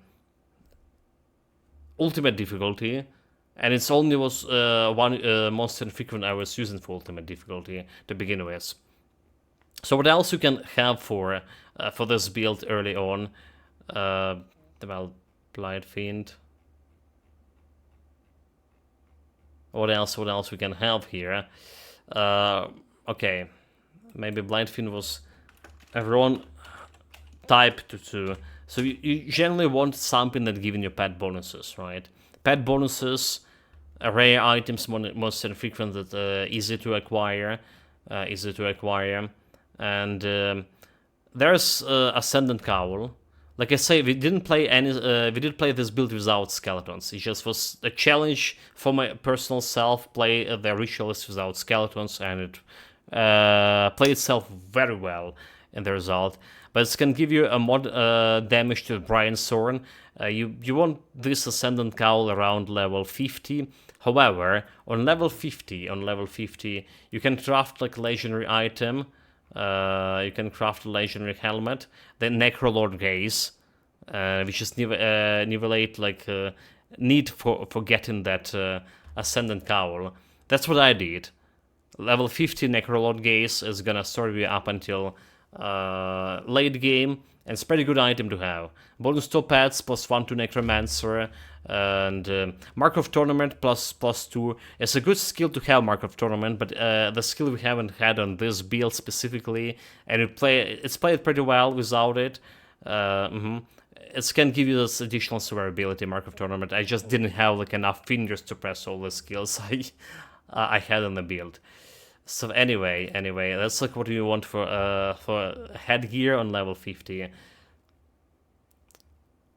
ultimate difficulty, and it's only was one monster frequent I was using for ultimate difficulty to begin with. So what else you can have for this build early on? Well, Blind Fiend. What else we can have here? Okay, maybe Blind Fiend was a wrong type to. So you generally want something that giving you pet bonuses, right? Pet bonuses, rare items, most frequent, that easy to acquire, and there's Ascendant Cowl. Like I say, we didn't play any. We did play this build without skeletons. It just was a challenge for my personal self. Play the Ritualist without skeletons, and it played itself very well in the result. But it can give you a mod damage to Brian's Thorn. You want this Ascendant Cowl around level 50. However, on level 50, you can craft like legendary item. You can craft a legendary helmet, the Necrolord Gaze, which is nivellate like need for getting that Ascendant Cowl. That's what I did. Level 50 Necrolord Gaze is gonna serve you up until late game, and it's a pretty good item to have. Bonus to pets, +1 to Necromancer, and Mark of Tournament +2. It's a good skill to have, Mark of Tournament, but the skill we haven't had on this build specifically, and it's played pretty well without it. It can give you this additional survivability, Mark of Tournament. I just didn't have like enough fingers to press all the skills I had on the build. So anyway, that's like what you want for headgear on level 50.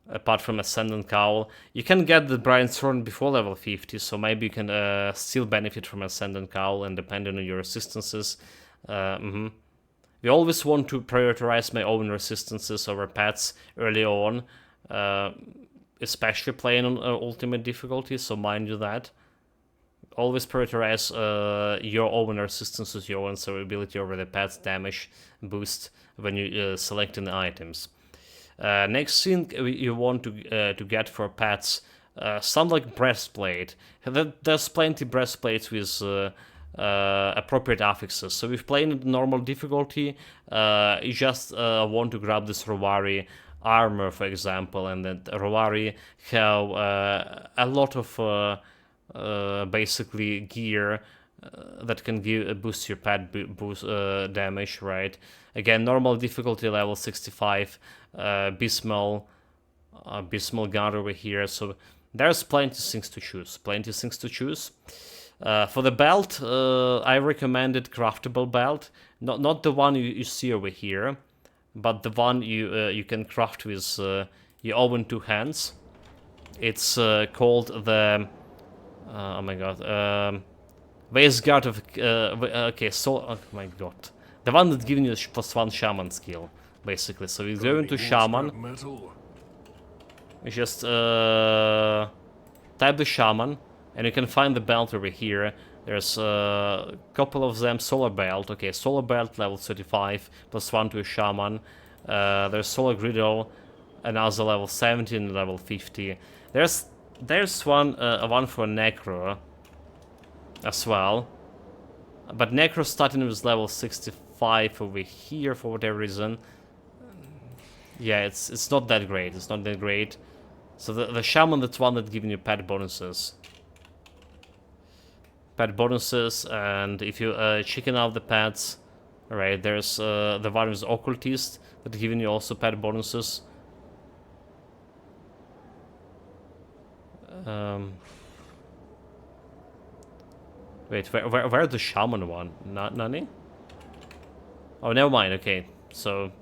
Apart from Ascendant Cowl, you can get the Brian's Thorn before level 50, so maybe you can still benefit from Ascendant Cowl, and depending on your resistances. We always want to prioritize my own resistances over pets early on, especially playing on ultimate difficulty, so mind you that. Always prioritize your own resistances, your own survivability over the pet's damage boost when you selecting the items. Next thing you want to get for pets, some like breastplate. There's plenty breastplates with appropriate affixes. So if playing normal difficulty, you just want to grab this Rowari armor, for example, and that Rowari have a lot of basically gear that can boost your pet damage, right? Again, normal difficulty level 65, Bismal guard over here, so there's plenty of things to choose. For the belt, I recommended craftable belt, not the one you see over here, but the one you can craft with your own two hands. It's called the oh my god, Waste Guard of okay, so oh my god, The one that's giving you the +1 shaman skill, basically. So we go into shaman. Metal. You just type the shaman, and you can find the belt over here. There's a couple of them. Solar belt. Okay, solar belt level 35, +1 to a shaman. There's solar griddle, another level 17, level 50. There's one for necro as well, but necro starting with level 65 over here for whatever reason. Yeah, it's not that great. It's not that great. So the shaman, that's one that's giving you pet bonuses. Pet bonuses, and if you chicken out the pets, right, there's the one with occultist that giving you also pet bonuses. Wait, where's the shaman one? Nani? Oh, never mind. Okay, so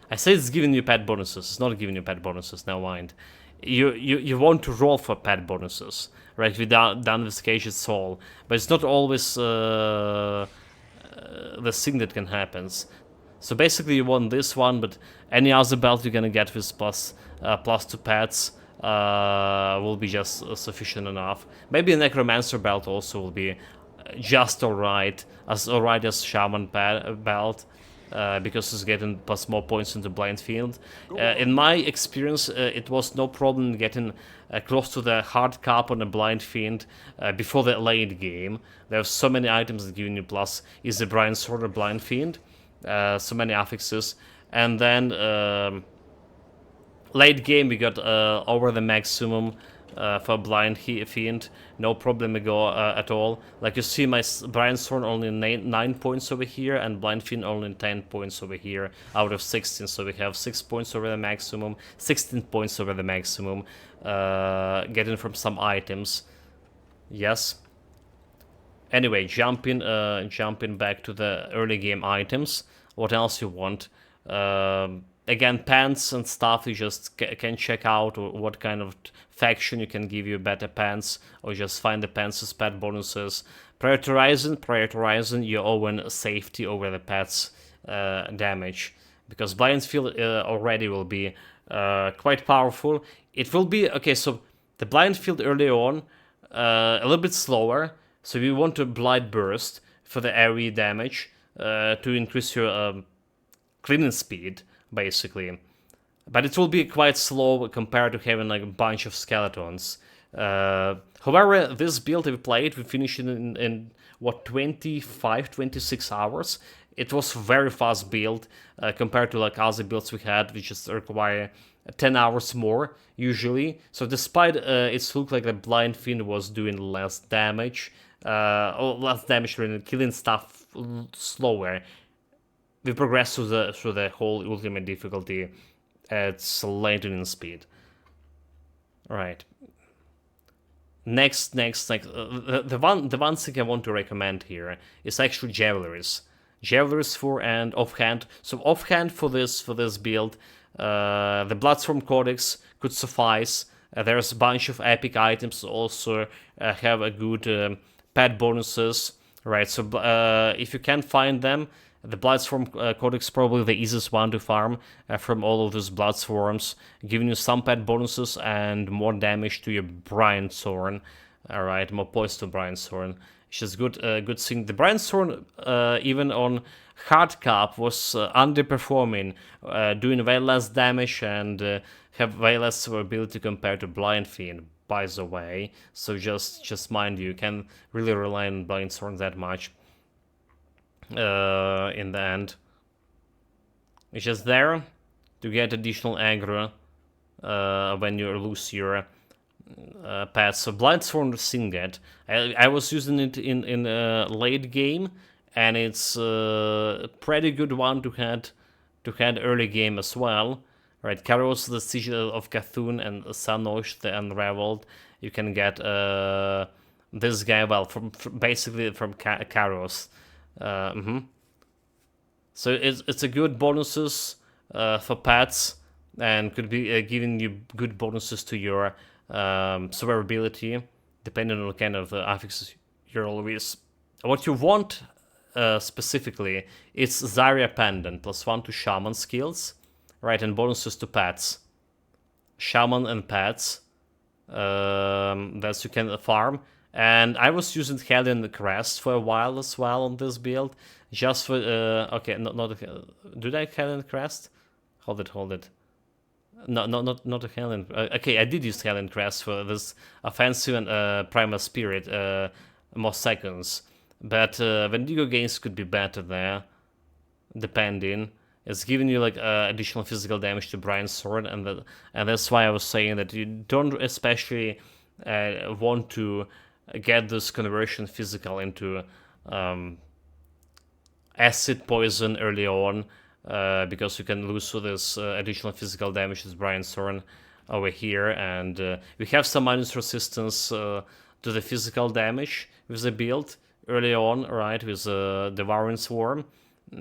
I say it's giving you pet bonuses. It's not giving you pet bonuses. Never mind. You want to roll for pet bonuses, right? We done with Cage's Soul, but it's not always the thing that can happen. So basically, you want this one, but any other belt you're gonna get with plus 2 pets will be just sufficient enough. Maybe a Necromancer belt also will be just alright as Shaman belt. Because it's getting plus more points into blind field. In my experience, it was no problem getting close to the hard cap on a blind fiend before the late game. There's so many items that giving you plus. Is the Brian Sword or blind fiend? So many affixes, and then late game we got over the maximum for blind fiend. No problem at all. Like you see, my Brian Sword only 9 points over here, and blind fiend only 10 points over here out of 16. So we have 6 points over the maximum, 16 points over the maximum, getting from some items. Yes. Anyway, jumping back to the early game items. What else you want? Again, pants and stuff, you just can check out what kind of faction you can give you better pants, or just find the pants as pet bonuses. Prioritizing your own safety over the pet's damage, because Blind Field already will be quite powerful. It will be, okay, so the Blind Field early on, a little bit slower, so we want to Blind Burst for the AoE damage to increase your cleaning speed, basically, but it will be quite slow compared to having like a bunch of skeletons. However, this build we played, we finished in what, 25-26 hours. It was very fast build compared to like other builds we had, which just require 10 hours more usually. So despite it looked like the Blind Fiend was doing less damage, killing stuff slower, we progress through the whole ultimate difficulty at lightning speed. Right. Next, the one thing I want to recommend here is actually Javelries. Javelries for and offhand. So offhand for this build, the Bloodstorm Codex could suffice. There's a bunch of epic items also have a good pet bonuses. Right. So if you can find them. The Bloodstorm Codex is probably the easiest one to farm from all of those Bloodstorms, giving you some pet bonuses and more damage to your Brian Thorn. Alright, more points to Brian Thorn. It's just good thing. The Brian Thorn, even on hard cap, was underperforming, doing way less damage and have way less survivability compared to Blind Fiend, by the way. So just mind you can really rely on Blind Thorn that much. In the end, it's just there to get additional aggro when you lose your pets. So Blindsworn Singed, I was using it in late game, and it's a pretty good one to had early game as well. Right, Karos, the Siege of Cthulhu, and Sanosh, the Unraveled. You can get this guy, well, basically from Karos. So it's a good bonuses for pets, and could be giving you good bonuses to your survivability, depending on the kind of affixes you're always. What you want specifically, it's Zarya Pendant, +1 to Shaman skills, right, and bonuses to pets. Shaman and pets, that you can farm. And I was using Hellion Crest for a while as well on this build, just for, okay, not did I Hellion Crest? Hold it. No, not a Hellion. Okay, I did use Hellion Crest for this offensive and Primal Spirit most seconds, but Wendigo gains could be better there, depending. It's giving you like additional physical damage to Brian's sword, and that's why I was saying that you don't especially want to get this conversion physical into acid poison early on, because you can lose this additional physical damage with Brian's sword over here, and we have some minus resistance to the physical damage with the build early on, right, with Devouring Swarm.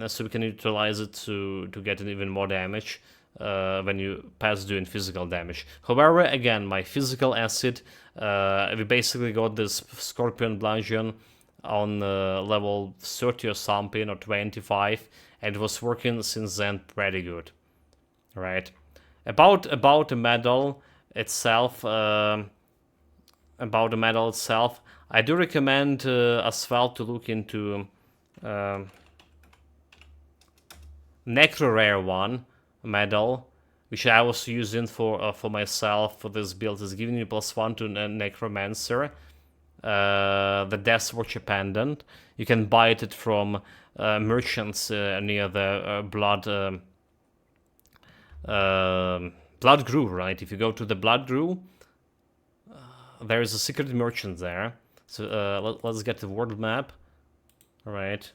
So we can utilize it to get even more damage when you pass doing physical damage. However, again, my physical acid, we basically got this Scorpion Bludgeon on level 30 or something, or 25, and it was working since then pretty good. Right. About the medal itself, I do recommend as well to look into Necro Rare one medal, which I was using for myself for this build. Is giving you +1 to Necromancer, the Death Watcher Pendant. You can buy it from merchants near the Blood Grove, right? If you go to the Blood Grove, there is a secret merchant there. So let's get the world map. All right.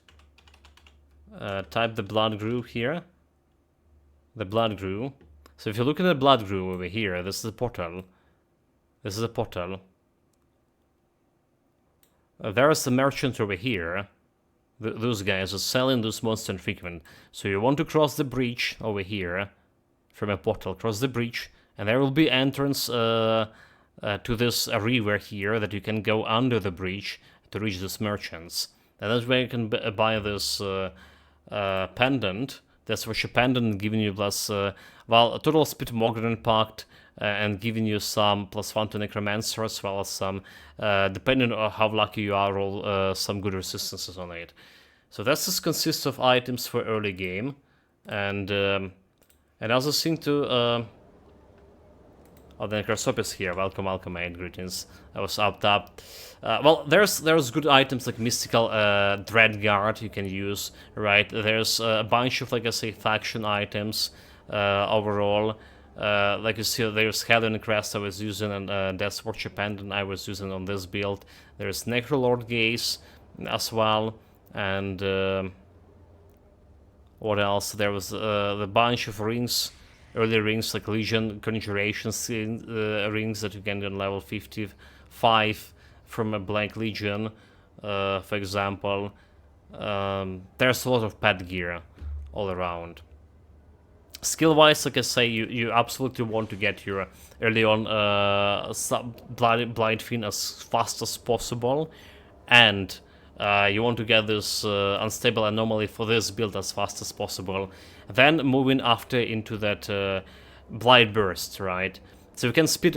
Type the Blood Grove here. The Blood Grove. So if you look at the Blood Grove over here, this is a portal. This is a portal. There is a merchant over here. Those guys are selling those monster infrequent. So you want to cross the breach over here from a portal. Cross the breach, and there will be entrance to this river here that you can go under the breach to reach these merchants. And that's where you can buy this pendant. That's what your pendant giving you plus, well, a total speed Mogren Pact, and giving you some +1 to Necromancer, as well as some, depending on how lucky you are, roll some good resistances on it. So that just consists of items for early game, and also thing to. Oh, the Necrosop is here. Welcome, mate. Greetings. I was up top. Well, there's good items like Mystical Dreadguard you can use, right? There's a bunch of, like I say, faction items overall. Like you see, there's Hellion Crest I was using, and Death Watcher Pendant I was using on this build. There's Necrolord Gaze as well, and what else? There was the bunch of rings. Early rings like Legion Conjuration rings that you can get on level 55 from a Blank Legion, for example. There's a lot of pet gear all around. Skill-wise, like I say, you absolutely want to get your early on Blind Fiend as fast as possible, and you want to get this Unstable Anomaly for this build as fast as possible. Then moving after into that Blight Burst, right? So you can skip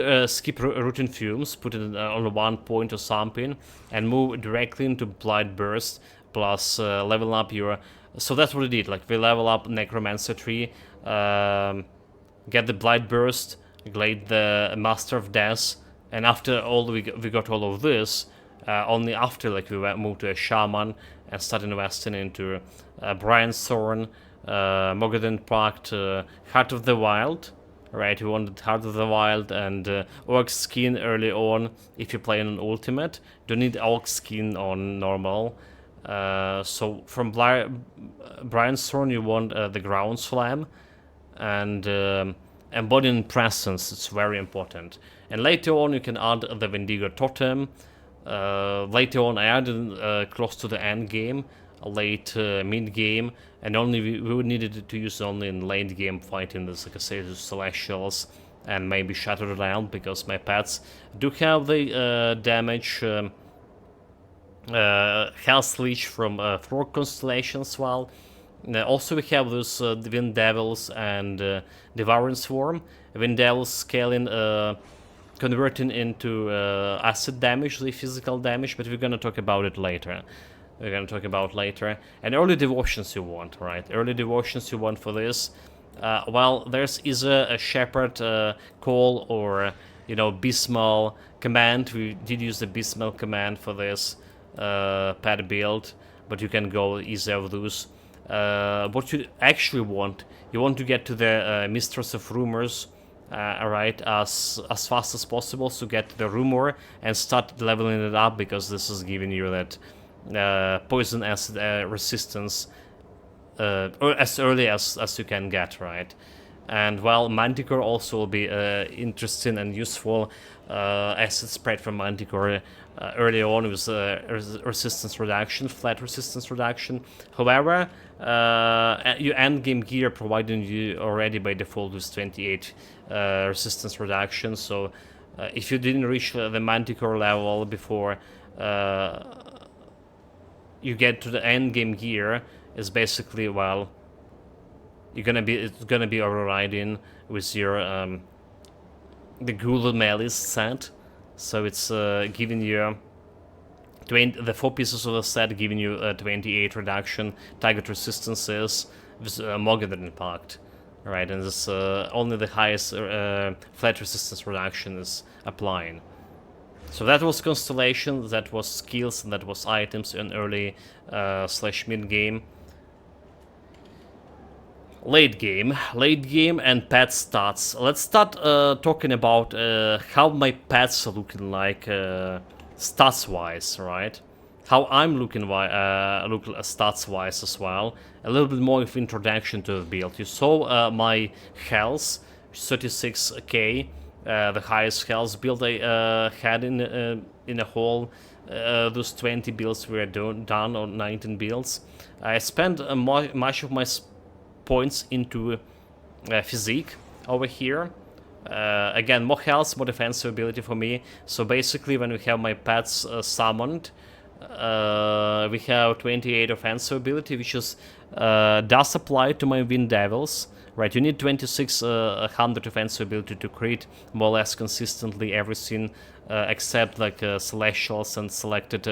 Routine Fumes, put it on 1 point or something, and move directly into Blight Burst, plus level up your... So that's what we did, like we level up Necromancer tree, get the Blight Burst, get the Master of Death, and after all we got all of this, only after like we moved to a Shaman and started investing into Brian's Thorn, Mogadon Pact, Heart of the Wild, right? We wanted Heart of the Wild and Orc Skin early on if you're playing on Ultimate. Don't need Orc Skin on normal. So from Brian's Thorn you want the Ground Slam and Embodying Presence. It's very important. And later on you can add the Wendigo Totem. Later on I added close to the end game, late mid game, and only we needed to use only in late game fighting this, like I say, the Celestials and maybe Shattered Realm, because my pets do have the damage Health Leech from Thor Constellation as well. Also we have those Wind Devils and Devouring Swarm. Wind Devils scaling, converting into acid damage, the physical damage, but we're gonna talk about it later. And early devotions you want, right? Early devotions you want for this. Well, there's either a Shepherd call or, you know, Bismal command. We did use the Bismal command for this pet build, but you can go either of those. What you actually want, you want to get to the Mistress of Rumors, right, as fast as possible, so get the Rumor and start leveling it up, because this is giving you that poison acid resistance or as early as you can get, right? And while Manticore also will be interesting and useful, acid spread from Manticore early on with resistance reduction, flat resistance reduction. However, your endgame gear providing you already by default with 28 resistance reduction, so if you didn't reach the Manticore level before you get to the end game gear, is basically, well, it's gonna be overriding with your the Ghoul Malice set, so it's giving you the 4 pieces of the set giving you 28 reduction target resistances with Mogadon Impact, right? And this only the highest flat resistance reduction is applying. So that was Constellation, that was skills, and that was items in early / mid game. Late game and pet stats. Let's start talking about how my pets are looking like stats wise, right? How I'm looking stats wise as well. A little bit more of introduction to the build. You saw my health, 36k. The highest health build I had in a whole those 20 builds we were done, or 19 builds. I spent much of my points into physique over here. Again, more health, more defensive ability for me. So basically, when we have my pets summoned, we have 28 offensive ability, which is does apply to my Wind Devils. Right, you need 2600 offensive ability to crit more or less consistently everything except like Celestials and selected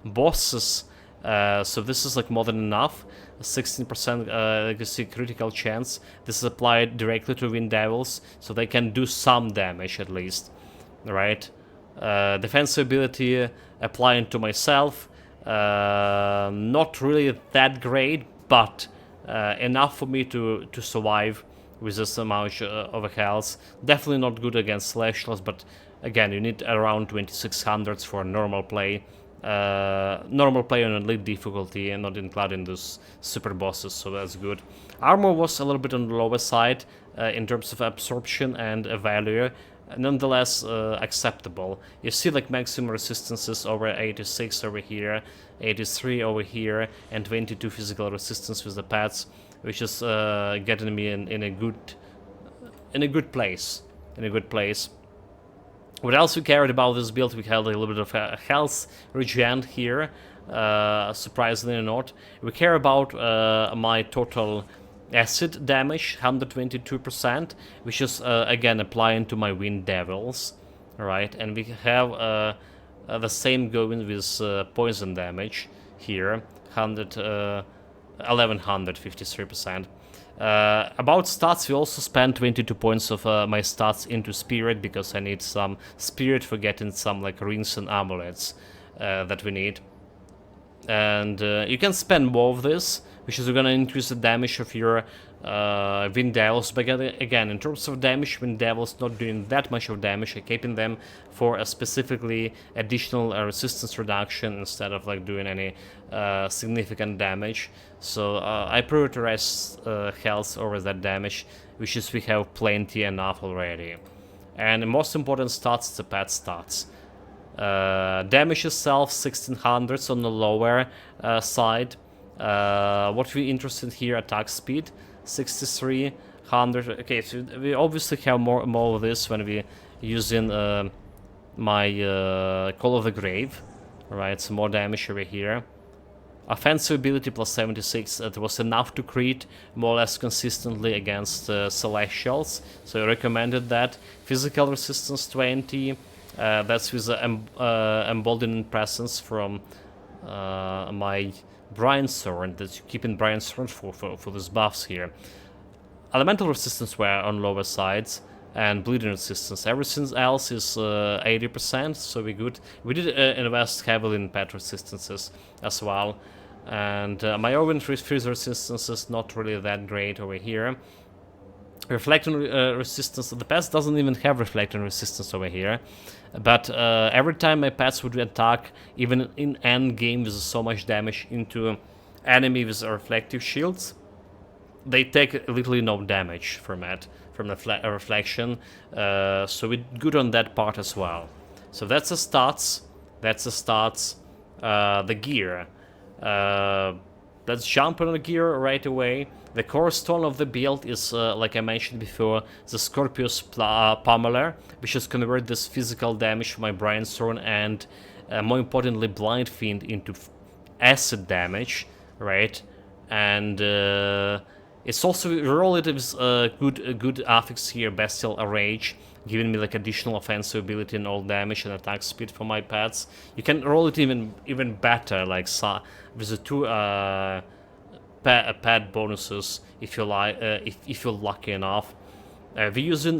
bosses. So this is like more than enough. 16% legacy critical chance. This is applied directly to Wind Devils, so they can do some damage at least. Right? Defensive ability applying to myself. Not really that great, but enough for me to survive with this amount of health. Definitely not good against Celestials, but again, you need around 2600s for normal play. Normal play on elite difficulty and not including those super bosses, so that's good. Armor was a little bit on the lower side in terms of absorption and value, nonetheless acceptable. You see like maximum resistances over 86 over here, 83 over here, and 22 physical resistance with the pets, which is getting me in a good place. What else we cared about this build? We had a little bit of health regen here, surprisingly or not. We care about my total acid damage, 122%, which is again applying to my Wind Devils, right? And we have the same going with poison damage here, 1153%. About stats, we also spent 22 points of my stats into Spirit, because I need some Spirit for getting some like rings and amulets that we need. And you can spend more of this, which is going to increase the damage of your Wind Devils. But again, in terms of damage, Wind Devils not doing that much of damage. I'm keeping them for a specifically additional resistance reduction instead of like doing any significant damage. So I prioritize health over that damage, which is we have plenty enough already. And the most important stats, the pet stats. Damage itself 1600s on the lower side. What we interested here, attack speed 6300. Okay, so we obviously have more of this when we using my Call of the Grave, Right, some more damage over here. Offensive ability plus 76, it was enough to crit more or less consistently against Celestials, so I recommended that. Physical resistance 20, that's with the emboldening presence from my Brian Sword, that you keep in Brian Sword for these buffs here. Elemental resistance were on lower sides, and bleeding resistance. Everything else is 80%, so we good. We did invest heavily in pet resistances as well, and my own freeze resistance is not really that great over here. Reflecting resistance, the pets doesn't even have reflecting resistance over here, but every time my pets would attack, even in end game with so much damage into enemy with reflective shields, they take literally no damage from it, from the reflection, so we're good on that part as well. So that's the stats, the gear. Let's jump on the gear right away. The cornerstone of the build is, like I mentioned before, the Scorpius Pummeler, which has converted this physical damage from my Brainstorm and, more importantly, Blind Fiend into acid damage, right? And it's also relatives good affix here, Bestial Rage, giving me like additional offensive ability and all damage and attack speed for my pets. You can roll it even better, like with the two pet bonuses if you like, if you're lucky enough. We're using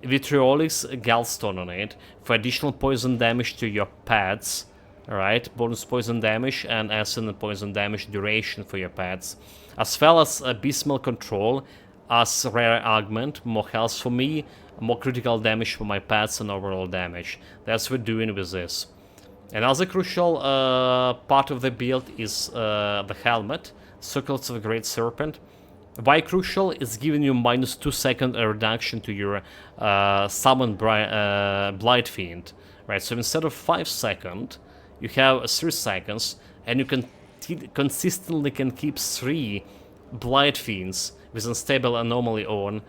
Ritualist Gallstone on it for additional poison damage to your pets. Alright, bonus poison damage and acid and poison damage duration for your pets, as well as abysmal control as rare augment, more health for me, more critical damage for my pets, and overall damage. That's what we're doing with this. Another crucial part of the build is the helmet, Circles of the Great Serpent. Why crucial? It's giving you minus 2 second reduction to your summon Blight Fiend. Right, so instead of 5 seconds, you have 3 seconds, and you can consistently keep 3 Blight Fiends with Unstable Anomaly on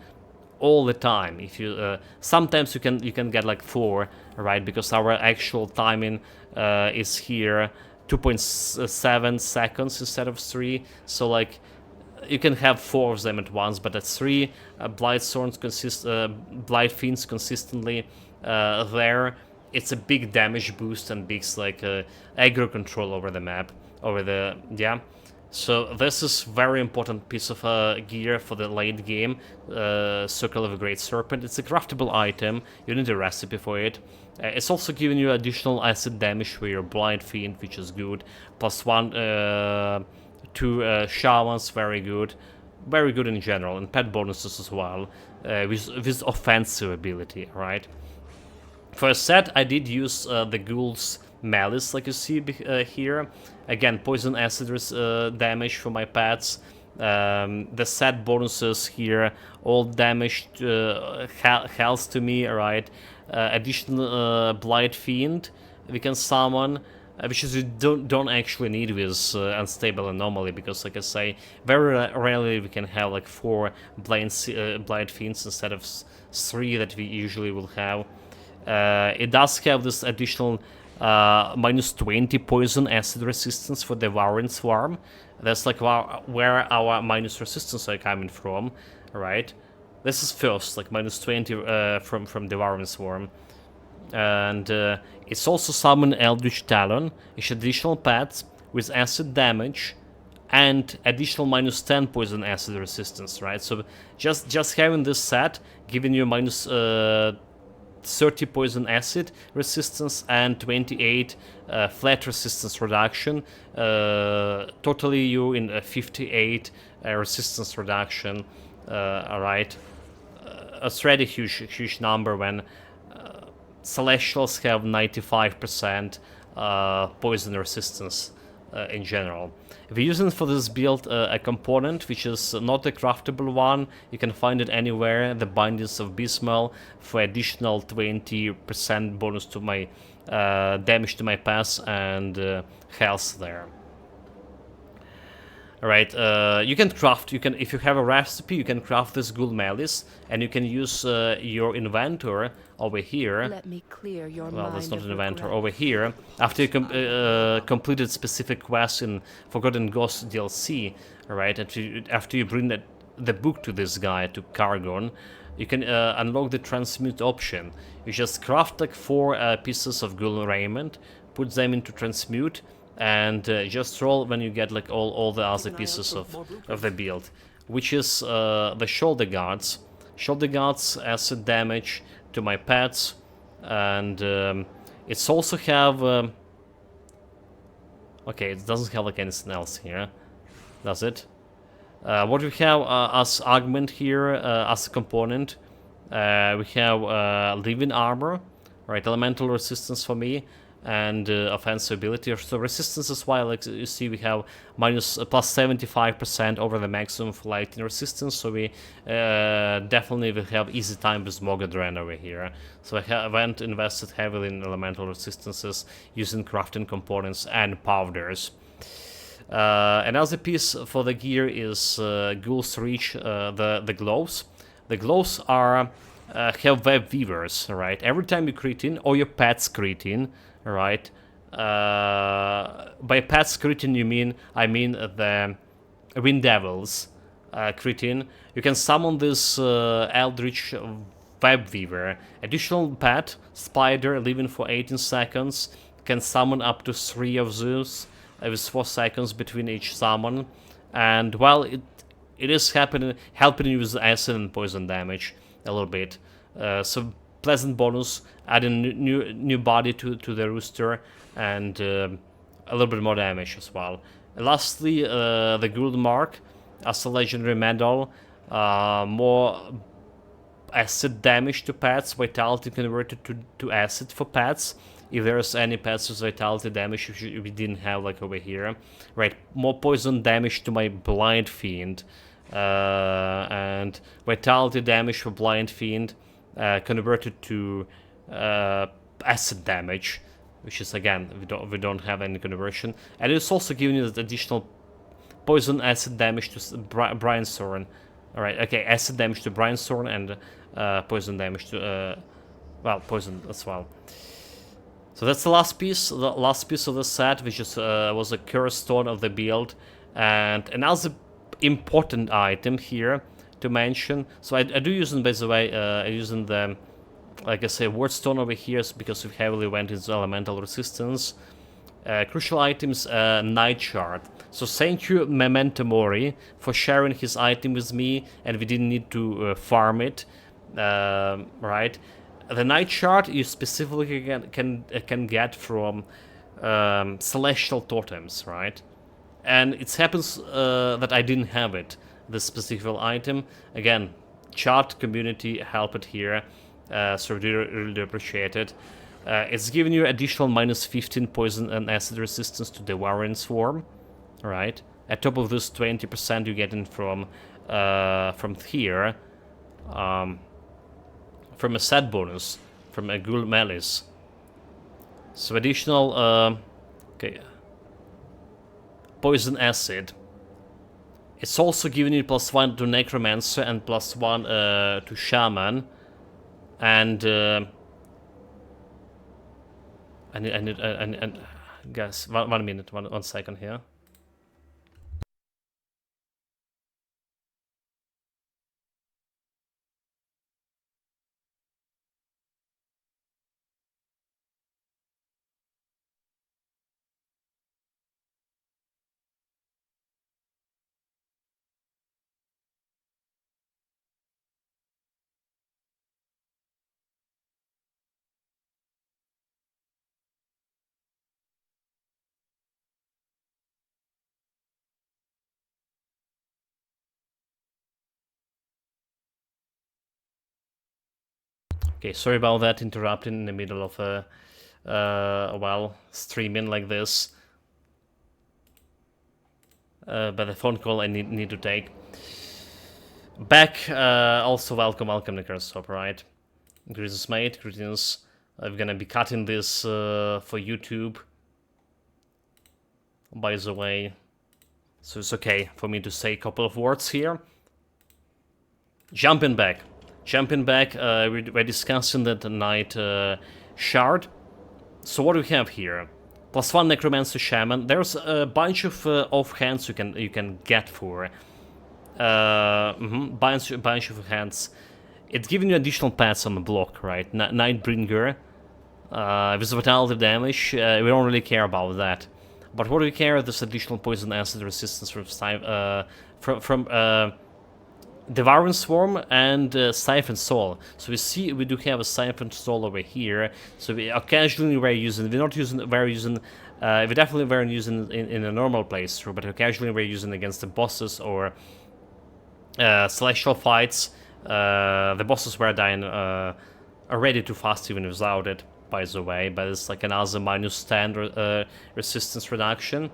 all the time. If you sometimes you can get like 4, right? Because our actual timing is here 2.7 seconds instead of 3. So like you can have 4 of them at once, but at 3 Blight Fiends consistently there. It's a big damage boost and big like aggro control over the map, So this is very important piece of gear for the late game, Circle of a Great Serpent. It's a craftable item, you need a recipe for it. It's also giving you additional acid damage for your Blind Fiend, which is good. Plus 1, 2 shamans, very good in general, and pet bonuses as well, with offensive ability, right? For a set, I did use the Ghoul's Malice, like you see here. Again, poison acid damage for my pets. The set bonuses here, all damage health to me, right? Additional Blight Fiend we can summon, which is you don't actually need with Unstable Anomaly, because like I say, very rarely we can have like 4 Blight Fiends instead of 3 that we usually will have. It does have this additional minus 20 poison acid resistance for Devouring Swarm. That's like where our minus resistance are coming from, right? This is first, like minus 20 from Devouring Swarm. And it's also summon Eldritch Talon, it's additional pets with acid damage and additional minus 10 poison acid resistance, right? So just having this set, giving you minus 30 poison acid resistance and 28 flat resistance reduction, totally you in a 58 resistance reduction. Alright, it's already huge number when Celestials have 95% poison resistance in general. We're using for this build a component which is not a craftable one. You can find it anywhere, the Bindings of Bismal, for additional 20% bonus to my damage to my pass and health there. Right, you can craft, if you have a recipe, you can craft this ghoul malice, and you can use your inventor over here. Let me clear your Well, that's mind not of an inventor. regret. Over here, after you completed specific quests in Forgotten Ghosts DLC, right? After you bring the book to this guy, to Cargon, you can unlock the transmute option. You just craft like 4 pieces of ghoul raiment, put them into transmute, and just roll when you get like all the other pieces of the build, which is the shoulder guards. Shoulder guards acid damage to my pets, and it's also have okay, it doesn't have like anything else here, does it? What we have as augment here, as a component, we have living armor, right? Elemental resistance for me, and offensive ability. So resistance is why, like you see, we have plus 75% over the maximum for lightning resistance. So we definitely will have easy time with Mogadren over here. So I went invested heavily in elemental resistances using crafting components and powders. Another piece for the gear is Ghoul's Reach, the gloves. The gloves are have web weavers, right? Every time you crit in, or your pets crit in, right? By pets crit in, I mean the Wind Devils crit in. You can summon this Eldritch Web Weaver. Additional pet, Spider, living for 18 seconds, can summon up to 3 of those with 4 seconds between each summon, and while it is helping you with acid and poison damage a little bit, so pleasant bonus, adding new body to the rooster, and a little bit more damage as well. Lastly, the Gould Mark as a legendary medal, more acid damage to pets, vitality converted to acid for pets. If there's any pets with vitality damage we didn't have like over here, right? More poison damage to my blind fiend, and vitality damage for blind fiend converted to acid damage, which is again we don't have any conversion, and it's also giving you the additional poison acid damage to Brian's Thorn. All right, okay, acid damage to Brian's Thorn and poison damage to well, poison as well. So that's the last piece of the set, which is, was a curse stone of the build. And another important item here to mention. So I do use them, by the way, I use them, like I say, word stone over here because we heavily went into elemental resistance. Crucial items, Night Shard. So thank you, Memento Mori, for sharing his item with me, and we didn't need to farm it, right? The Night Shard you specifically can get from Celestial Totems, right? And it happens that I didn't have it, this specific item. Again, chat community helped here, so really appreciate it. It's giving you additional minus 15 poison and acid resistance to the Warren Swarm, right? At top of this 20% you get in from here, from a set bonus, from a Ghoul Malice. So additional, okay, poison acid. It's also giving you +1 to Necromancer and +1 to Shaman, and guys, one minute, one second here. Okay, sorry about that, interrupting in the middle of a well, streaming like this. But the phone call I need to take. Back, also welcome Nickers, right? Greetings, mate, greetings. I'm gonna be cutting this for YouTube, by the way. So it's okay for me to say a couple of words here. Jumping back, we're discussing that Knight Shard. So what do we have here? +1 Necromancer Shaman. There's a bunch of offhands you can get for. Bunch of hands. It's giving you additional pads on the block, right? Nightbringer. With vitality damage, we don't really care about that. But what do we care? This additional poison acid resistance from Devouring Swarm and Siphon Soul. So we see we do have a Siphon Soul over here. So we occasionally we're using. We definitely weren't using in a normal playthrough, but occasionally we're using against the bosses or celestial fights. The bosses were dying already too fast even without it, by the way. But it's like another -10 resistance reduction.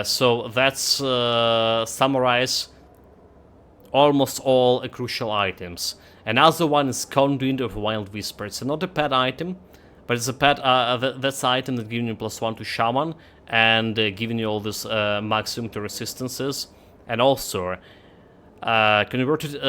So that's summarize almost all crucial items. Another one is Conduit of Wild Whisper. It's not a pet item, but it's a pet. That's an item that gives you +1 to Shaman and giving you all this maximum to resistances, and also converted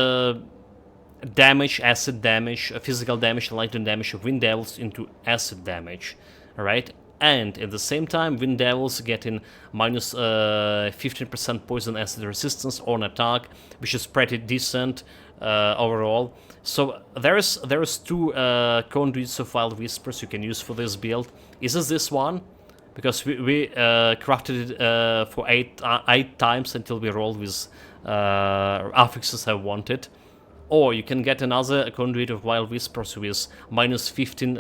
damage, acid damage, physical damage, and lightning damage of Wind Devils into acid damage. Alright? And at the same time, Wind Devils getting -15% poison acid resistance on attack, which is pretty decent overall. So there's 2 conduits of Wild Whispers you can use for this build. Is it this one? Because we crafted it for 8 times until we rolled with affixes I wanted. Or you can get another conduit of Wild Whispers with -15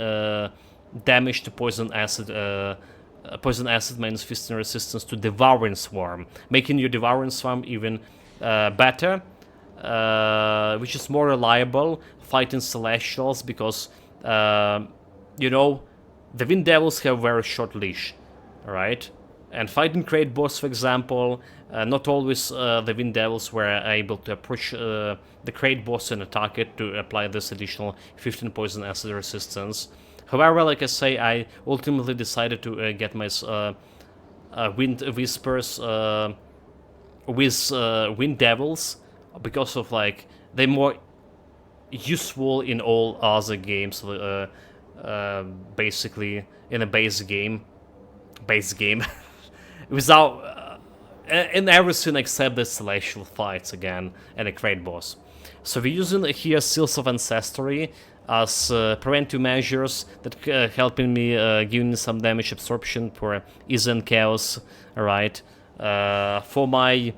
damage to poison acid, -15 resistance to Devouring Swarm, making your Devouring Swarm even better, which is more reliable fighting Celestials because, you know, the Wind Devils have very short leash, alright? And fighting Crate Boss, for example, not always the Wind Devils were able to approach the Crate Boss and attack it to apply this additional 15 poison acid resistance. However, like I say, I ultimately decided to get my Wind Whispers with Wind Devils because of like they're more useful in all other games, basically in a base game, without in everything except the celestial fights again and a Crate Boss. So we're using here Seals of Ancestry as preventive measures that helping me giving me some damage absorption for Ease and Chaos. Alright. For my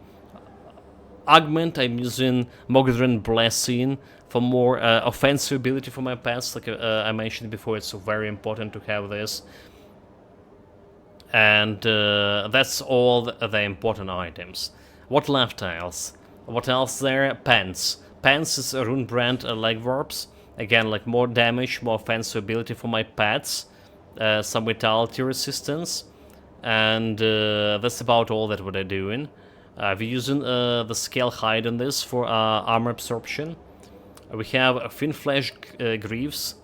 augment, I'm using Mogdren Blessing for more offensive ability for my pets. Like I mentioned before, it's very important to have this. And that's all the important items. What left else? What else there? Pants. Pants is a Rune Brand Legwarps. Again, like more damage, more offensive ability for my pets. Some vitality resistance. And that's about all that what I'm doing. We're using the Scale Hide on this for armor absorption. We have Thin Flesh Greaves.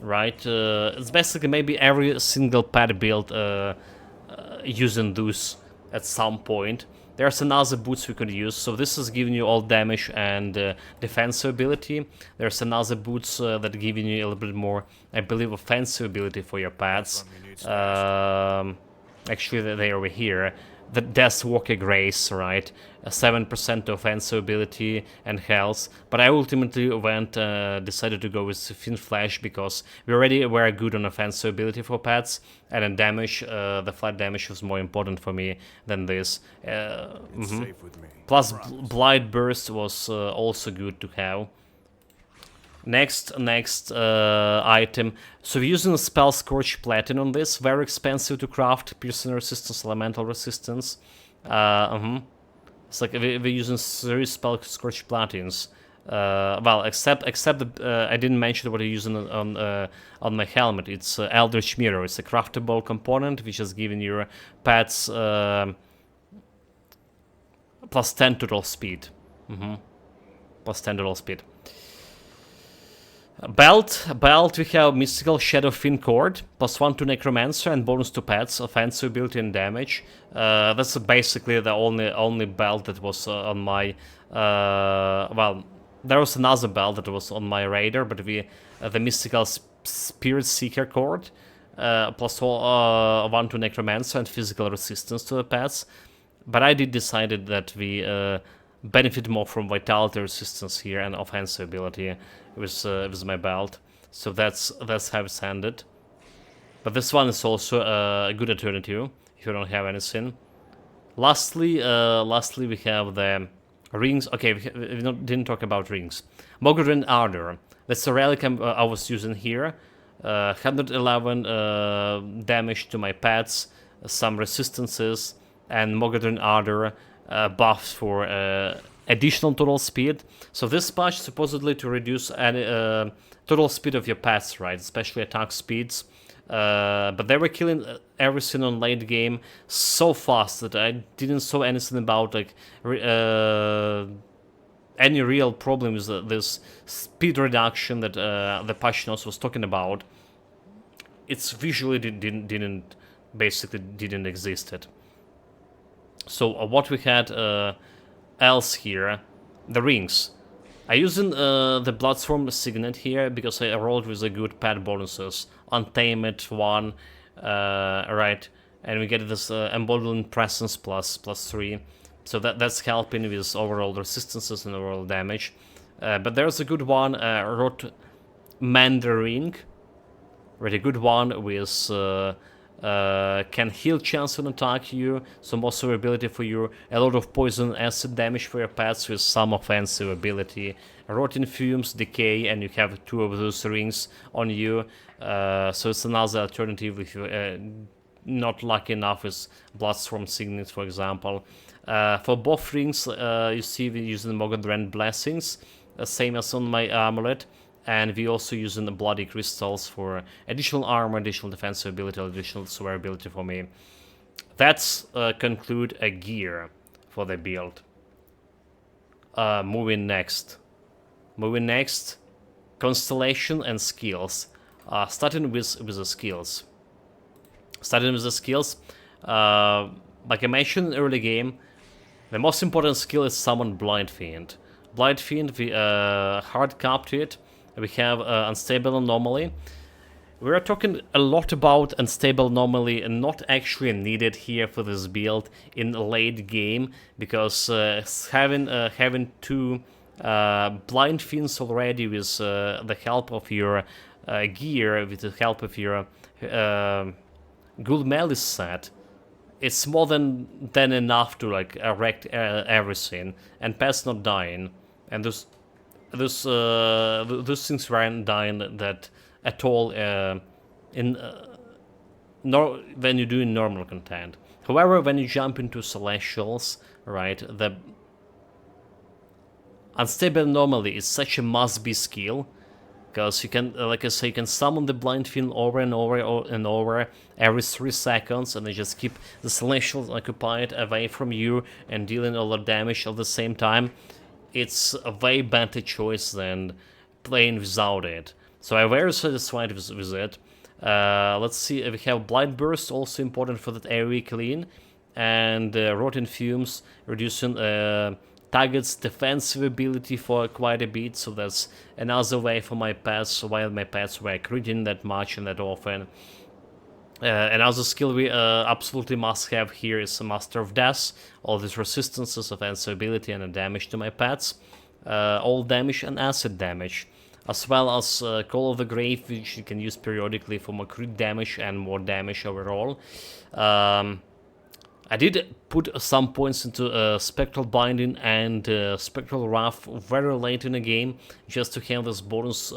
Right, it's basically maybe every single pet build using those at some point. There's another boots we could use, so this is giving you all damage and defensive ability. There's another boots that giving you a little bit more, I believe, offensive ability for your pets. Actually, they're over here. The Deathwalker Grace, right? 7% offensive ability and health. But I ultimately decided to go with Thin Flesh because we already were good on offensive ability for pets, and then damage, the flat damage was more important for me than this. Safe with me. Plus, Blight Burst was also good to have. Next item. So we're using a Spell Scorch Platin on this. Very expensive to craft. Piercing resistance, elemental resistance. It's like we're using 3 Spell Scorch Platins. Well, except I didn't mention what I'm using on my helmet. It's Eldritch Mirror. It's a craftable component which is giving your pets +10 total speed. +10 total speed. Belt, we have Mystical Shadow Fin Cord, +1 to Necromancer and bonus to pets, offensive ability and damage. That's basically the only belt that was on my... well, there was another belt that was on my radar, but the Mystical Spirit Seeker Cord, +1 to Necromancer and physical resistance to the pets. But I did decided that we benefit more from vitality resistance here and offensive ability with my belt. So that's how it's handed. But this one is also a good alternative if you don't have anything. Lastly, we have the rings. Okay, we didn't talk about rings. Mogadrin Ardor. That's a relic I was using here. 111 damage to my pets, some resistances, and Mogadrin Ardor buffs for additional total speed. So this patch supposedly to reduce any total speed of your pets, right? Especially attack speeds. But they were killing everything on late game so fast that I didn't saw anything about like any real problem with this speed reduction that the patch notes was talking about. It's visually didn't exist it. So what we had else here, the rings. I using the Bloodstorm Signet here because I rolled with a good pet bonuses. Untamed 1, right, and we get this Emboldened Presence +3. So that's helping with overall resistances and overall damage. But there's a good one, Rot Mandarin. Really good one with can heal chance on attack you, so more survivability for you, a lot of poison acid damage for your pets with some offensive ability, rotten fumes, decay, and you have 2 of those rings on you, so it's another alternative if you're not lucky enough with Bloodstorm Signet, for example. For both rings, you see we're using Mogadren Blessings, same as on my amulet. And we also using the bloody crystals for additional armor, additional defensive ability, additional survivability for me. That's conclude a gear for the build. Moving next, constellation and skills. Starting with the skills. Like I mentioned early game, the most important skill is summon Blind Fiend. Blind Fiend, we hard cap to it. We have Unstable Anomaly. We are talking a lot about Unstable Anomaly and not actually needed here for this build in late game because having 2 Blind Fiends already with the help of your gear, with the help of your Ghoul Melee set, it's more than enough to like wreck everything and pets not dying, and those things weren't dying that at all when you do in normal content. However, when you jump into Celestials, right, the Unstable Anomaly is such a must-be skill, because you can, like I say, you can summon the Blind Fiend over and over every 3 seconds, and they just keep the Celestials occupied away from you and dealing all the damage at the same time. It's a way better choice than playing without it. So I'm very satisfied with it. Let's see, we have Blind Burst, also important for that AoE clean, and Rotten Fumes, reducing target's defensive ability for quite a bit, so that's another way for my pets, while my pets were critting that much and that often. Another skill we absolutely must have here is Master of Death. All these resistances, offensive ability, and damage to my pets. All damage and acid damage. As well as Call of the Grave, which you can use periodically for more crit damage and more damage overall. I did put some points into Spectral Binding and Spectral Wrath very late in the game, just to have this bonus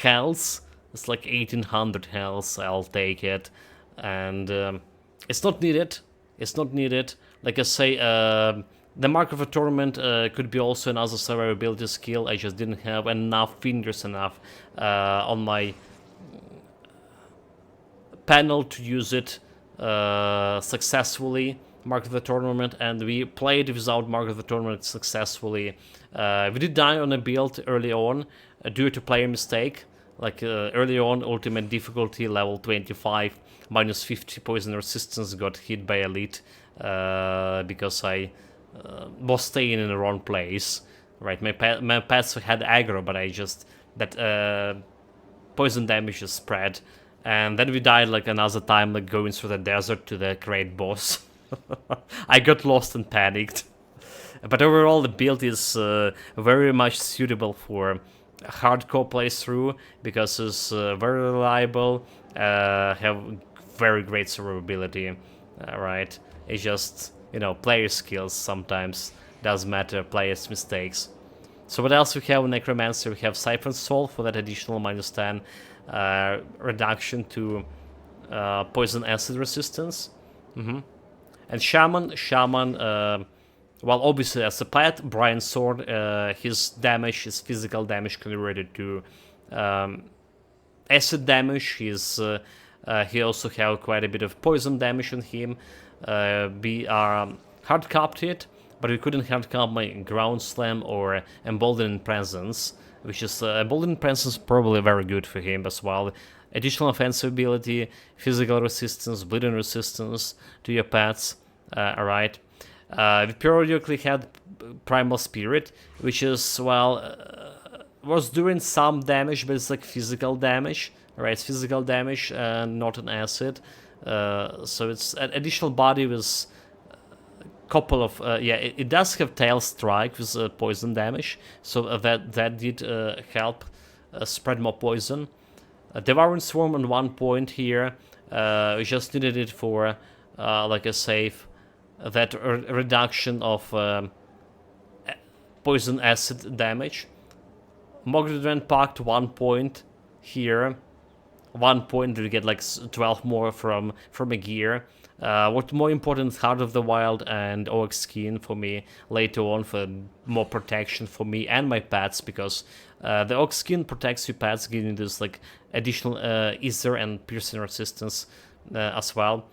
health. It's like 1800 health, I'll take it. And it's not needed. Like I say, the Mark of a Torment could be also another survivability skill. I just didn't have enough fingers on my panel to use it successfully. Mark of the Tournament, and we played without Mark of the Tournament successfully. We did die on a build early on due to player mistake. Like early on, ultimate difficulty level 25, minus 50 poison resistance got hit by elite because I was staying in the wrong place. Right, my pets had aggro, but I just that poison damage is spread, and then we died like another time, like going through the desert to the great boss. I got lost and panicked. But overall, the build is very much suitable for a hardcore playthrough because it's very reliable, have very great survivability, right? It's just, you know, player skills sometimes does matter, players' mistakes. So what else we have in Necromancer? We have Siphon Soul for that additional minus 10 reduction to poison acid resistance. And Shaman, well, obviously as a pet, Brian Sword, his damage, his physical damage converted to acid damage. He also have quite a bit of poison damage on him. We are hard capped it, but we couldn't hard cap my Ground Slam or Emboldened Presence, which is Emboldened Presence probably very good for him as well. Additional offensive ability, physical resistance, bleeding resistance to your pets. Alright. We periodically had Primal Spirit, which is, well, was doing some damage, but it's like physical damage. Right, it's physical damage and not an acid. So it's an additional body with a couple of... yeah, it does have Tail Strike with poison damage, so that did help spread more poison. Devouring Swarm on 1 point here. We just needed it for like a save. That reduction of poison acid damage. Mogredren Pact 1 point here. 1 point we get like 12 more from a gear. What more important, Heart of the Wild and Oak Skin for me later on for more protection for me and my pets, because the Oak Skin protects your pets, giving this like additional ether and piercing resistance as well.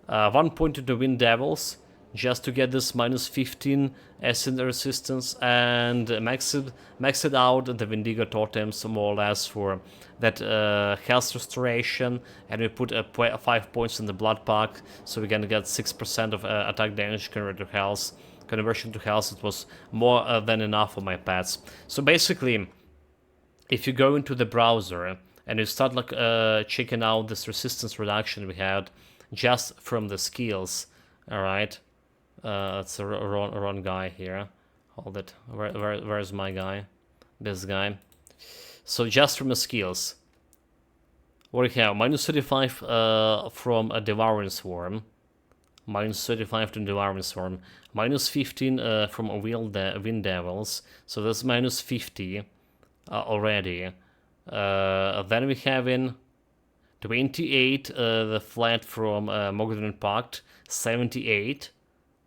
1 point to the Wind Devils, just to get this minus 15 acid resistance, and max it out the Wendigo Totems more or less for that health restoration, and we put 5 points in the Blood Pack, so we're gonna get 6% of attack damage conversion to health. It was more than enough for my pets. So basically, if you go into the browser and you start like checking out this resistance reduction we had just from the skills, all right. That's a wrong guy here. Hold it. Where's my guy? This guy. So just from the skills, what do we have? Minus 35 from a Devouring Swarm. Minus 35 from Devouring Swarm. Minus 15 from a Wind Devils. So that's minus 50 already. Then we have in 28 the flat from Mogredren Pact. 78.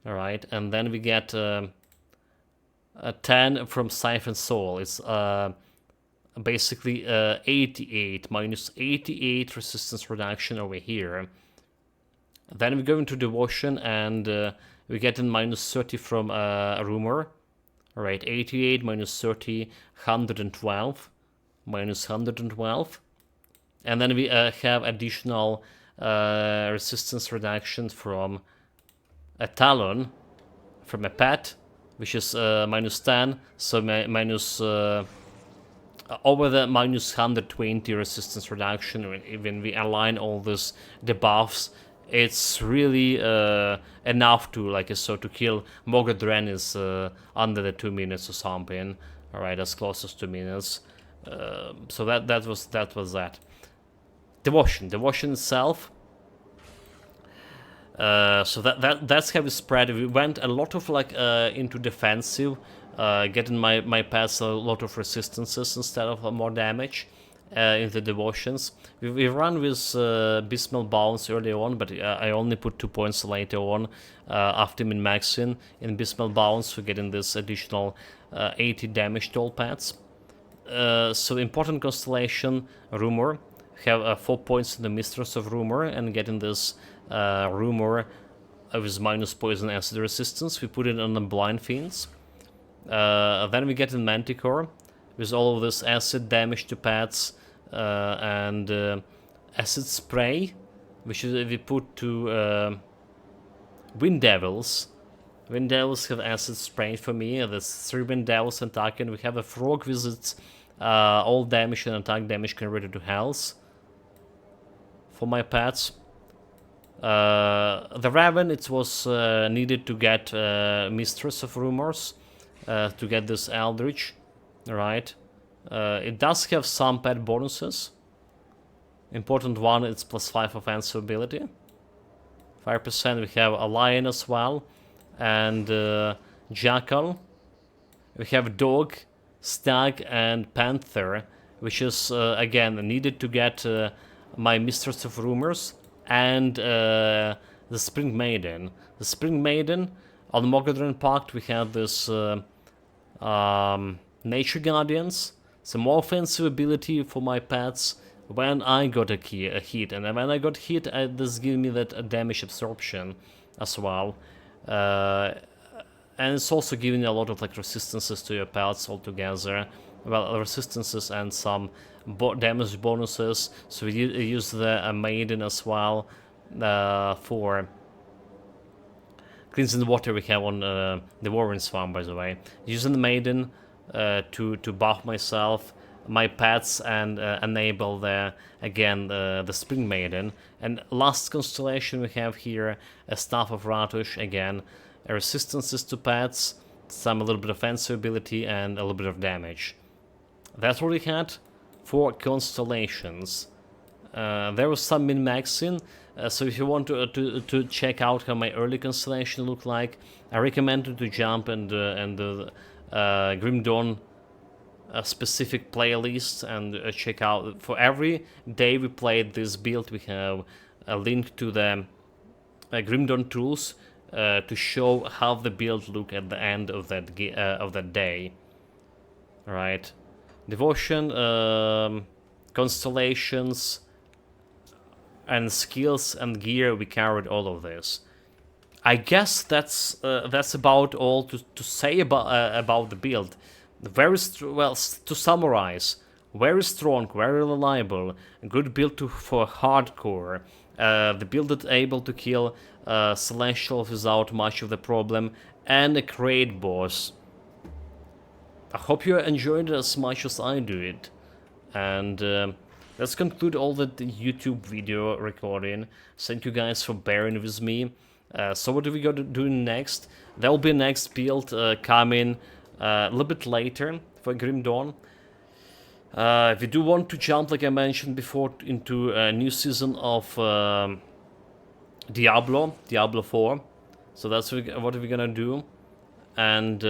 Alright, and then we get a 10 from Siphon Soul. It's basically 88, minus 88 resistance reduction over here. Then we go into Devotion, and we get in minus 30 from Rumor. Alright, 88 minus 30, 112. Minus 112. And then we have additional resistance reduction from a Talon, from a pet, which is minus 10, so minus over the minus 120 resistance reduction. When we align all these debuffs, it's really enough to to kill Mogredren is under the 2 minutes or something. All right, as close as 2 minutes. So that was that. Devotion itself. So that's how we spread. We went a lot of into defensive, getting my pets a lot of resistances instead of more damage in the devotions. We run with Bismal Bounce early on, but I only put 2 points later on after min-maxing in Bismal Bounce for getting this additional 80 damage to all pets. So important constellation, Rumor. Have 4 points in the Mistress of Rumor, and getting this Rumor with minus poison acid resistance. We put it on the Blind Fiends. Then we get in Manticore with all of this acid damage to pets and acid spray, which we put to Wind Devils. Wind Devils have acid spray for me. There's 3 Wind Devils attacking. We have a Frog visits all damage and attack damage converted to health for my pets. The Raven, it was needed to get Mistress of Rumors to get this Eldritch, right? It does have some pet bonuses. Important one, it's +5 offensive ability. 5%, we have a Lion as well, and Jackal. We have Dog, Stag, and Panther, which is, again, needed to get my Mistress of Rumors and the Spring Maiden. The Spring Maiden, on Mogadron Pact, we have this Nature Guardians, some more offensive ability for my pets when I got a hit, and when I got hit, this gives me that damage absorption as well. And it's also giving a lot of like resistances to your pets altogether. Well, resistances and some damage bonuses. So we use the Maiden as well for cleansing the water we have on the Warren's farm, by the way. Using the Maiden to buff myself, my pets, and enable the Spring Maiden. And last constellation we have here a Staff of Ratush, again, resistances to pets, some a little bit of offensive ability, and a little bit of damage. That's what we had for constellations. There was some min-maxing, so if you want to check out how my early constellation looked like, I recommend you to jump and the Grim Dawn specific playlist and check out. For every day we played this build, we have a link to the Grim Dawn tools to show how the build look at the end of that day. Right, devotion, constellations, and skills and gear. We covered all of this. I guess that's about all to say about the build. Very well, to summarize, very strong, very reliable, good build for hardcore. The build that's able to kill Celestials without much of the problem, and a great boss. I hope you enjoyed it as much as I do it. And let's conclude all the YouTube video recording. Thank you guys for bearing with me. So what do we got to do next? There will be a next build coming a little bit later for Grim Dawn. If you do want to jump, like I mentioned before, into a new season of Diablo 4, so that's what we're gonna do. And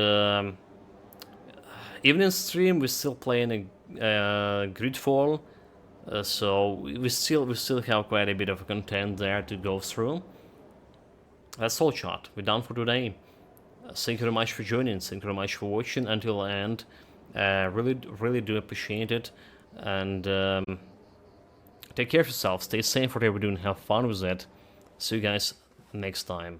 even in stream, we're still playing a Gridfall, so we still have quite a bit of content there to go through. That's all, chat. We're done for today. Thank you very much for joining. Thank you very much for watching until the end. Really do appreciate it. And take care of yourself. Stay safe, whatever you're doing. Have fun with it. See you guys next time.